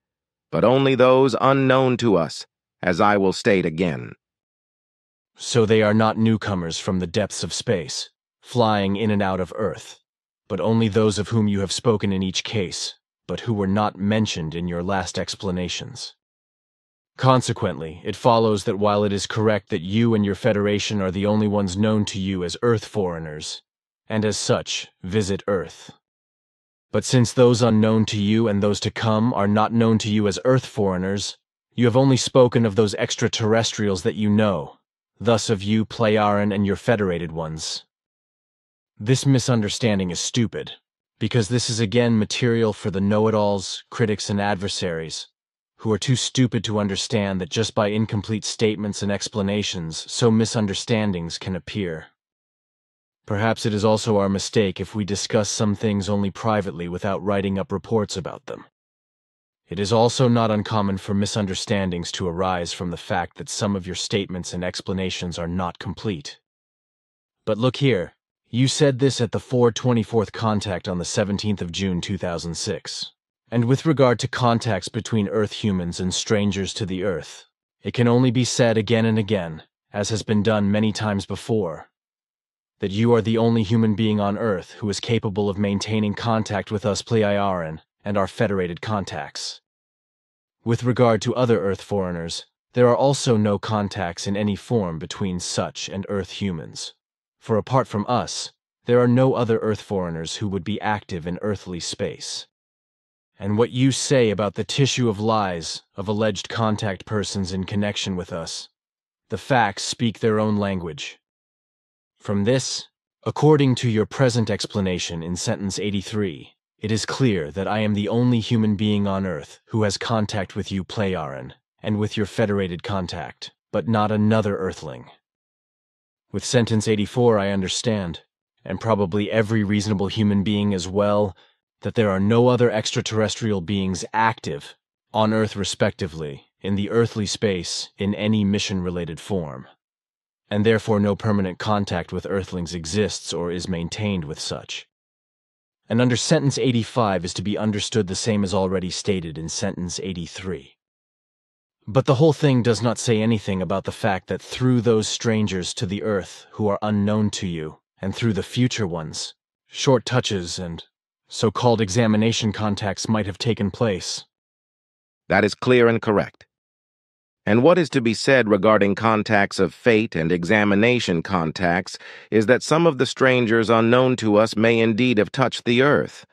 but only those unknown to us, as I will state again. So they are not newcomers from the depths of space, flying in and out of Earth, but only those of whom you have spoken in each case, but who were not mentioned in your last explanations. Consequently, it follows that while it is correct that you and your Federation are the only ones known to you as Earth foreigners, and as such, visit Earth. But since those unknown to you and those to come are not known to you as Earth foreigners, you have only spoken of those extraterrestrials that you know, thus of you, Plejaren, and your federated ones. This misunderstanding is stupid, because this is again material for the know-it-alls, critics, and adversaries, who are too stupid to understand that just by incomplete statements and explanations, so misunderstandings can appear. Perhaps it is also our mistake if we discuss some things only privately without writing up reports about them. It is also not uncommon for misunderstandings to arise from the fact that some of your statements and explanations are not complete. But look here, you said this at the 424th contact on the 17th of June 2006. And with regard to contacts between Earth humans and strangers to the Earth, it can only be said again and again, as has been done many times before, that you are the only human being on Earth who is capable of maintaining contact with us Plejaren and our federated contacts. With regard to other Earth foreigners, there are also no contacts in any form between such and Earth humans, for apart from us, there are no other Earth foreigners who would be active in earthly space. And what you say about the tissue of lies of alleged contact persons in connection with us, the facts speak their own language. From this, according to your present explanation in sentence 83, it is clear that I am the only human being on Earth who has contact with you, Plejaren, and with your federated contact, but not another Earthling. With sentence 84 I understand, and probably every reasonable human being as well, that there are no other extraterrestrial beings active, on Earth respectively, in the earthly space in any mission-related form, and therefore no permanent contact with Earthlings exists or is maintained with such. And under sentence 85 is to be understood the same as already stated in sentence 83. But the whole thing does not say anything about the fact that through those strangers to the Earth who are unknown to you, and through the future ones, short touches and so-called examination contacts might have taken place. That is clear and correct. And what is to be said regarding contacts of fate and examination contacts is that some of the strangers unknown to us may indeed have touched the Earth,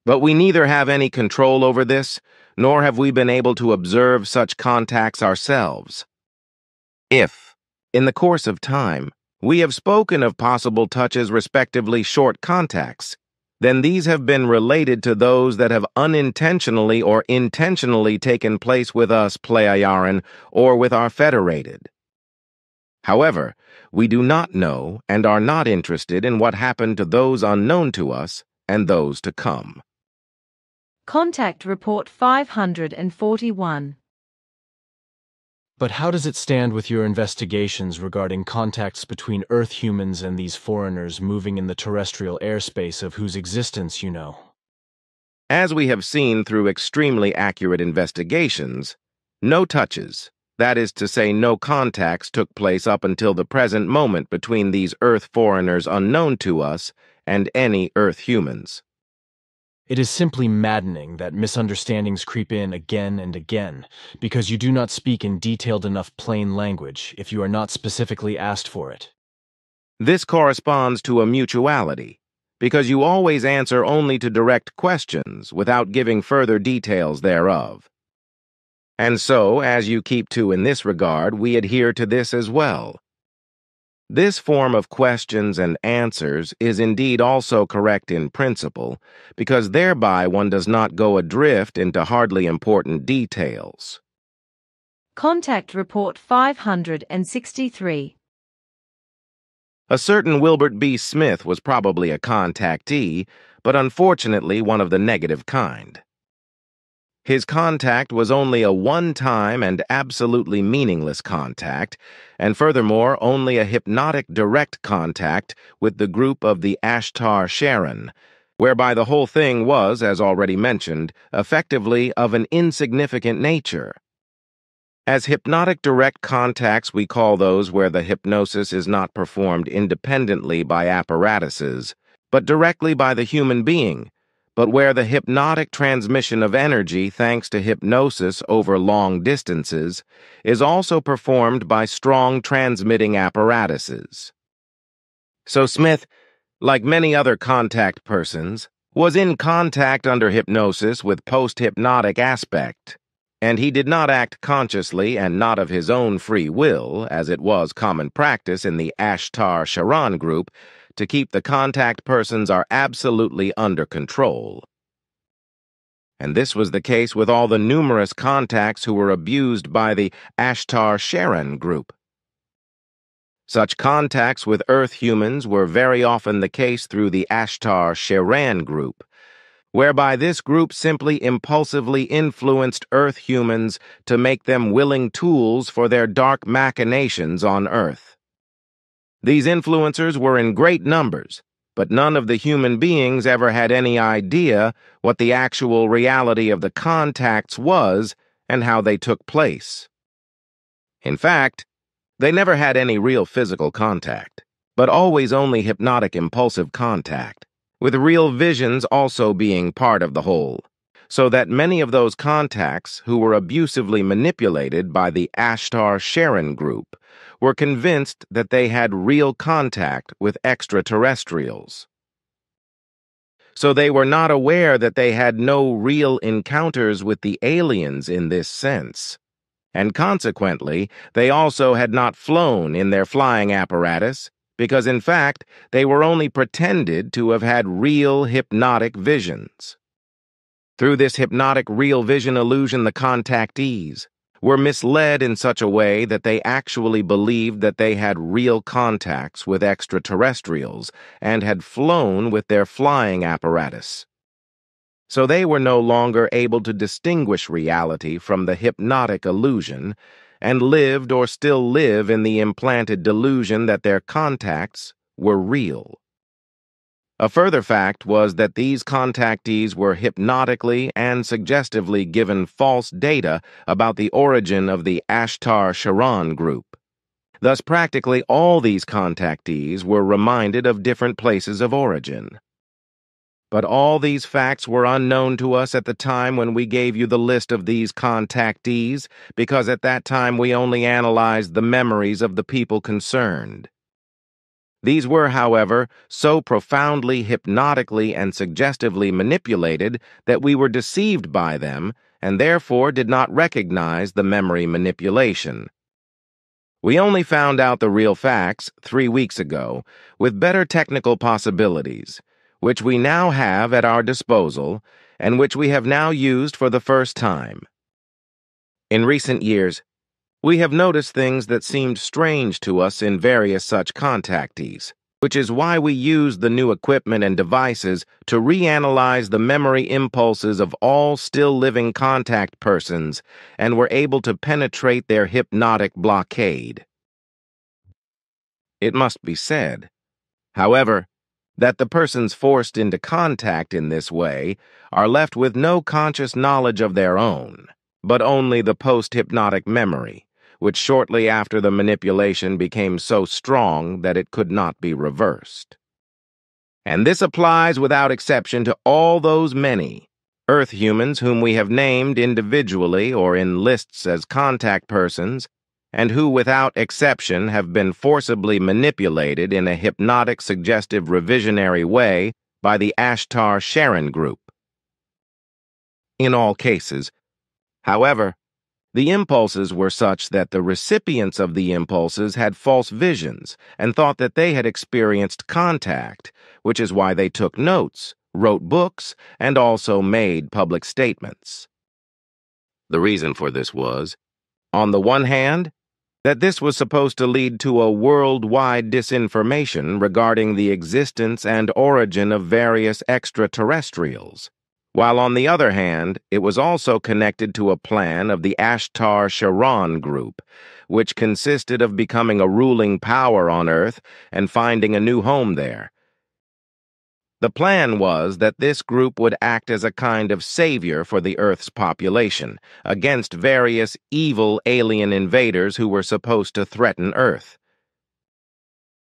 but we neither have any control over this, nor have we been able to observe such contacts ourselves. If, in the course of time, we have spoken of possible touches respectively short contacts, then these have been related to those that have unintentionally or intentionally taken place with us Plejaren or with our federated. However, we do not know and are not interested in what happened to those unknown to us and those to come. Contact Report 541. But how does it stand with your investigations regarding contacts between Earth humans and these foreigners moving in the terrestrial airspace of whose existence you know? As we have seen through extremely accurate investigations, no touches, that is to say no contacts, took place up until the present moment between these Earth foreigners unknown to us and any Earth humans. It is simply maddening that misunderstandings creep in again and again, because you do not speak in detailed enough plain language if you are not specifically asked for it. This corresponds to a mutuality, because you always answer only to direct questions without giving further details thereof. And so, as you keep to in this regard, we adhere to this as well. This form of questions and answers is indeed also correct in principle, because thereby one does not go adrift into hardly important details. Contact Report 563. A certain Wilbert B. Smith was probably a contactee, but unfortunately one of the negative kind. His contact was only a one-time and absolutely meaningless contact, and furthermore only a hypnotic direct contact with the group of the Ashtar Sharon, whereby the whole thing was, as already mentioned, effectively of an insignificant nature. As hypnotic direct contacts, we call those where the hypnosis is not performed independently by apparatuses, but directly by the human being, but where the hypnotic transmission of energy thanks to hypnosis over long distances is also performed by strong transmitting apparatuses. So Smith, like many other contact persons, was in contact under hypnosis with post-hypnotic aspect, and he did not act consciously and not of his own free will, as it was common practice in the Ashtar Sharon group, to keep the contact persons are absolutely under control. And this was the case with all the numerous contacts who were abused by the Ashtar Sharon group. Such contacts with Earth humans were very often the case through the Ashtar Sharon group, whereby this group simply impulsively influenced Earth humans to make them willing tools for their dark machinations on Earth. These influencers were in great numbers, but none of the human beings ever had any idea what the actual reality of the contacts was and how they took place. In fact, they never had any real physical contact, but always only hypnotic impulsive contact, with real visions also being part of the whole, so that many of those contacts who were abusively manipulated by the Ashtar Sharon group were convinced that they had real contact with extraterrestrials. So they were not aware that they had no real encounters with the aliens in this sense, and consequently they also had not flown in their flying apparatus, because in fact they were only pretended to have had real hypnotic visions. Through this hypnotic real vision illusion, the contactees were misled in such a way that they actually believed that they had real contacts with extraterrestrials and had flown with their flying apparatus. So they were no longer able to distinguish reality from the hypnotic illusion and lived or still live in the implanted delusion that their contacts were real. A further fact was that these contactees were hypnotically and suggestively given false data about the origin of the Ashtar Sharon group. Thus, practically all these contactees were reminded of different places of origin. But all these facts were unknown to us at the time when we gave you the list of these contactees, because at that time we only analyzed the memories of the people concerned. These were, however, so profoundly hypnotically and suggestively manipulated that we were deceived by them and therefore did not recognize the memory manipulation. We only found out the real facts 3 weeks ago with better technical possibilities, which we now have at our disposal and which we have now used for the first time. In recent years, we have noticed things that seemed strange to us in various such contactees, which is why we used the new equipment and devices to reanalyze the memory impulses of all still living contact persons and were able to penetrate their hypnotic blockade. It must be said, however, that the persons forced into contact in this way are left with no conscious knowledge of their own, but only the post-hypnotic memory, which shortly after the manipulation became so strong that it could not be reversed. And this applies without exception to all those many Earth humans whom we have named individually or in lists as contact persons, and who without exception have been forcibly manipulated in a hypnotic suggestive revisionary way by the Ashtar Sharon group. In all cases, however, the impulses were such that the recipients of the impulses had false visions and thought that they had experienced contact, which is why they took notes, wrote books, and also made public statements. The reason for this was, On the one hand, that this was supposed to lead to a worldwide disinformation regarding the existence and origin of various extraterrestrials, while on the other hand, it was also connected to a plan of the Ashtar-Sharan group, which consisted of becoming a ruling power on Earth and finding a new home there. The plan was that this group would act as a kind of savior for the Earth's population against various evil alien invaders who were supposed to threaten Earth.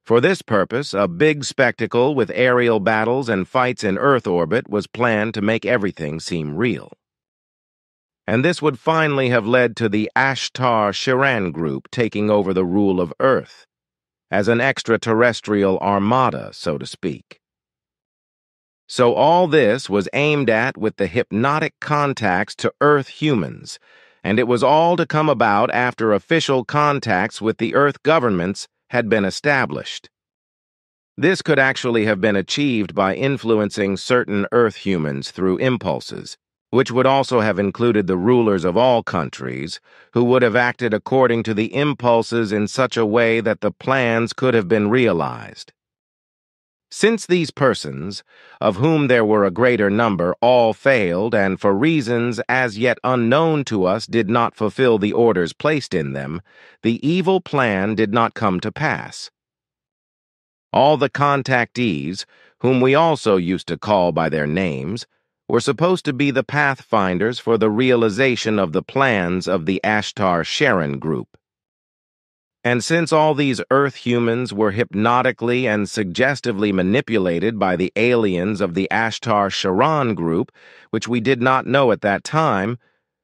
For this purpose, a big spectacle with aerial battles and fights in Earth orbit was planned to make everything seem real. And this would finally have led to the Ashtar-Sharan group taking over the rule of Earth, as an extraterrestrial armada, so to speak. So all this was aimed at with the hypnotic contacts to Earth humans, and it was all to come about after official contacts with the Earth governments had been established. This could actually have been achieved by influencing certain Earth humans through impulses, which would also have included the rulers of all countries, who would have acted according to the impulses in such a way that the plans could have been realized. Since these persons, of whom there were a greater number, all failed and for reasons as yet unknown to us did not fulfill the orders placed in them, the evil plan did not come to pass. All the contactees, whom we also used to call by their names, were supposed to be the pathfinders for the realization of the plans of the Ashtar-Sharan group. And since all these Earth humans were hypnotically and suggestively manipulated by the aliens of the Ashtar-Sharan group, which we did not know at that time,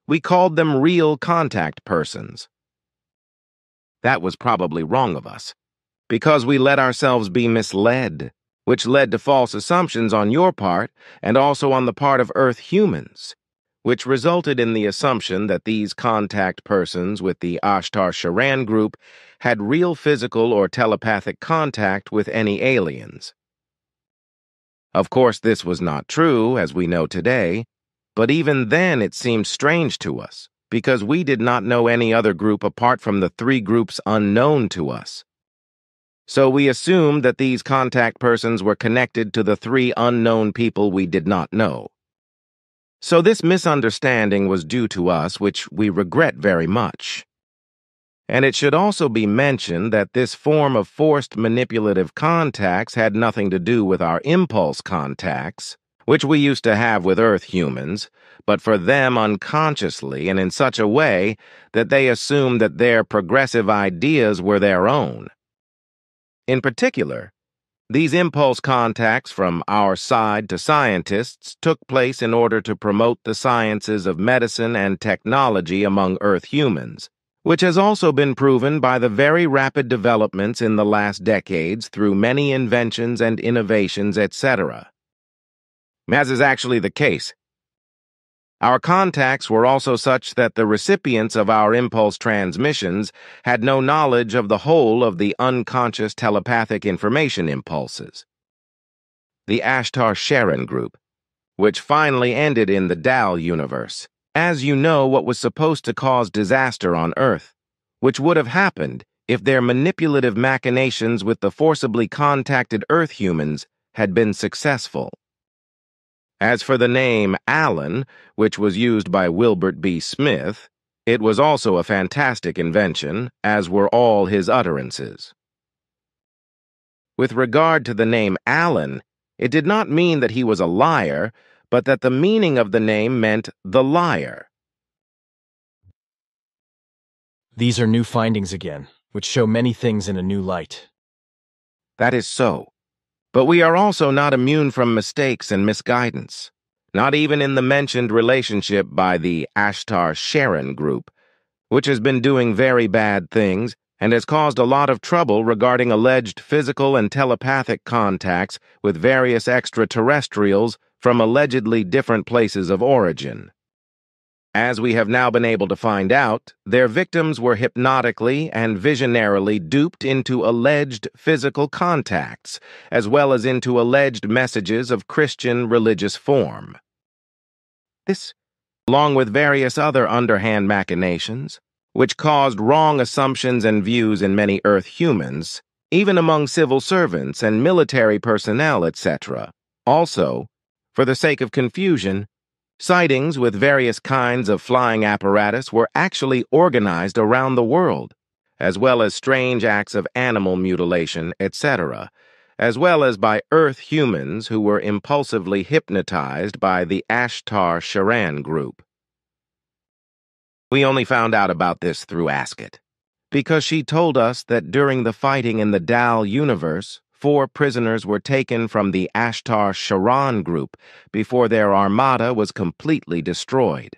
we called them real contact persons. That was probably wrong of us, because we let ourselves be misled, which led to false assumptions on your part and also on the part of Earth humans, which resulted in the assumption that these contact persons with the Ashtar-Sharan group had real physical or telepathic contact with any aliens. Of course, this was not true, as we know today, but even then it seemed strange to us, because we did not know any other group apart from the three groups unknown to us. So we assumed that these contact persons were connected to the three unknown people we did not know. So this misunderstanding was due to us, which we regret very much. And it should also be mentioned that this form of forced manipulative contacts had nothing to do with our impulse contacts, which we used to have with Earth humans, but for them unconsciously and in such a way that they assumed that their progressive ideas were their own. In particular, these impulse contacts from our side to scientists took place in order to promote the sciences of medicine and technology among Earth humans, which has also been proven by the very rapid developments in the last decades through many inventions and innovations, etc. As is actually the case. Our contacts were also such that the recipients of our impulse transmissions had no knowledge of the whole of the unconscious telepathic information impulses. The Ashtar-Sharan group, which finally ended in the Dal universe, as you know, what was supposed to cause disaster on Earth, which would have happened if their manipulative machinations with the forcibly contacted Earth humans had been successful. As for the name Alan, which was used by Wilbert B. Smith, it was also a fantastic invention, as were all his utterances. With regard to the name Alan, it did not mean that he was a liar, but that the meaning of the name meant the liar. These are new findings again, which show many things in a new light. That is so. But we are also not immune from mistakes and misguidance, not even in the mentioned relationship by the Ashtar-Sharan group, which has been doing very bad things and has caused a lot of trouble regarding alleged physical and telepathic contacts with various extraterrestrials from allegedly different places of origin. As we have now been able to find out, their victims were hypnotically and visionarily duped into alleged physical contacts, as well as into alleged messages of Christian religious form. This, along with various other underhand machinations, which caused wrong assumptions and views in many Earth humans, even among civil servants and military personnel, etc. Also, for the sake of confusion, sightings with various kinds of flying apparatus were actually organized around the world, as well as strange acts of animal mutilation, etc., as well as by Earth humans who were impulsively hypnotized by the Ashtar-Sharan group. We only found out about this through Asket, because she told us that during the fighting in the Dal universe, 4 prisoners were taken from the Ashtar-Sharan group before their armada was completely destroyed.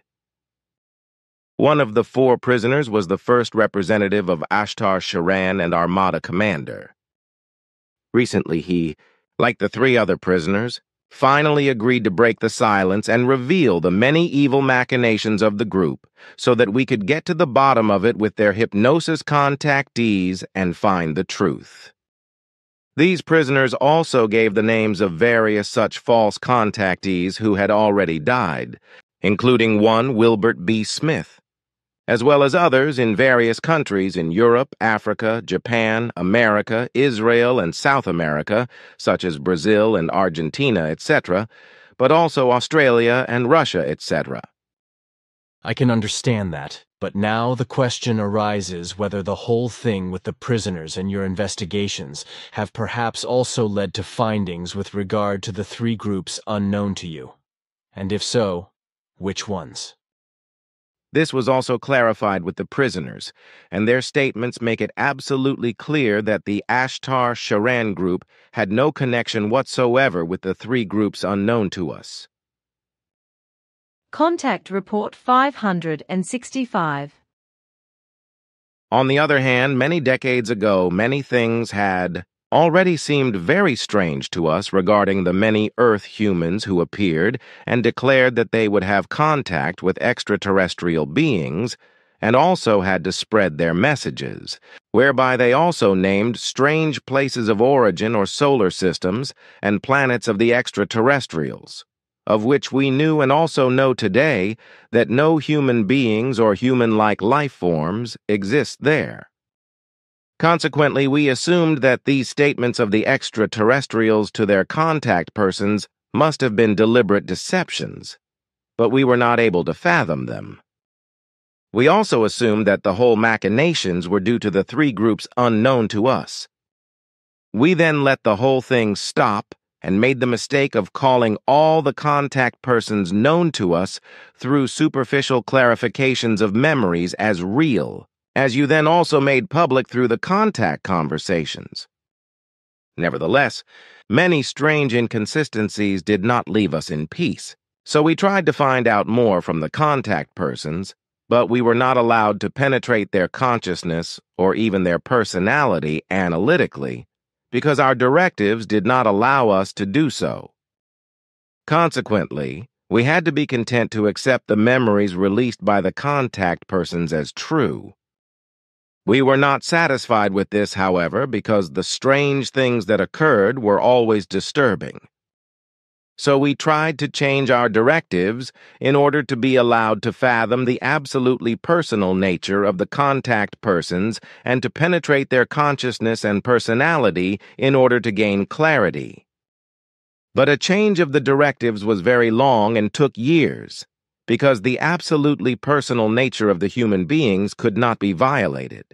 One of the 4 prisoners was the first representative of Ashtar-Sharan and Armada commander. Recently he, like the 3 other prisoners, finally agreed to break the silence and reveal the many evil machinations of the group so that we could get to the bottom of it with their hypnosis contactees and find the truth. These prisoners also gave the names of various such false contactees who had already died, including one Wilbert B. Smith, as well as others in various countries in Europe, Africa, Japan, America, Israel, and South America, such as Brazil and Argentina, etc., but also Australia and Russia, etc. I can understand that, but now the question arises whether the whole thing with the prisoners and your investigations have perhaps also led to findings with regard to the 3 groups unknown to you. And if so, which ones? This was also clarified with the prisoners, and their statements make it absolutely clear that the Ashtar-Sharan group had no connection whatsoever with the 3 groups unknown to us. Contact Report 565. On the other hand, many decades ago, many things had already seemed very strange to us regarding the many Earth humans who appeared and declared that they would have contact with extraterrestrial beings, and also had to spread their messages, whereby they also named strange places of origin or solar systems and planets of the extraterrestrials, of which we knew and also know today that no human beings or human-like life forms exist there. Consequently, we assumed that these statements of the extraterrestrials to their contact persons must have been deliberate deceptions, but we were not able to fathom them. We also assumed that the whole machinations were due to the 3 groups unknown to us. We then let the whole thing stop and made the mistake of calling all the contact persons known to us through superficial clarifications of memories as real, as you then also made public through the contact conversations. Nevertheless, many strange inconsistencies did not leave us in peace, so we tried to find out more from the contact persons, but we were not allowed to penetrate their consciousness or even their personality analytically, because our directives did not allow us to do so. Consequently, we had to be content to accept the memories released by the contact persons as true. We were not satisfied with this, however, because the strange things that occurred were always disturbing. So we tried to change our directives in order to be allowed to fathom the absolutely personal nature of the contact persons and to penetrate their consciousness and personality in order to gain clarity. But a change of the directives was very long and took years, because the absolutely personal nature of the human beings could not be violated.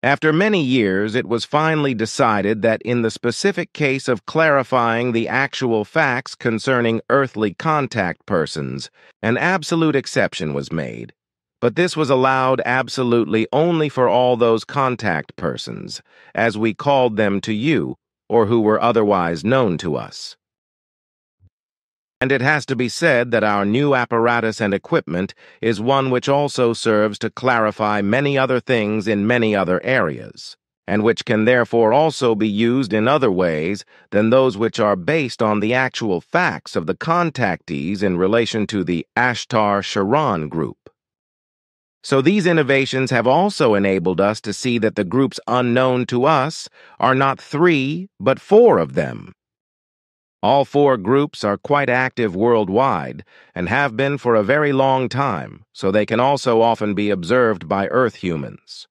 After many years, it was finally decided that in the specific case of clarifying the actual facts concerning earthly contact persons, an absolute exception was made, but this was allowed absolutely only for all those contact persons, as we called them to you, or who were otherwise known to us. And it has to be said that our new apparatus and equipment is one which also serves to clarify many other things in many other areas, and which can therefore also be used in other ways than those which are based on the actual facts of the contactees in relation to the Ashtar-Sharan group. So these innovations have also enabled us to see that the groups unknown to us are not 3, but 4 of them. All four groups are quite active worldwide and have been for a very long time, so they can also often be observed by Earth humans.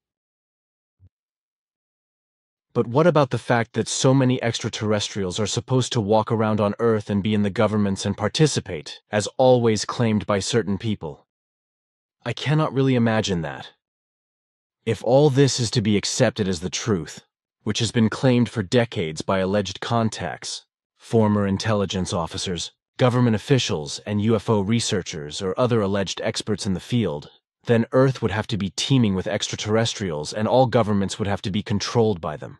But what about the fact that so many extraterrestrials are supposed to walk around on Earth and be in the governments and participate, as always claimed by certain people? I cannot really imagine that. If all this is to be accepted as the truth, which has been claimed for decades by alleged contacts, former intelligence officers, government officials, and UFO researchers or other alleged experts in the field, then Earth would have to be teeming with extraterrestrials and all governments would have to be controlled by them.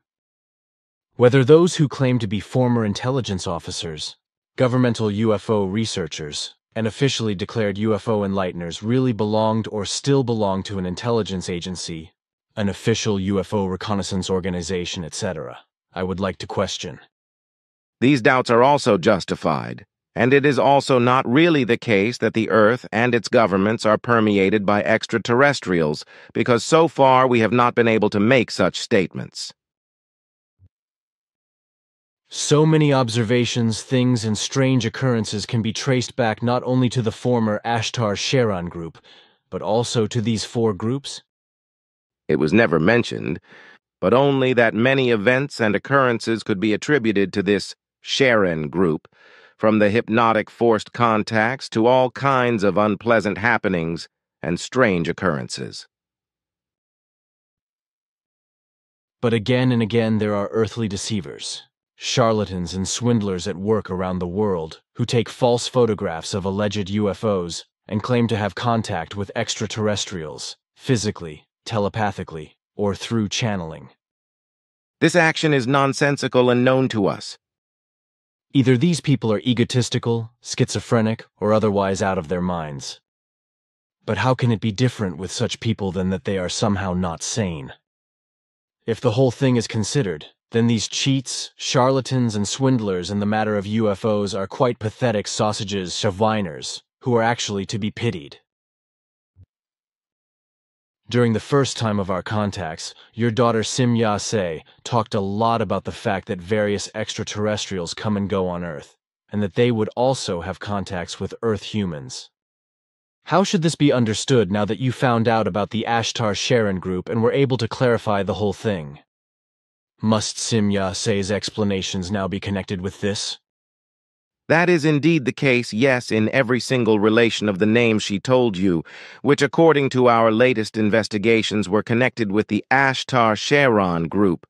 Whether those who claim to be former intelligence officers, governmental UFO researchers, and officially declared UFO enlighteners really belonged or still belong to an intelligence agency, an official UFO reconnaissance organization, etc., I would like to question. These doubts are also justified, and it is also not really the case that the Earth and its governments are permeated by extraterrestrials, because so far we have not been able to make such statements. So many observations, things, and strange occurrences can be traced back not only to the former Ashtar-Sharon group, but also to these four groups? It was never mentioned, but only that many events and occurrences could be attributed to this Sharon group, from the hypnotic forced contacts to all kinds of unpleasant happenings and strange occurrences. But again and again there are earthly deceivers, charlatans and swindlers at work around the world who take false photographs of alleged UFOs and claim to have contact with extraterrestrials, physically, telepathically, or through channeling. This action is nonsensical and known to us. Either these people are egotistical, schizophrenic, or otherwise out of their minds. But how can it be different with such people than that they are somehow not sane? If the whole thing is considered, then these cheats, charlatans, and swindlers in the matter of UFOs are quite pathetic sausages, Shawiners, who are actually to be pitied. During the first time of our contacts, your daughter Sim-Ya-Se talked a lot about the fact that various extraterrestrials come and go on Earth, and that they would also have contacts with Earth humans. How should this be understood now that you found out about the Ashtar-Sharon group and were able to clarify the whole thing? Must Sim-Ya-Se's explanations now be connected with this? That is indeed the case, yes, in every single relation of the names she told you, which according to our latest investigations were connected with the Ashtar-Sharon group.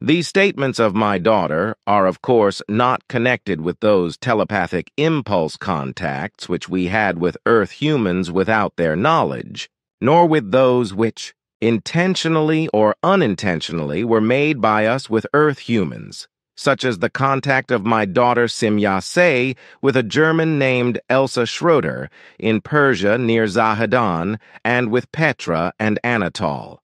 These statements of my daughter are, of course, not connected with those telepathic impulse contacts which we had with Earth humans without their knowledge, nor with those which, intentionally or unintentionally, were made by us with Earth humans, such as the contact of my daughter Sim-Ya-Se with a German named Elsa Schroeder in Persia near Zahedan, and with Petra and Anatol.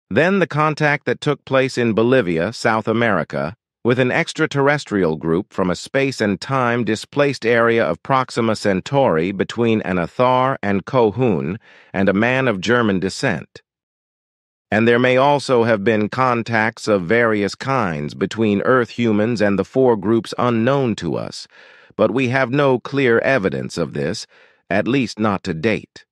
Then the contact that took place in Bolivia, South America, with an extraterrestrial group from a space and time displaced area of Proxima Centauri between an Athar and Kohun and a man of German descent. And there may also have been contacts of various kinds between Earth humans and the four groups unknown to us, but we have no clear evidence of this, at least not to date.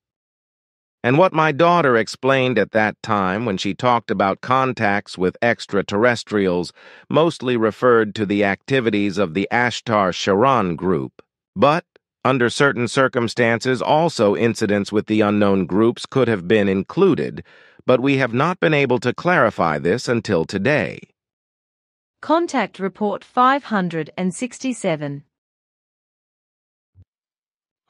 And what my daughter explained at that time when she talked about contacts with extraterrestrials mostly referred to the activities of the Ashtar-Sharon group, but under certain circumstances also incidents with the unknown groups could have been included, but we have not been able to clarify this until today. Contact Report 567.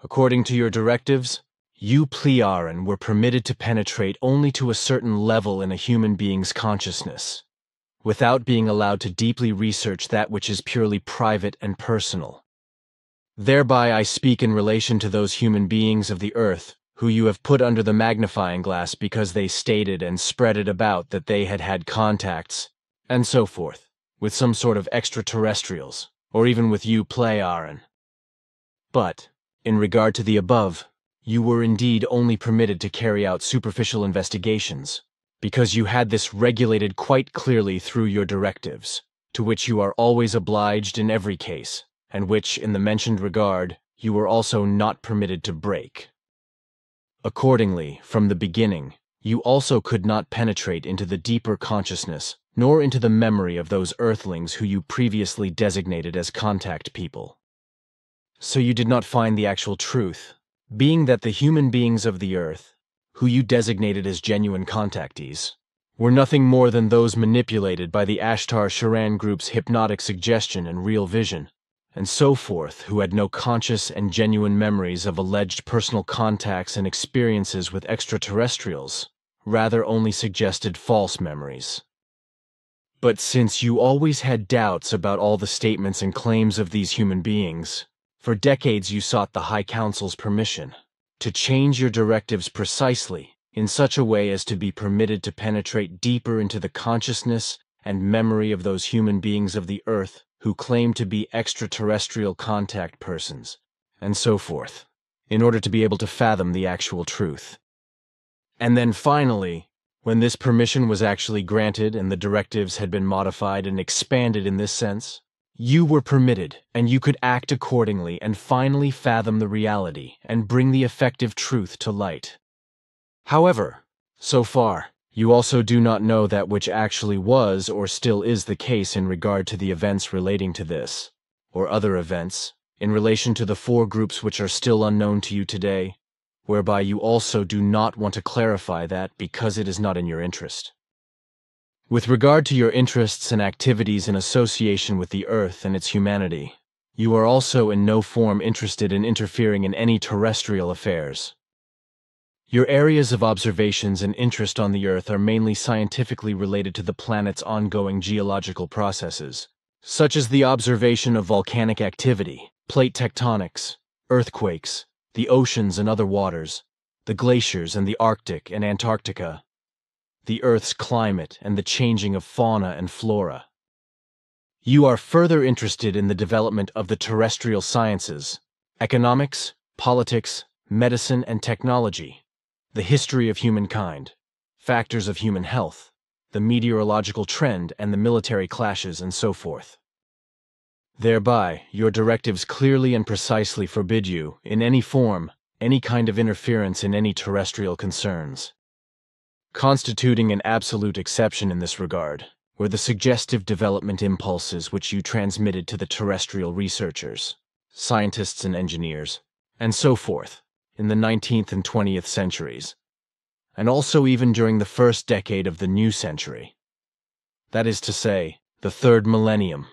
According to your directives, you Plearen were permitted to penetrate only to a certain level in a human being's consciousness, without being allowed to deeply research that which is purely private and personal. Thereby I speak in relation to those human beings of the Earth who you have put under the magnifying glass because they stated and spread it about that they had had contacts, and so forth, with some sort of extraterrestrials, or even with you Plearen. But, in regard to the above, you were indeed only permitted to carry out superficial investigations, because you had this regulated quite clearly through your directives, to which you are always obliged in every case, and which, in the mentioned regard, you were also not permitted to break. Accordingly, from the beginning, you also could not penetrate into the deeper consciousness, nor into the memory of those earthlings who you previously designated as contact people. So you did not find the actual truth, being that the human beings of the earth, who you designated as genuine contactees, were nothing more than those manipulated by the Ashtar-Sharan group's hypnotic suggestion and real vision, and so forth, who had no conscious and genuine memories of alleged personal contacts and experiences with extraterrestrials, rather only suggested false memories. But since you always had doubts about all the statements and claims of these human beings, for decades you sought the High Council's permission to change your directives precisely in such a way as to be permitted to penetrate deeper into the consciousness and memory of those human beings of the earth who claim to be extraterrestrial contact persons, and so forth, in order to be able to fathom the actual truth. And then finally, when this permission was actually granted and the directives had been modified and expanded in this sense, you were permitted, and you could act accordingly and finally fathom the reality and bring the effective truth to light. However, so far, you also do not know that which actually was or still is the case in regard to the events relating to this, or other events, in relation to the 4 groups which are still unknown to you today, whereby you also do not want to clarify that because it is not in your interest. With regard to your interests and activities in association with the Earth and its humanity, you are also in no form interested in interfering in any terrestrial affairs. Your areas of observations and interest on the Earth are mainly scientifically related to the planet's ongoing geological processes, such as the observation of volcanic activity, plate tectonics, earthquakes, the oceans and other waters, the glaciers and the Arctic and Antarctica, the Earth's climate and the changing of fauna and flora. You are further interested in the development of the terrestrial sciences, economics, politics, medicine and technology, the history of humankind, factors of human health, the meteorological trend and the military clashes and so forth. Thereby, your directives clearly and precisely forbid you, in any form, any kind of interference in any terrestrial concerns. Constituting an absolute exception in this regard were the suggestive development impulses which you transmitted to the terrestrial researchers, scientists and engineers, and so forth, in the 19th and 20th centuries, and also even during the first decade of the new century. That is to say, the 3rd millennium,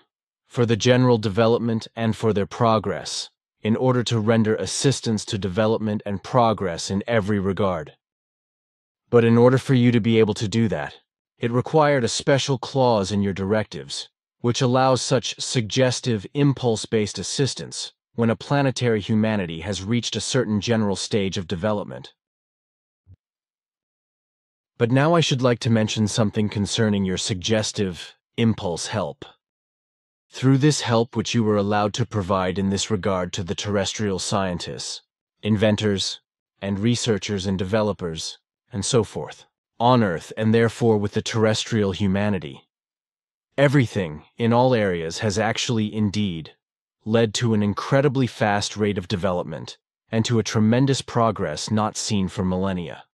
for the general development and for their progress, in order to render assistance to development and progress in every regard. But in order for you to be able to do that, it required a special clause in your directives, which allows such suggestive, impulse-based assistance when a planetary humanity has reached a certain general stage of development. But now I should like to mention something concerning your suggestive, impulse help. Through this help which you were allowed to provide in this regard to the terrestrial scientists, inventors, and researchers and developers, and so forth, on Earth and therefore with the terrestrial humanity, everything, in all areas, has actually, indeed, led to an incredibly fast rate of development and to a tremendous progress not seen for millennia.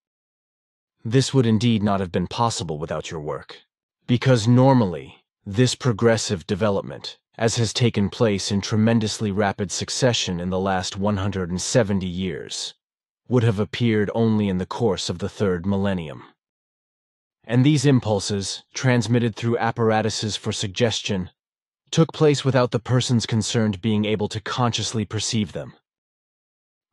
This would indeed not have been possible without your work, because normally, this progressive development, as has taken place in tremendously rapid succession in the last 170 years, would have appeared only in the course of the 3rd millennium. And these impulses, transmitted through apparatuses for suggestion, took place without the persons concerned being able to consciously perceive them.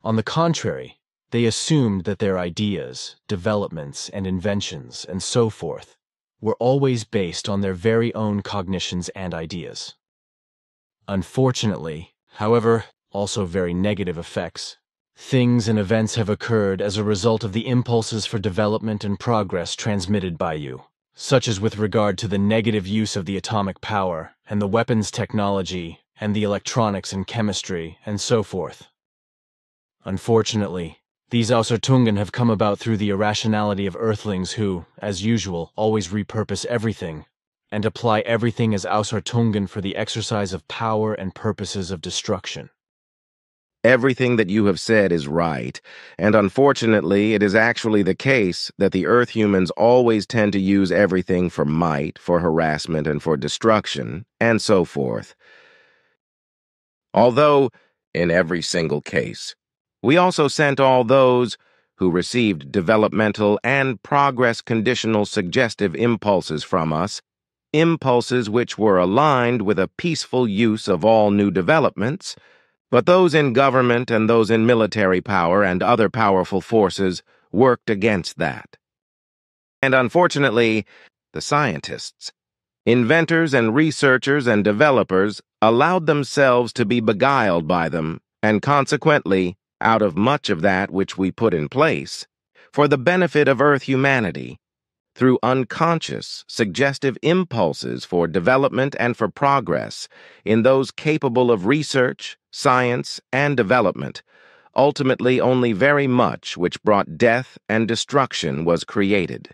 On the contrary, they assumed that their ideas, developments, and inventions, and so forth, were always based on their very own cognitions and ideas. Unfortunately, however, also very negative effects, things and events have occurred as a result of the impulses for development and progress transmitted by you, such as with regard to the negative use of the atomic power, and the weapons technology, and the electronics and chemistry, and so forth. Unfortunately, these Ausertungen have come about through the irrationality of Earthlings who, as usual, always repurpose everything, and apply everything as Ausartungen for the exercise of power and purposes of destruction. Everything that you have said is right, and unfortunately, it is actually the case that the Earth humans always tend to use everything for might, for harassment, and for destruction, and so forth. Although, in every single case, we also sent all those who received developmental and progress-conditional suggestive impulses from us, impulses which were aligned with a peaceful use of all new developments, but those in government and those in military power and other powerful forces worked against that. And unfortunately, the scientists, inventors and researchers and developers allowed themselves to be beguiled by them, and consequently, out of much of that which we put in place, for the benefit of Earth humanity, through unconscious, suggestive impulses for development and for progress in those capable of research, science, and development, ultimately only very much which brought death and destruction was created.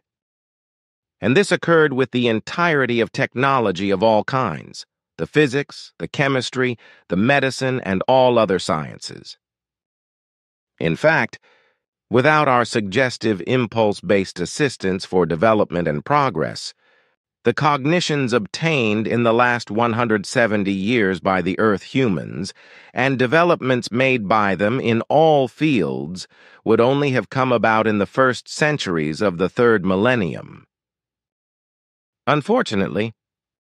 And this occurred with the entirety of technology of all kinds, the physics, the chemistry, the medicine, and all other sciences. In fact, without our suggestive impulse-based assistance for development and progress, the cognitions obtained in the last 170 years by the Earth humans and developments made by them in all fields would only have come about in the first centuries of the third millennium. Unfortunately,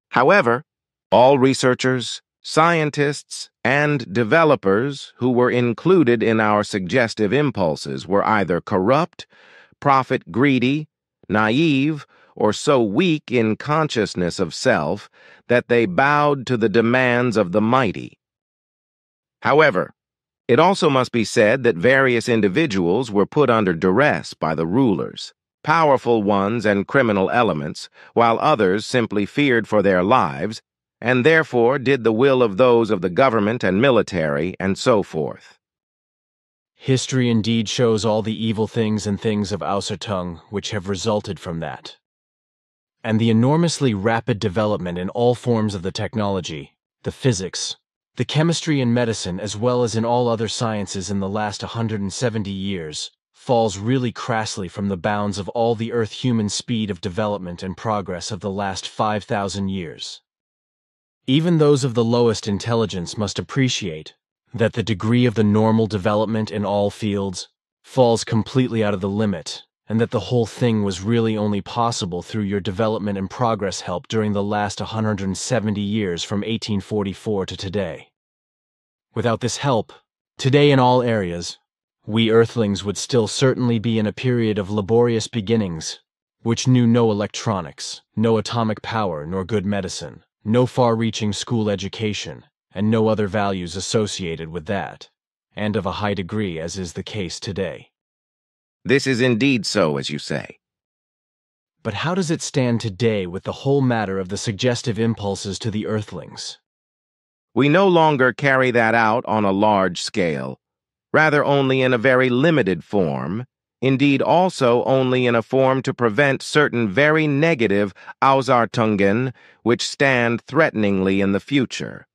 however, all researchers, scientists, and developers who were included in our suggestive impulses were either corrupt, profit-greedy, naive, or so weak in consciousness of self that they bowed to the demands of the mighty. However, it also must be said that various individuals were put under duress by the rulers, powerful ones and criminal elements, while others simply feared for their lives, and therefore did the will of those of the government and military, and so forth. History indeed shows all the evil things and things of Ausartung which have resulted from that. And the enormously rapid development in all forms of the technology, the physics, the chemistry and medicine, as well as in all other sciences in the last 170 years, falls really crassly from the bounds of all the Earth human speed of development and progress of the last 5,000 years. Even those of the lowest intelligence must appreciate that the degree of the normal development in all fields falls completely out of the limit, and that the whole thing was really only possible through your development and progress help during the last 170 years from 1844 to today. Without this help, today in all areas, we Earthlings would still certainly be in a period of laborious beginnings, which knew no electronics, no atomic power, nor good medicine, no far-reaching school education, and no other values associated with that, and of a high degree as is the case today. This is indeed so, as you say. But how does it stand today with the whole matter of the suggestive impulses to the Earthlings? We no longer carry that out on a large scale, rather only in a very limited form, indeed also only in a form to prevent certain very negative Ausartungen which stand threateningly in the future.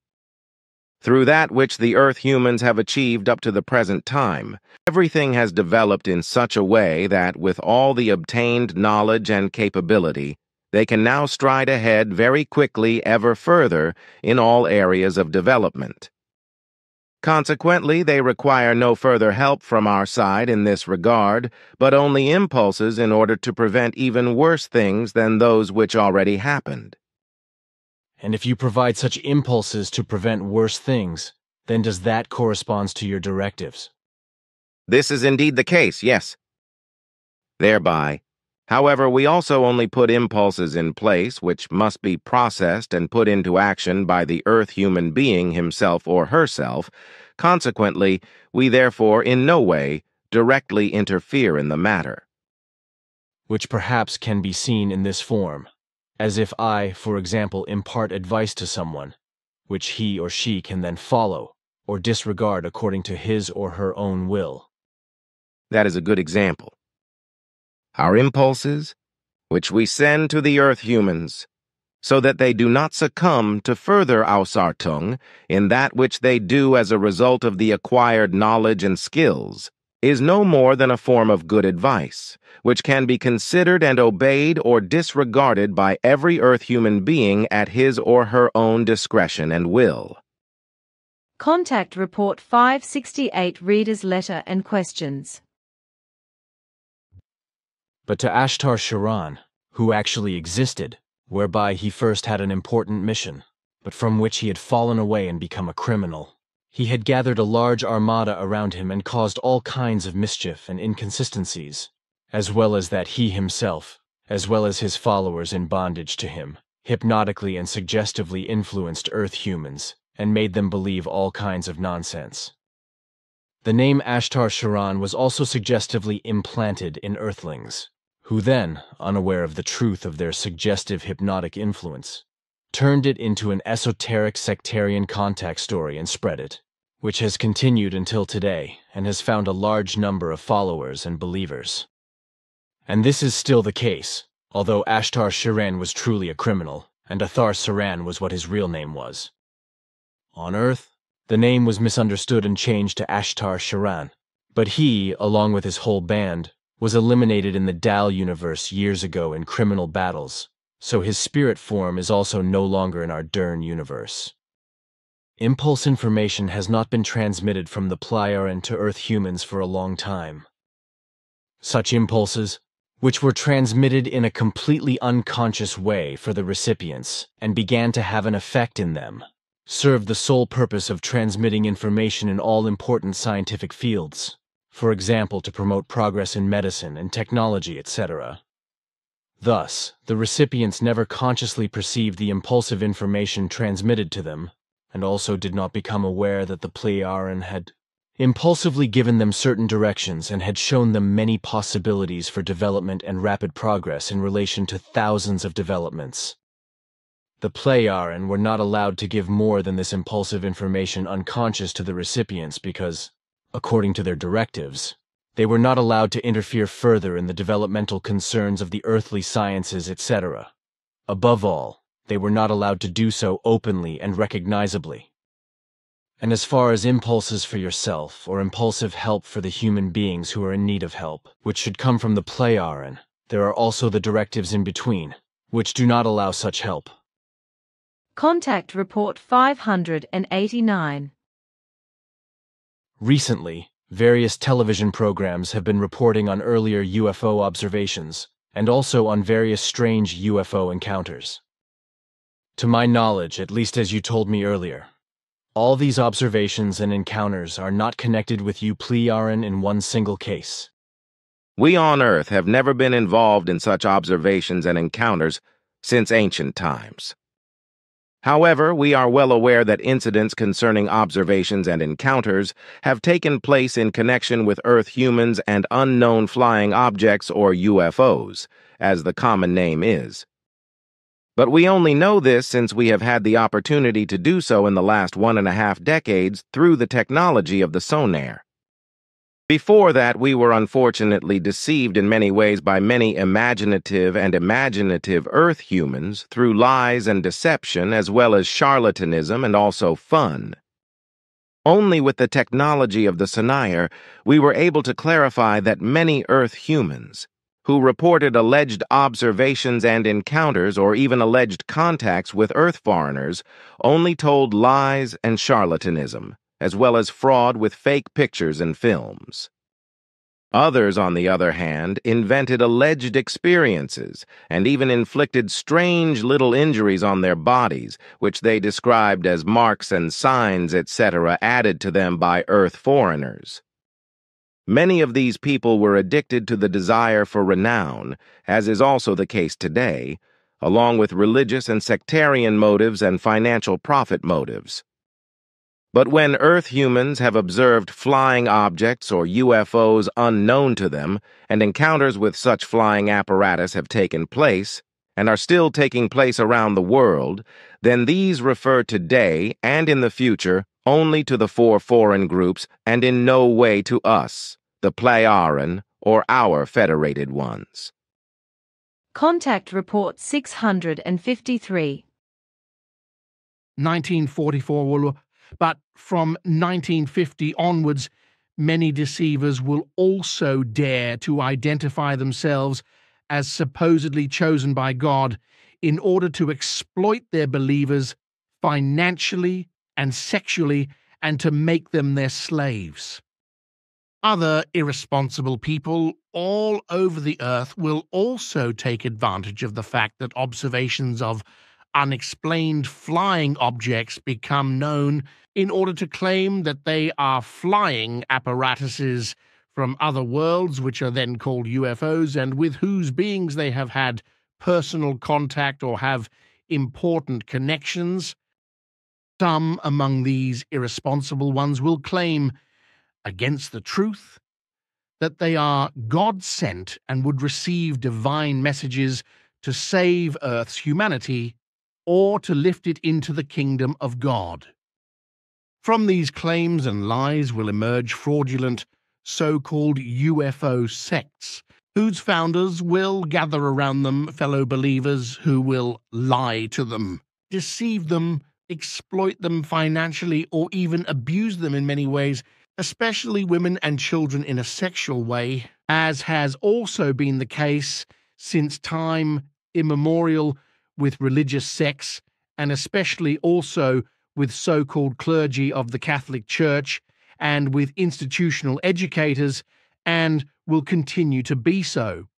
Through that which the Earth humans have achieved up to the present time, everything has developed in such a way that, with all the obtained knowledge and capability, they can now stride ahead very quickly ever further in all areas of development. Consequently, they require no further help from our side in this regard, but only impulses in order to prevent even worse things than those which already happened. And if you provide such impulses to prevent worse things, then does that correspond to your directives? This is indeed the case, yes. Thereby, however, we also only put impulses in place which must be processed and put into action by the Earth human being himself or herself. Consequently, we therefore in no way directly interfere in the matter. Which perhaps can be seen in this form, as if I, for example, impart advice to someone, which he or she can then follow or disregard according to his or her own will. That is a good example. Our impulses, which we send to the Earth humans, so that they do not succumb to further Ausartung in that which they do as a result of the acquired knowledge and skills, is no more than a form of good advice, which can be considered and obeyed or disregarded by every Earth human being at his or her own discretion and will. Contact Report 568 Reader's Letter and Questions. But to Ashtar Sharan, who actually existed, whereby he first had an important mission, but from which he had fallen away and become a criminal, he had gathered a large armada around him and caused all kinds of mischief and inconsistencies, as well as that he himself, as well as his followers in bondage to him, hypnotically and suggestively influenced Earth humans and made them believe all kinds of nonsense. The name Ashtar Sharan was also suggestively implanted in Earthlings, who then, unaware of the truth of their suggestive hypnotic influence, turned it into an esoteric sectarian contact story and spread it, which has continued until today and has found a large number of followers and believers. And this is still the case, although Ashtar Sharan was truly a criminal, and Athar Saran was what his real name was. On Earth, the name was misunderstood and changed to Ashtar Sharan, but he, along with his whole band, was eliminated in the Dal universe years ago in criminal battles, so his spirit form is also no longer in our Dern universe. Impulse information has not been transmitted from the Plyaran to Earth humans for a long time. Such impulses, which were transmitted in a completely unconscious way for the recipients and began to have an effect in them, served the sole purpose of transmitting information in all important scientific fields, for example to promote progress in medicine and technology, etc. Thus, the recipients never consciously perceived the impulsive information transmitted to them, and also did not become aware that the Plyaran had impulsively given them certain directions and had shown them many possibilities for development and rapid progress in relation to thousands of developments. The Plyaran were not allowed to give more than this impulsive information unconscious to the recipients because, according to their directives, they were not allowed to interfere further in the developmental concerns of the earthly sciences, etc. Above all, they were not allowed to do so openly and recognizably. And as far as impulses for yourself or impulsive help for the human beings who are in need of help, which should come from the Plyaran, there are also the directives in between, which do not allow such help. Contact Report 589. Recently, various television programs have been reporting on earlier UFO observations, and also on various strange UFO encounters. To my knowledge, at least as you told me earlier, all these observations and encounters are not connected with you Plyaran in one single case. We on Earth have never been involved in such observations and encounters since ancient times. However, we are well aware that incidents concerning observations and encounters have taken place in connection with Earth humans and unknown flying objects or UFOs, as the common name is. But we only know this since we have had the opportunity to do so in the last 1.5 decades through the technology of the sonar. Before that, we were unfortunately deceived in many ways by many imaginative Earth humans through lies and deception as well as charlatanism and also fun. Only with the technology of the sonar, we were able to clarify that many Earth humans, who reported alleged observations and encounters or even alleged contacts with Earth foreigners, only told lies and charlatanism, as well as fraud with fake pictures and films. Others, on the other hand, invented alleged experiences and even inflicted strange little injuries on their bodies, which they described as marks and signs, etc., added to them by Earth foreigners. Many of these people were addicted to the desire for renown, as is also the case today, along with religious and sectarian motives and financial profit motives. But when Earth humans have observed flying objects or UFOs unknown to them, and encounters with such flying apparatus have taken place, and are still taking place around the world, then these refer today and in the future only to the 4 foreign groups and in no way to us, the Plyaran, or our federated ones. Contact Report 653. 1944, but from 1950 onwards, many deceivers will also dare to identify themselves as supposedly chosen by God in order to exploit their believers financially and sexually and to make them their slaves. Other irresponsible people all over the earth will also take advantage of the fact that observations of unexplained flying objects become known in order to claim that they are flying apparatuses from other worlds, which are then called UFOs, and with whose beings they have had personal contact or have important connections. Some among these irresponsible ones will claim, against the truth, that they are God-sent and would receive divine messages to save Earth's humanity or to lift it into the kingdom of God. From these claims and lies will emerge fraudulent so-called UFO sects, whose founders will gather around them fellow believers who will lie to them, deceive them, exploit them financially, or even abuse them in many ways, especially women and children in a sexual way, as has also been the case since time immemorial with religious sects, and especially also with so-called clergy of the Catholic Church and with institutional educators, and will continue to be so.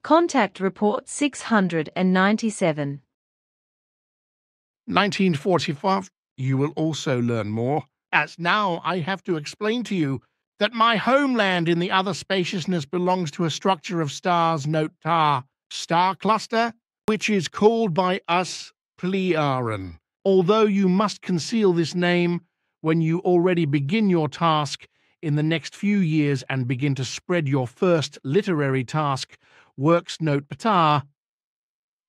Contact Report 697. 1945, you will also learn more, as now I have to explain to you that my homeland in the other spaciousness belongs to a structure of stars, note tar, star cluster, which is called by us Pleiaren. Although you must conceal this name when you already begin your task in the next few years and begin to spread your first literary task, works note patar,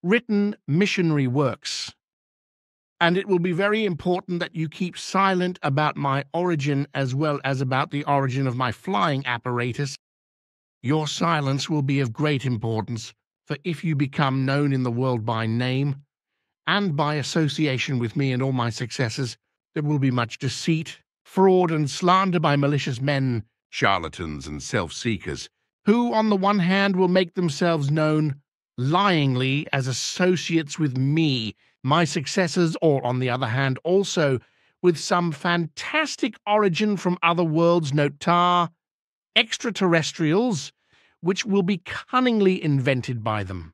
written missionary works. And it will be very important that you keep silent about my origin as well as about the origin of my flying apparatus. Your silence will be of great importance, for if you become known in the world by name and by association with me and all my successors, there will be much deceit, fraud, and slander by malicious men, charlatans and self-seekers, who on the one hand will make themselves known lyingly as associates with me, my successors, or on the other hand also with some fantastic origin from other worlds, note tar, extraterrestrials, which will be cunningly invented by them.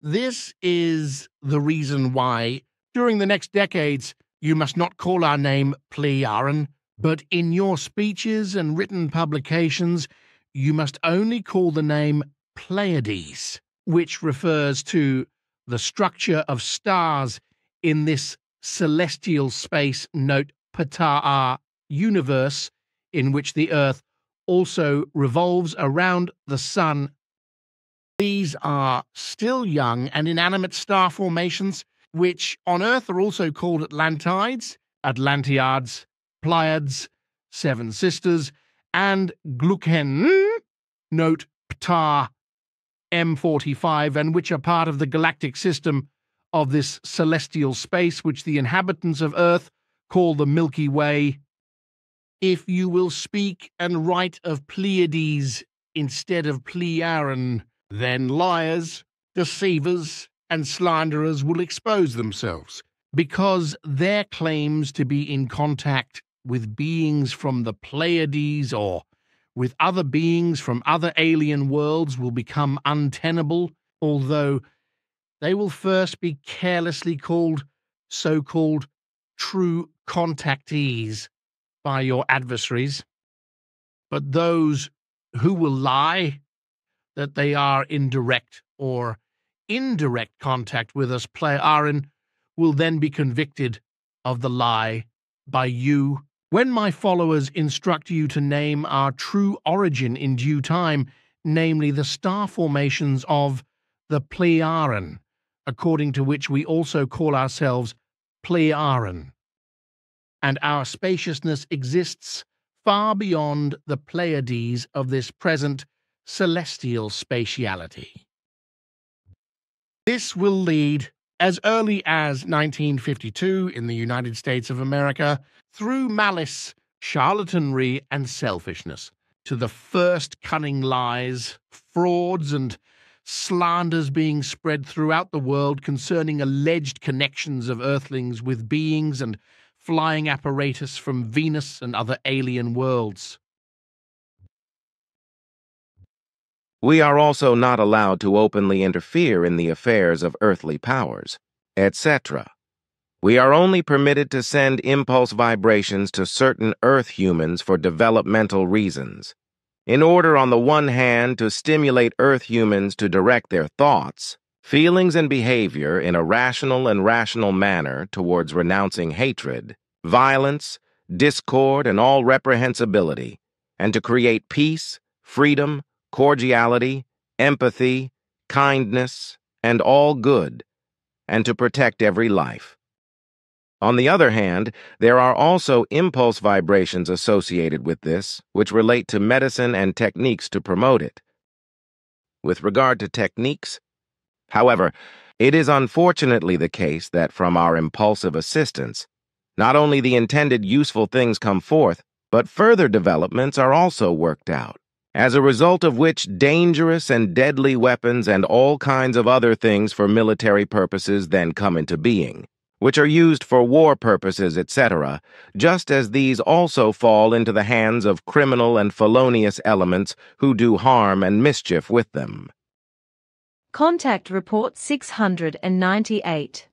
This is the reason why, during the next decades, you must not call our name Pleiaren, but in your speeches and written publications, you must only call the name Pleiades, which refers to the structure of stars in this celestial space, note Ptah, universe, in which the Earth also revolves around the Sun. These are still young and inanimate star formations, which on Earth are also called Atlantides, Atlantiades, Pleiades, Seven Sisters, and Gluken, note Ptah, M45, and which are part of the galactic system of this celestial space, which the inhabitants of Earth call the Milky Way. If you will speak and write of Pleiades instead of Pleiaren, then liars, deceivers, and slanderers will expose themselves, because their claims to be in contact with beings from the Pleiades or with other beings from other alien worlds will become untenable, although they will first be carelessly called so-called true contactees by your adversaries. But those who will lie that they are in direct or indirect contact with us, Pleiaren, will then be convicted of the lie by you. When my followers instruct you to name our true origin in due time, namely the star formations of the Pleiaren, according to which we also call ourselves Pleiaren, and our spaciousness exists far beyond the Pleiades of this present celestial spatiality. This will lead, as early as 1952 in the United States of America, through malice, charlatanry, and selfishness, to the first cunning lies, frauds, and slanders being spread throughout the world concerning alleged connections of Earthlings with beings and flying apparatus from Venus and other alien worlds. We are also not allowed to openly interfere in the affairs of earthly powers, etc. We are only permitted to send impulse vibrations to certain Earth humans for developmental reasons, in order, on the one hand, to stimulate Earth humans to direct their thoughts, feelings, and behavior in a rational and rational manner towards renouncing hatred, violence, discord, and all reprehensibility, and to create peace, freedom, cordiality, empathy, kindness, and all good, and to protect every life. On the other hand, there are also impulse vibrations associated with this, which relate to medicine and techniques to promote it. With regard to techniques, however, it is unfortunately the case that from our impulsive assistance, not only the intended useful things come forth, but further developments are also worked out, as a result of which dangerous and deadly weapons and all kinds of other things for military purposes then come into being, which are used for war purposes, etc., just as these also fall into the hands of criminal and felonious elements who do harm and mischief with them. Contact Report 698.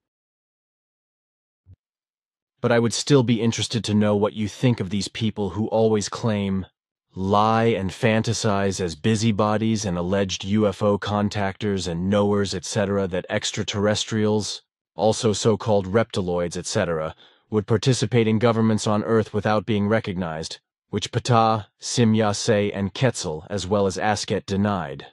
But I would still be interested to know what you think of these people who always claim, lie and fantasize as busybodies and alleged UFO contactors and knowers, etc., that extraterrestrials, also so-called reptiloids, etc., would participate in governments on Earth without being recognized, which Ptah, Simyase, and Quetzal, as well as Asket, denied.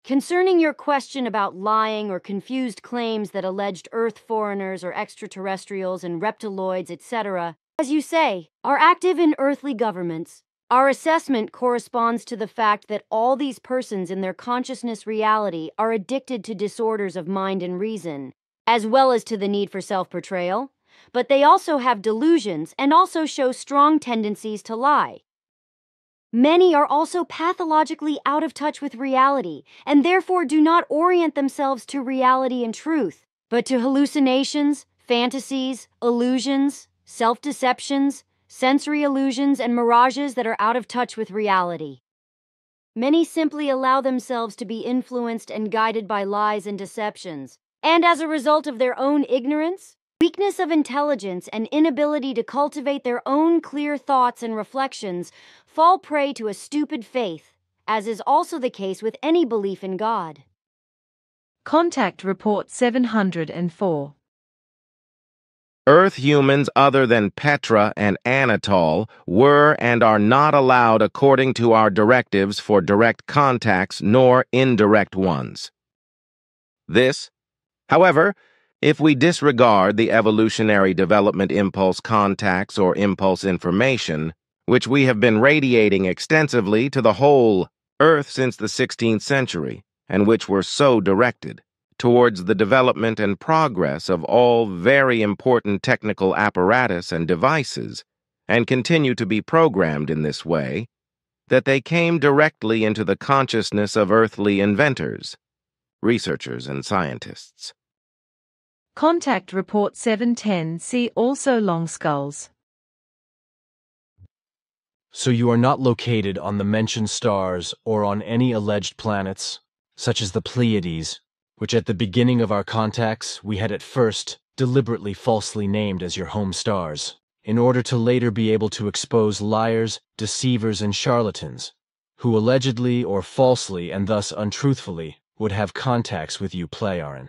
Concerning your question about lying or confused claims that alleged Earth foreigners or extraterrestrials and reptiloids, etc., as you say, are active in earthly governments, our assessment corresponds to the fact that all these persons in their consciousness reality are addicted to disorders of mind and reason, as well as to the need for self-portrayal, but they also have delusions and also show strong tendencies to lie. Many are also pathologically out of touch with reality, and therefore do not orient themselves to reality and truth, but to hallucinations, fantasies, illusions, self-deceptions, sensory illusions, and mirages that are out of touch with reality. Many simply allow themselves to be influenced and guided by lies and deceptions, and as a result of their own ignorance, weakness of intelligence, and inability to cultivate their own clear thoughts and reflections, fall prey to a stupid faith, as is also the case with any belief in God. Contact Report 704. Earth humans other than Petra and Anatole were and are not allowed according to our directives for direct contacts nor indirect ones. This, however, if we disregard the evolutionary development impulse contacts or impulse information, which we have been radiating extensively to the whole Earth since the 16th century, and which were so directed towards the development and progress of all very important technical apparatus and devices, and continue to be programmed in this way, that they came directly into the consciousness of earthly inventors, researchers, and scientists. Contact Report 710. See also long skulls. So you are not located on the mentioned stars or on any alleged planets, such as the Pleiades, which at the beginning of our contacts we had at first deliberately falsely named as your home stars, in order to later be able to expose liars, deceivers, and charlatans, who allegedly or falsely and thus untruthfully would have contacts with you Pleiaren.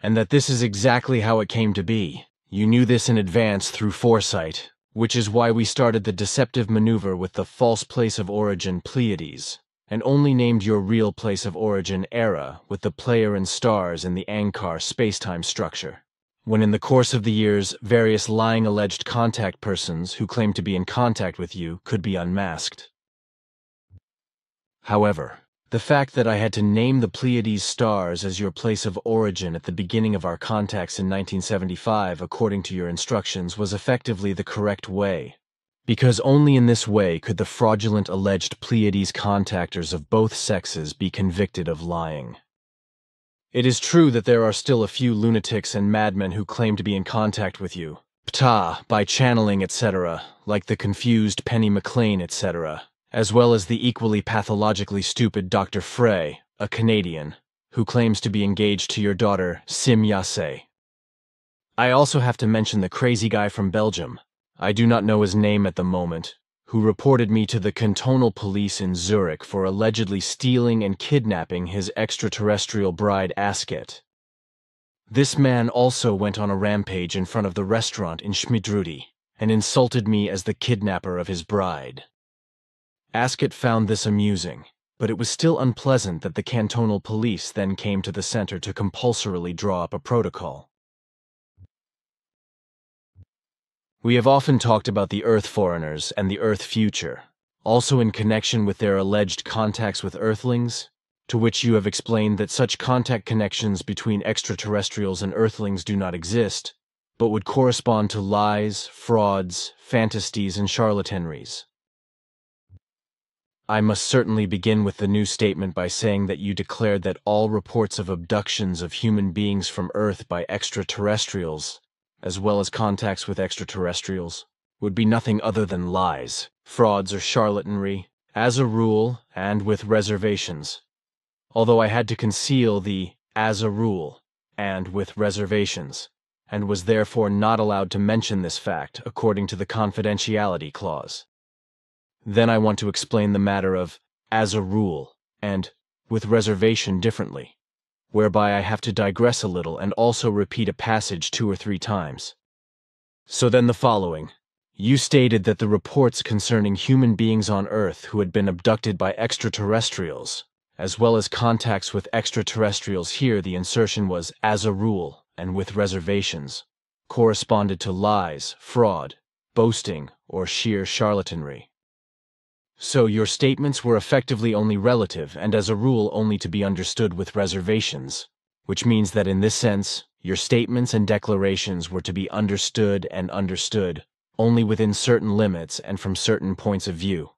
And that this is exactly how it came to be. You knew this in advance through foresight, which is why we started the deceptive maneuver with the false place of origin Pleiades, and only named your real place of origin Era with the Pleiaren stars in the Ankar space-time structure, when in the course of the years various lying alleged contact persons who claimed to be in contact with you could be unmasked. However, The fact that I had to name the Pleiades stars as your place of origin at the beginning of our contacts in 1975, according to your instructions, was effectively the correct way, because only in this way could the fraudulent alleged Pleiades contactors of both sexes be convicted of lying. It is true that there are still a few lunatics and madmen who claim to be in contact with you, ptah, by channeling, etc., like the confused Penny McLean, etc., as well as the equally pathologically stupid Dr. Frey, a Canadian, who claims to be engaged to your daughter, Sim Yase. I also have to mention the crazy guy from Belgium, I do not know his name at the moment, who reported me to the cantonal police in Zurich for allegedly stealing and kidnapping his extraterrestrial bride Asket. This man also went on a rampage in front of the restaurant in Schmidrudi and insulted me as the kidnapper of his bride. Asket found this amusing, but it was still unpleasant that the cantonal police then came to the center to compulsorily draw up a protocol. We have often talked about the Earth foreigners and the Earth future, also in connection with their alleged contacts with Earthlings, to which you have explained that such contact connections between extraterrestrials and Earthlings do not exist, but would correspond to lies, frauds, fantasies, and charlatanries. I must certainly begin with the new statement by saying that you declared that all reports of abductions of human beings from Earth by extraterrestrials, as well as contacts with extraterrestrials, would be nothing other than lies, frauds, or charlatanry, as a rule, and with reservations. Although I had to conceal the as a rule, and with reservations, and was therefore not allowed to mention this fact according to the confidentiality clause. Then I want to explain the matter of as a rule and with reservation differently, whereby I have to digress a little and also repeat a passage 2 or 3 times. So then the following. You stated that the reports concerning human beings on Earth who had been abducted by extraterrestrials, as well as contacts with extraterrestrials, here the insertion was as a rule and with reservations, corresponded to lies, fraud, boasting, or sheer charlatanry. So your statements were effectively only relative and as a rule only to be understood with reservations, which means that in this sense, your statements and declarations were to be understood and understood only within certain limits and from certain points of view.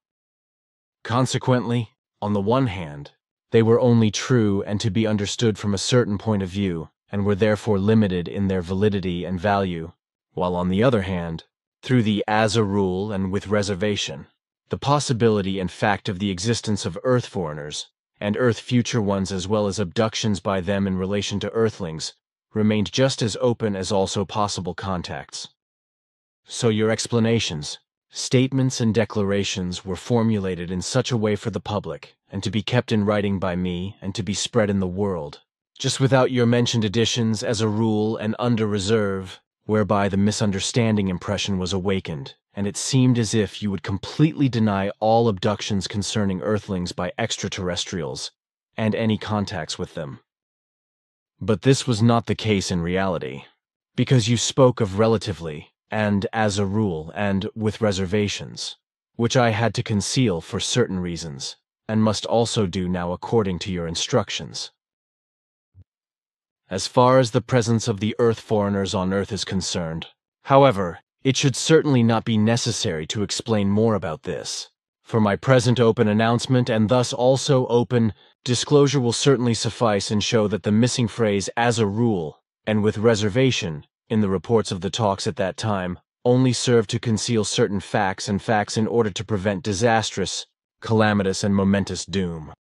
Consequently, on the one hand, they were only true and to be understood from a certain point of view and were therefore limited in their validity and value, while on the other hand, through the as a rule and with reservation, the possibility and fact of the existence of Earth foreigners, and Earth future ones as well as abductions by them in relation to Earthlings, remained just as open as also possible contacts. So your explanations, statements and declarations were formulated in such a way for the public, and to be kept in writing by me, and to be spread in the world, just without your mentioned additions as a rule and under reserve, whereby the misunderstanding impression was awakened, and it seemed as if you would completely deny all abductions concerning Earthlings by extraterrestrials, and any contacts with them. But this was not the case in reality, because you spoke of relatively, and as a rule, and with reservations, which I had to conceal for certain reasons, and must also do now according to your instructions. As far as the presence of the Earth foreigners on Earth is concerned, however, it should certainly not be necessary to explain more about this, for my present open announcement and thus also open disclosure will certainly suffice and show that the missing phrase as a rule and with reservation in the reports of the talks at that time only served to conceal certain facts in order to prevent disastrous, calamitous, and momentous doom.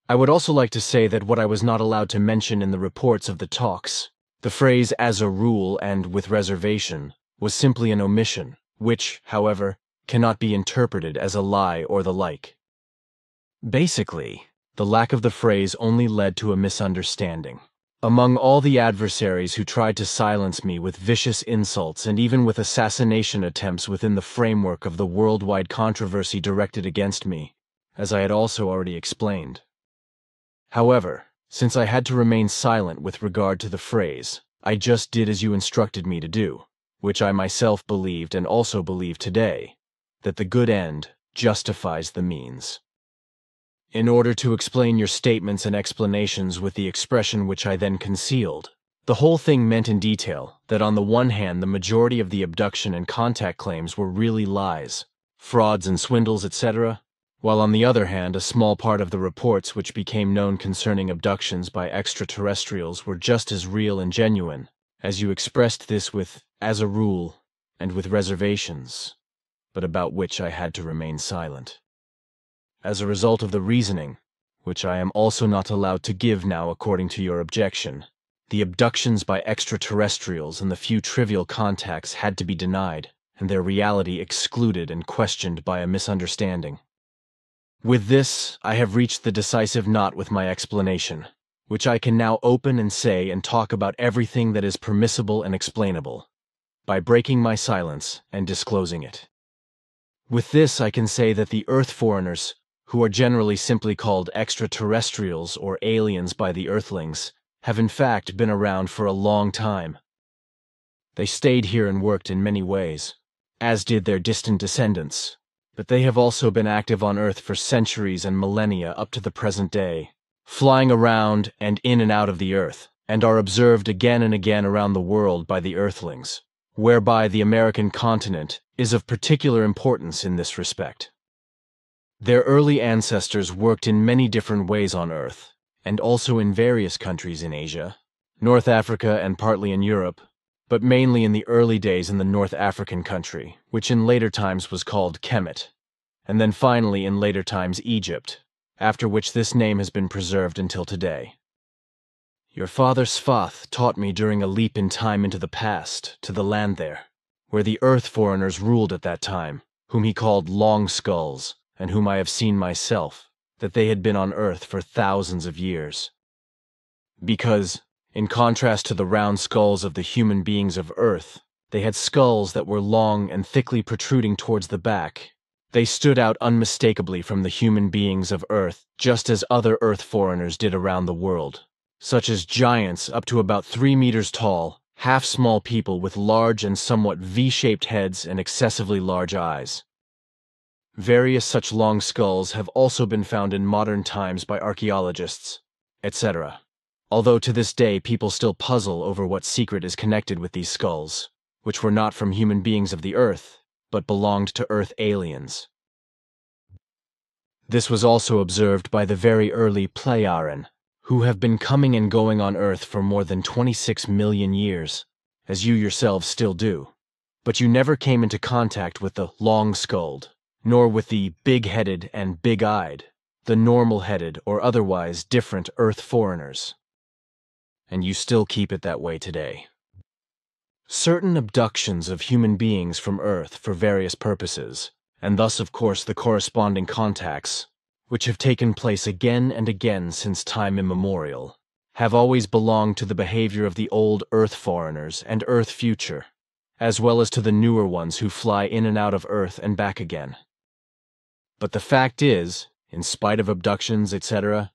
I would also like to say that what I was not allowed to mention in the reports of the talks, the phrase as a rule and with reservation, was simply an omission, which, however, cannot be interpreted as a lie or the like. Basically, the lack of the phrase only led to a misunderstanding. Among all the adversaries who tried to silence me with vicious insults and even with assassination attempts within the framework of the worldwide controversy directed against me, as I had also already explained. However, since I had to remain silent with regard to the phrase, I just did as you instructed me to do, which I myself believed and also believe today, that the good end justifies the means. in order to explain your statements and explanations with the expression which I then concealed. The whole thing meant in detail that on the one hand the majority of the abduction and contact claims were really lies, frauds and swindles, etc., while on the other hand a small part of the reports which became known concerning abductions by extraterrestrials were just as real and genuine, as you expressed this with, as a rule, and with reservations, but about which I had to remain silent. As a result of the reasoning, which I am also not allowed to give now according to your objection, the abductions by extraterrestrials and the few trivial contacts had to be denied, and their reality excluded and questioned by a misunderstanding. With this, I have reached the decisive knot with my explanation, which I can now open and say and talk about everything that is permissible and explainable, by breaking my silence and disclosing it. With this, I can say that the Earth foreigners, who are generally simply called extraterrestrials or aliens by the Earthlings, have in fact been around for a long time. They stayed here and worked in many ways, as did their distant descendants, but they have also been active on Earth for centuries and millennia up to the present day, flying around and in and out of the Earth, and are observed again and again around the world by the Earthlings, whereby the American continent is of particular importance in this respect. Their early ancestors worked in many different ways on Earth, and also in various countries in Asia, North Africa and partly in Europe, but mainly in the early days in the North African country, which in later times was called Kemet, and then finally in later times Egypt, after which this name has been preserved until today. Your father Svath taught me during a leap in time into the past, to the land there, where the Earth foreigners ruled at that time, whom he called Long Skulls, and whom I have seen myself, that they had been on Earth for thousands of years. Because, in contrast to the round skulls of the human beings of Earth, they had skulls that were long and thickly protruding towards the back. They stood out unmistakably from the human beings of Earth, just as other Earth foreigners did around the world, such as giants up to about 3 meters tall, half-small people with large and somewhat V-shaped heads and excessively large eyes. Various such long skulls have also been found in modern times by archaeologists, etc., although to this day people still puzzle over what secret is connected with these skulls, which were not from human beings of the Earth, but belonged to Earth aliens. This was also observed by the very early Plejaren, who have been coming and going on Earth for more than 26 million years, as you yourselves still do, but you never came into contact with the long-skulled, nor with the big-headed and big-eyed, the normal-headed or otherwise different Earth foreigners. And you still keep it that way today. Certain abductions of human beings from Earth for various purposes, and thus of course the corresponding contacts, which have taken place again and again since time immemorial, have always belonged to the behavior of the old Earth foreigners and Earth future, as well as to the newer ones who fly in and out of Earth and back again. But the fact is, in spite of abductions, etc.,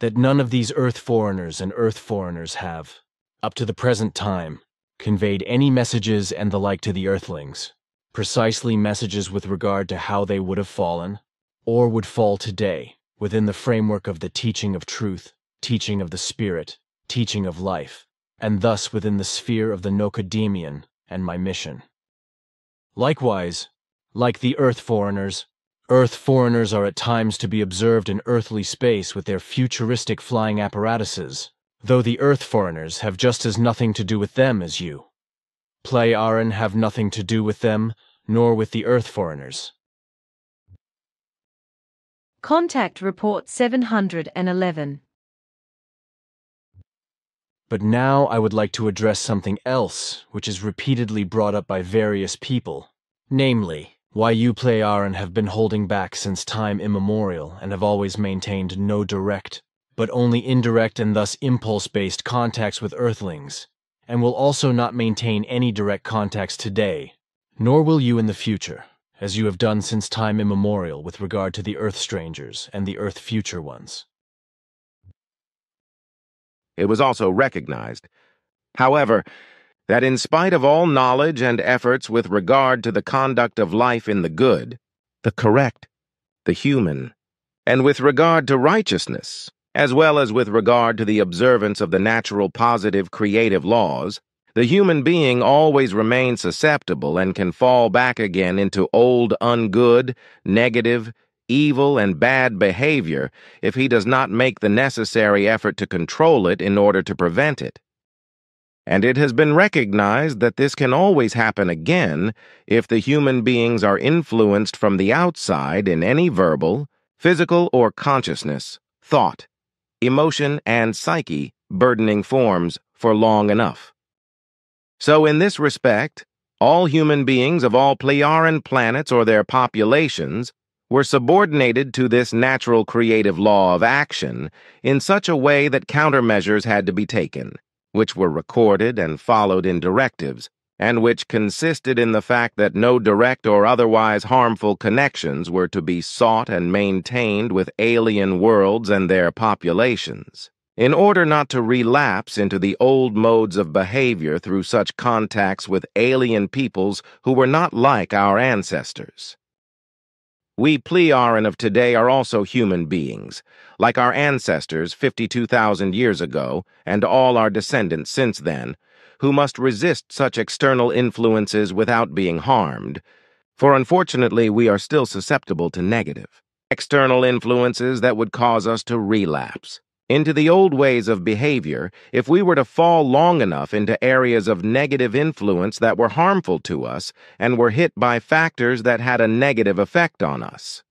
that none of these Earth foreigners and Earth foreigners have, up to the present time, conveyed any messages and the like to the Earthlings, precisely messages with regard to how they would have fallen, or would fall today, within the framework of the teaching of truth, teaching of the spirit, teaching of life, and thus within the sphere of the Nocodemian and my mission. Likewise, like the Earth foreigners are at times to be observed in earthly space with their futuristic flying apparatuses, though the Earth foreigners have just as nothing to do with them as you. Plejaren have nothing to do with them, nor with the Earth foreigners. Contact Report 711. But now I would like to address something else which is repeatedly brought up by various people, namely, why you Plejaren have been holding back since time immemorial and have always maintained no direct, but only indirect and thus impulse-based contacts with Earthlings, and will also not maintain any direct contacts today, nor will you in the future, as you have done since time immemorial with regard to the Earth strangers and the Earth future ones. It was also recognized, however, that in spite of all knowledge and efforts with regard to the conduct of life in the good, the correct, the human, And with regard to righteousness, as well as with regard to the observance of the natural positive creative laws, the human being always remains susceptible and can fall back again into old ungood, negative, evil, and bad behavior if he does not make the necessary effort to control it in order to prevent it. And it has been recognized that this can always happen again if the human beings are influenced from the outside in any verbal, physical, or consciousness, thought, emotion, and psyche burdening forms for long enough. So in this respect, all human beings of all Pleiaren planets or their populations were subordinated to this natural creative law of action in such a way that countermeasures had to be taken, which were recorded and followed in directives, and which consisted in the fact that no direct or otherwise harmful connections were to be sought and maintained with alien worlds and their populations, in order not to relapse into the old modes of behavior through such contacts with alien peoples who were not like our ancestors. We Pleiaren of today are also human beings, like our ancestors 52,000 years ago, and all our descendants since then, who must resist such external influences without being harmed, for unfortunately we are still susceptible to negative external influences that would cause us to relapse into the old ways of behavior if we were to fall long enough into areas of negative influence that were harmful to us and were hit by factors that had a negative effect on us.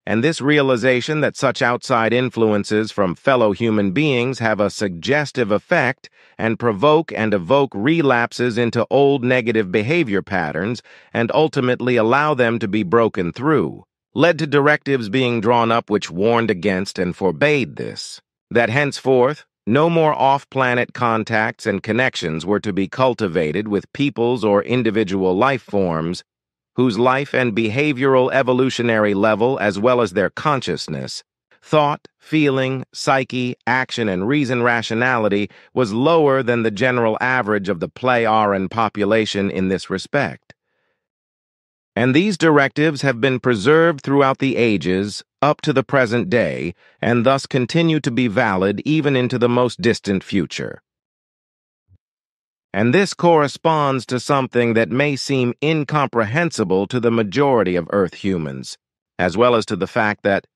And this realization that such outside influences from fellow human beings have a suggestive effect and provoke and evoke relapses into old negative behavior patterns and ultimately allow them to be broken through, led to directives being drawn up which warned against and forbade this, that henceforth no more off-planet contacts and connections were to be cultivated with peoples or individual life forms whose life and behavioral evolutionary level as well as their consciousness, thought, feeling, psyche, action, and reason rationality was lower than the general average of the Pleiaren population in this respect. And these directives have been preserved throughout the ages up to the present day, and thus continue to be valid even into the most distant future. And this corresponds to something that may seem incomprehensible to the majority of Earth humans, as well as to the fact that,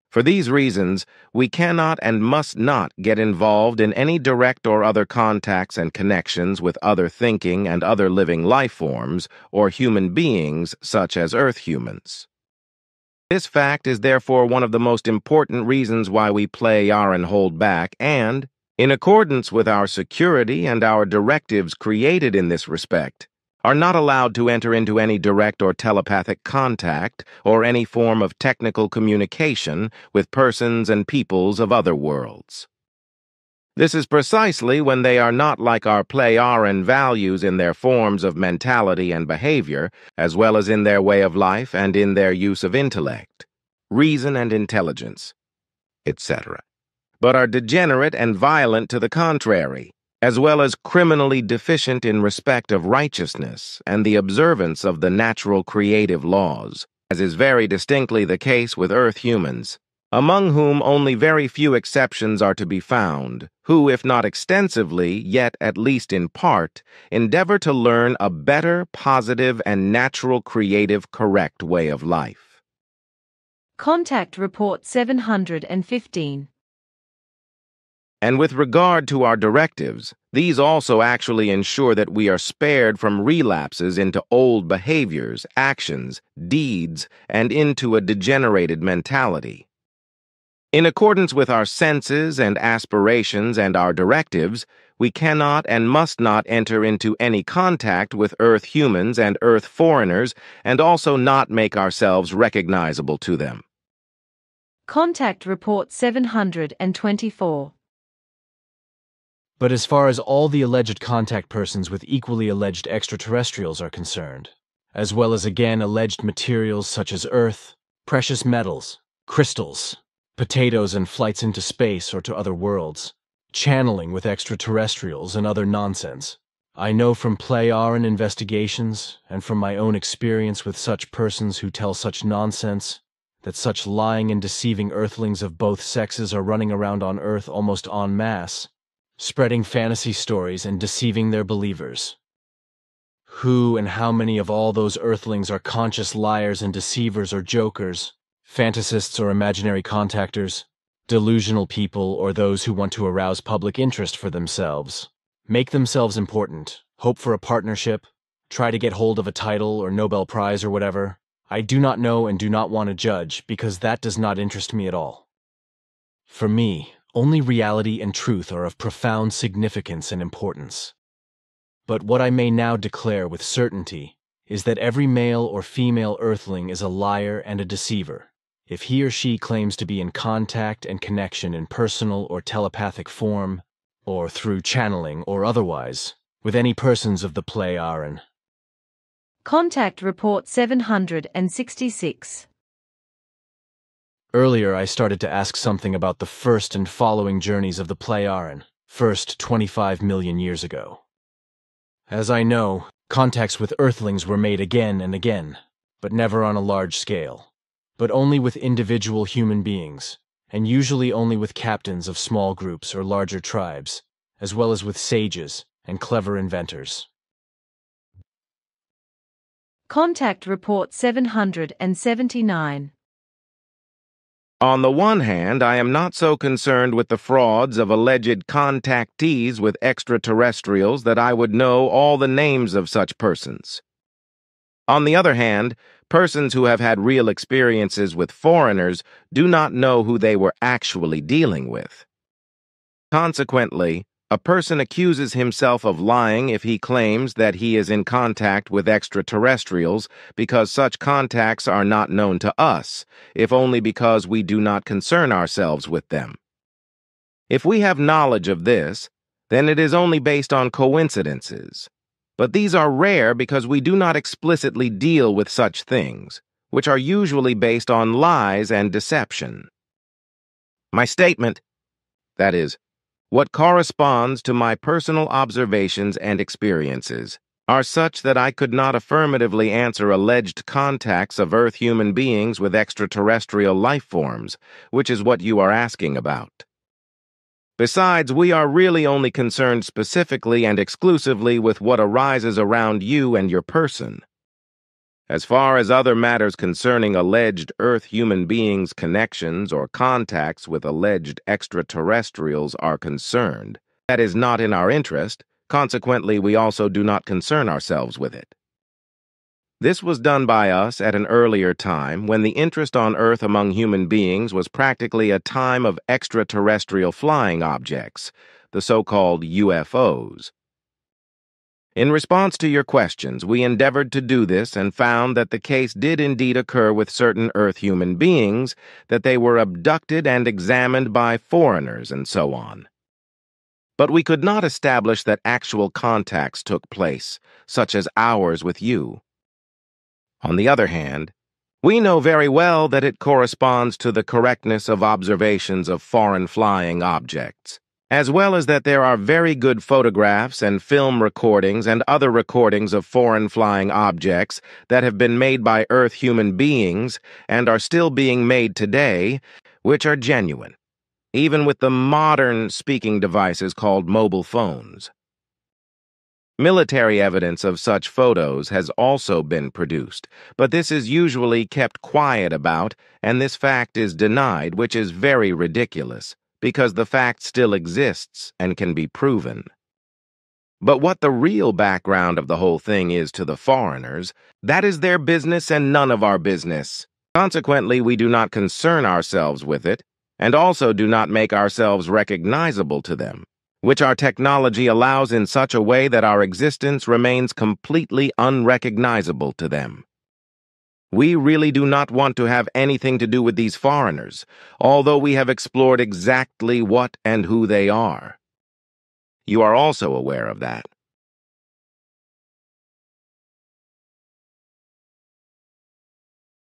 for these reasons, we cannot and must not get involved in any direct or other contacts and connections with other thinking and other living life forms or human beings such as Earth humans. This fact is therefore one of the most important reasons why we Pleiaren hold back and, in accordance with our security and our directives created in this respect, are not allowed to enter into any direct or telepathic contact or any form of technical communication with persons and peoples of other worlds. This is precisely when they are not like our Pleiaren values in their forms of mentality and behavior, as well as in their way of life and in their use of intellect, reason and intelligence, etc., but are degenerate and violent to the contrary, as well as criminally deficient in respect of righteousness and the observance of the natural creative laws, as is very distinctly the case with Earth humans, among whom only very few exceptions are to be found, who, if not extensively, yet at least in part, endeavor to learn a better, positive, and natural creative correct way of life. Contact Report 715. And with regard to our directives, these also actually ensure that we are spared from relapses into old behaviors, actions, deeds, and into a degenerated mentality. In accordance with our senses and aspirations and our directives, we cannot and must not enter into any contact with Earth humans and Earth foreigners, and also not make ourselves recognizable to them. Contact Report 724. But as far as all the alleged contact persons with equally alleged extraterrestrials are concerned, as well as again alleged materials such as earth, precious metals, crystals, potatoes and flights into space or to other worlds, channeling with extraterrestrials and other nonsense, I know from Pleiaren investigations and from my own experience with such persons who tell such nonsense that such lying and deceiving earthlings of both sexes are running around on Earth almost en masse, spreading fantasy stories and deceiving their believers. Who and how many of all those earthlings are conscious liars and deceivers or jokers, fantasists or imaginary contactors, delusional people or those who want to arouse public interest for themselves, make themselves important, hope for a partnership, try to get hold of a title or Nobel Prize or whatever? I do not know and do not want to judge, because that does not interest me at all. For me, only reality and truth are of profound significance and importance. But what I may now declare with certainty is that every male or female earthling is a liar and a deceiver, if he or she claims to be in contact and connection in personal or telepathic form, or through channeling or otherwise, with any persons of the Pleiaren. Contact Report 766. Earlier I started to ask something about the first and following journeys of the Pleiaren, first 25 million years ago. As I know, contacts with earthlings were made again and again, but never on a large scale, but only with individual human beings, and usually only with captains of small groups or larger tribes, as well as with sages and clever inventors. Contact Report 779. On the one hand, I am not so concerned with the frauds of alleged contactees with extraterrestrials that I would know all the names of such persons. On the other hand, persons who have had real experiences with foreigners do not know who they were actually dealing with. Consequently, a person accuses himself of lying if he claims that he is in contact with extraterrestrials because such contacts are not known to us, if only because we do not concern ourselves with them. If we have knowledge of this, then it is only based on coincidences. But these are rare because we do not explicitly deal with such things, which are usually based on lies and deception. My statement, that is, what corresponds to my personal observations and experiences, are such that I could not affirmatively answer alleged contacts of Earth human beings with extraterrestrial life forms, which is what you are asking about. Besides, we are really only concerned specifically and exclusively with what arises around you and your person. As far as other matters concerning alleged Earth human beings' connections or contacts with alleged extraterrestrials are concerned, that is not in our interest. Consequently, we also do not concern ourselves with it. This was done by us at an earlier time when the interest on Earth among human beings was practically a time of extraterrestrial flying objects, the so-called UFOs. In response to your questions, we endeavored to do this and found that the case did indeed occur with certain Earth human beings, that they were abducted and examined by foreigners and so on. But we could not establish that actual contacts took place, such as ours with you. On the other hand, we know very well that it corresponds to the correctness of observations of foreign flying objects, as well as that there are very good photographs and film recordings and other recordings of foreign flying objects that have been made by Earth human beings and are still being made today, which are genuine, even with the modern speaking devices called mobile phones. Military evidence of such photos has also been produced, but this is usually kept quiet about, and this fact is denied, which is very ridiculous, because the fact still exists and can be proven. But what the real background of the whole thing is to the foreigners, that is their business and none of our business. Consequently, we do not concern ourselves with it, and also do not make ourselves recognizable to them, which our technology allows in such a way that our existence remains completely unrecognizable to them. We really do not want to have anything to do with these foreigners, although we have explored exactly what and who they are. You are also aware of that.